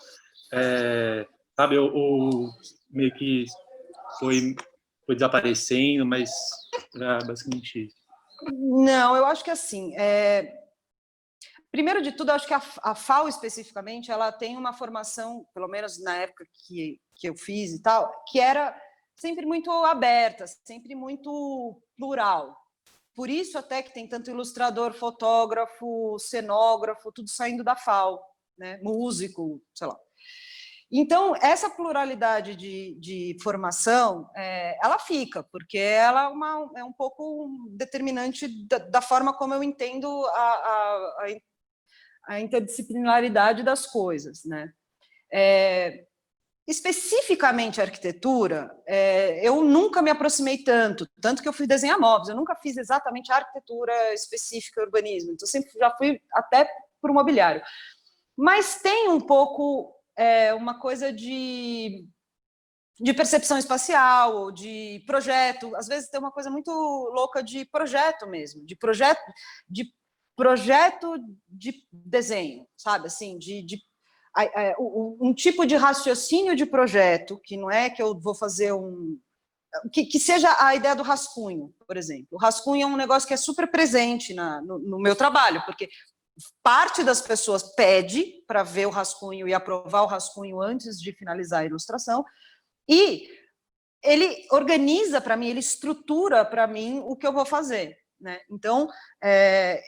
Sabe, ou meio que foi desaparecendo, mas é basicamente isso. Não, eu acho que assim, primeiro de tudo, eu acho que a FAU especificamente, ela tem uma formação, pelo menos na época que eu fiz e tal, que era sempre muito aberta, sempre muito plural. Por isso até que tem tanto ilustrador, fotógrafo, cenógrafo, tudo saindo da FAU, né? Músico, sei lá. Então, essa pluralidade de formação, ela fica, porque ela é um pouco determinante da forma como eu entendo a interdisciplinaridade das coisas, né? Especificamente a arquitetura, eu nunca me aproximei tanto que eu fui desenhar móveis, eu nunca fiz exatamente a arquitetura específica, urbanismo, então sempre já fui até para o mobiliário. Mas tem um pouco uma coisa de percepção espacial, de projeto, às vezes tem uma coisa muito louca de projeto mesmo, de projeto de desenho, sabe, assim, um tipo de raciocínio de projeto, que não é que eu vou fazer que seja a ideia do rascunho, por exemplo. O rascunho é um negócio que é super presente no meu trabalho, porque parte das pessoas pede para ver o rascunho e aprovar o rascunho antes de finalizar a ilustração, e ele organiza para mim, ele estrutura para mim o que eu vou fazer. Né? Então,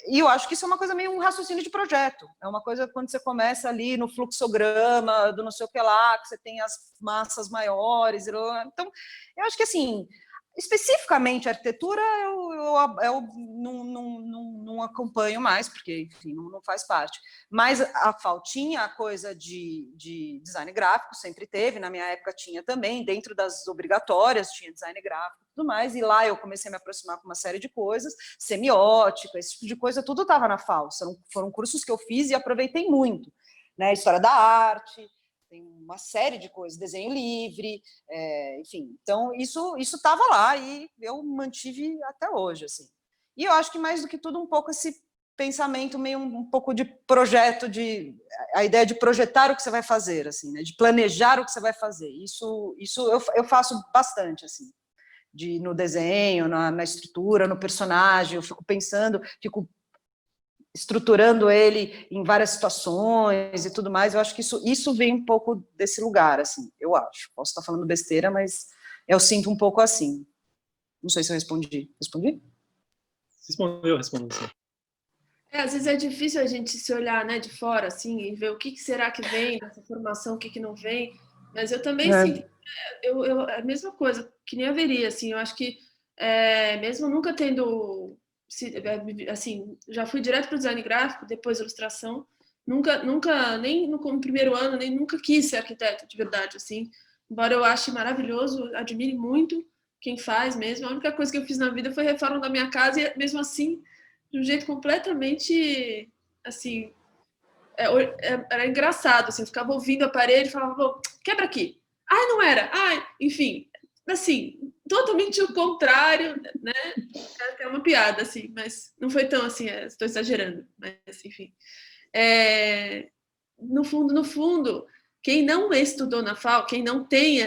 e eu acho que isso é uma coisa meio um raciocínio de projeto, é uma coisa quando você começa ali no fluxograma do não sei o que lá, que você tem as massas maiores, então, eu acho que assim, especificamente a arquitetura eu não acompanho mais, porque, enfim, não faz parte. Mas a FAU tinha a coisa de design gráfico, sempre teve, na minha época tinha também, dentro das obrigatórias tinha design gráfico e tudo mais, e lá eu comecei a me aproximar com uma série de coisas, semiótica, esse tipo de coisa, tudo estava na FAU. Foram cursos que eu fiz e aproveitei muito, né? História da arte, tem uma série de coisas, desenho livre, enfim. Então, isso estava lá e eu mantive até hoje, assim. E eu acho que, mais do que tudo, um pouco esse pensamento meio um pouco de projeto, a ideia de projetar o que você vai fazer, assim, né? De planejar o que você vai fazer. Isso eu faço bastante, assim, no desenho, na estrutura, no personagem. Eu fico pensando, fico estruturando ele em várias situações e tudo mais. Eu acho que isso vem um pouco desse lugar, assim, eu acho. Posso estar falando besteira, mas eu sinto um pouco assim. Não sei se eu respondi. Respondi? Respondeu, sim. Às vezes é difícil a gente se olhar, né, de fora, assim, e ver o que será que vem dessa formação, o que não vem. Mas eu também sinto, a mesma coisa, que nem haveria, assim, eu acho que mesmo nunca tendo, assim, já fui direto para o design gráfico, depois ilustração, nunca, nem no primeiro ano, nem nunca quis ser arquiteto, de verdade, assim, embora eu ache maravilhoso, admire muito quem faz mesmo. A única coisa que eu fiz na vida foi reforma da minha casa e, mesmo assim, de um jeito completamente, assim, era engraçado, assim, eu ficava ouvindo a parede e falava, quebra aqui. Ai, não era. Ai, enfim, assim, totalmente o contrário, né? É uma piada, assim, mas não foi tão assim, estou exagerando, mas enfim. No fundo, quem não estudou na FAU, quem não tem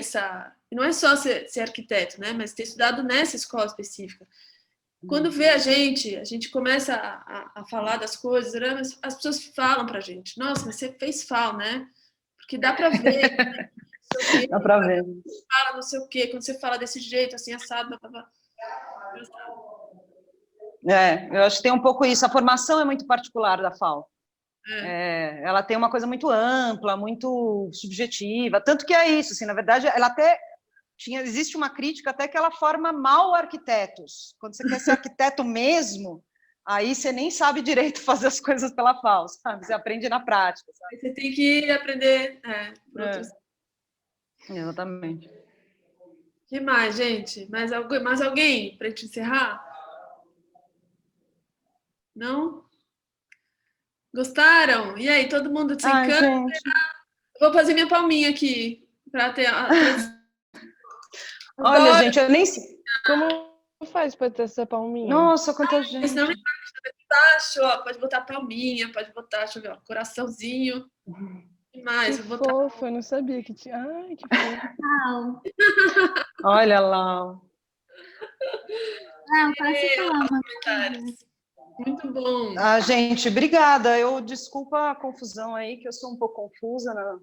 não é só ser arquiteto, né? Mas ter estudado nessa escola específica. Quando vê a gente começa a falar das coisas, né? As pessoas falam pra gente, nossa, mas você fez FAU, né? Porque dá para ver, né? Dá para ver. Fala não sei o quê, quando você fala desse jeito, assim, assado, eu acho que tem um pouco isso. A formação é muito particular da FAU. Ela tem uma coisa muito ampla, muito subjetiva, tanto que é isso, assim, na verdade, ela até existe uma crítica até que ela forma mal arquitetos. Quando você quer ser arquiteto mesmo, aí você nem sabe direito fazer as coisas pela FAO, sabe? Você aprende na prática, sabe? Você tem que aprender Exatamente. Que mais, gente? Mais alguém para te encerrar? Não? Gostaram? E aí, todo mundo sem câmera? Gente. Vou fazer minha palminha aqui para ter a Olha, gente, eu nem sei. Como faz para ter essa palminha? Nossa, quanta gente. Senão embaixo, ó, pode botar palminha, pode botar, deixa eu ver, ó, coraçãozinho. Que mais? Que Vou botar... fofo, eu não sabia que tinha. Ai, que fofo. Olha lá. Posso falar uma coisa? Muito bom. Gente, obrigada. Desculpa a confusão aí, que eu sou um pouco confusa, né?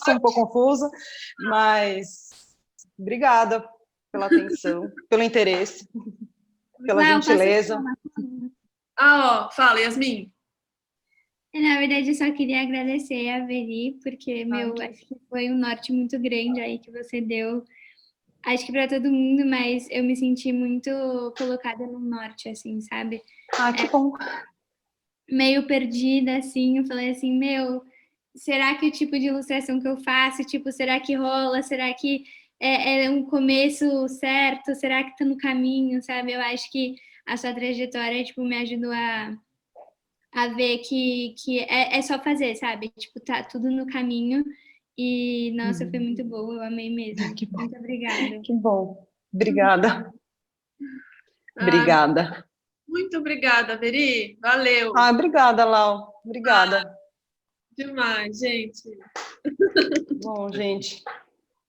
Sou um pouco confusa, mas obrigada pela atenção, pelo interesse, pela gentileza. Ó, fala, Yasmin. Na verdade, eu só queria agradecer a Veri, porque, acho que foi um norte muito grande aí que você deu. Acho que para todo mundo, mas eu me senti muito colocada no norte, assim, sabe? Que bom. Meio perdida, assim, eu falei assim, será que o tipo de ilustração que eu faço, tipo, será que rola? Será que é um começo certo? Será que tá no caminho, sabe? Eu acho que a sua trajetória, tipo, me ajudou a ver que é só fazer, sabe? Tipo, tá tudo no caminho. E, nossa, foi muito boa, eu amei mesmo. Que bom. Muito obrigada. Que bom. Obrigada. Obrigada. Muito obrigada, Veri. Valeu. Obrigada, Lau. Obrigada. Demais, gente. Bom, gente.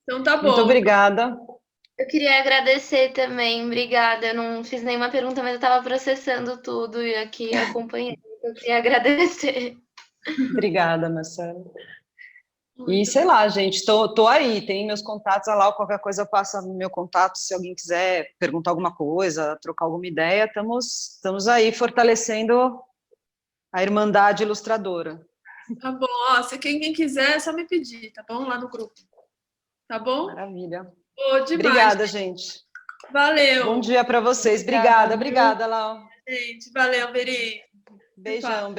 Então tá bom. Muito obrigada. Eu queria agradecer também, obrigada. Eu não fiz nenhuma pergunta, mas eu estava processando tudo e aqui acompanhando. Eu queria agradecer. Obrigada, Marcelo. E sei lá, gente, tô aí, tem meus contatos, lá, qualquer coisa eu passo no meu contato, se alguém quiser perguntar alguma coisa, trocar alguma ideia, estamos aí fortalecendo a Irmandade Ilustradora. Tá bom, ó, se quem quiser, é só me pedir, tá bom? Lá no grupo. Tá bom? Maravilha. Demais. Obrigada, gente. Valeu. Bom dia para vocês. Obrigada, Lau. Gente, valeu, Veri. Beijão.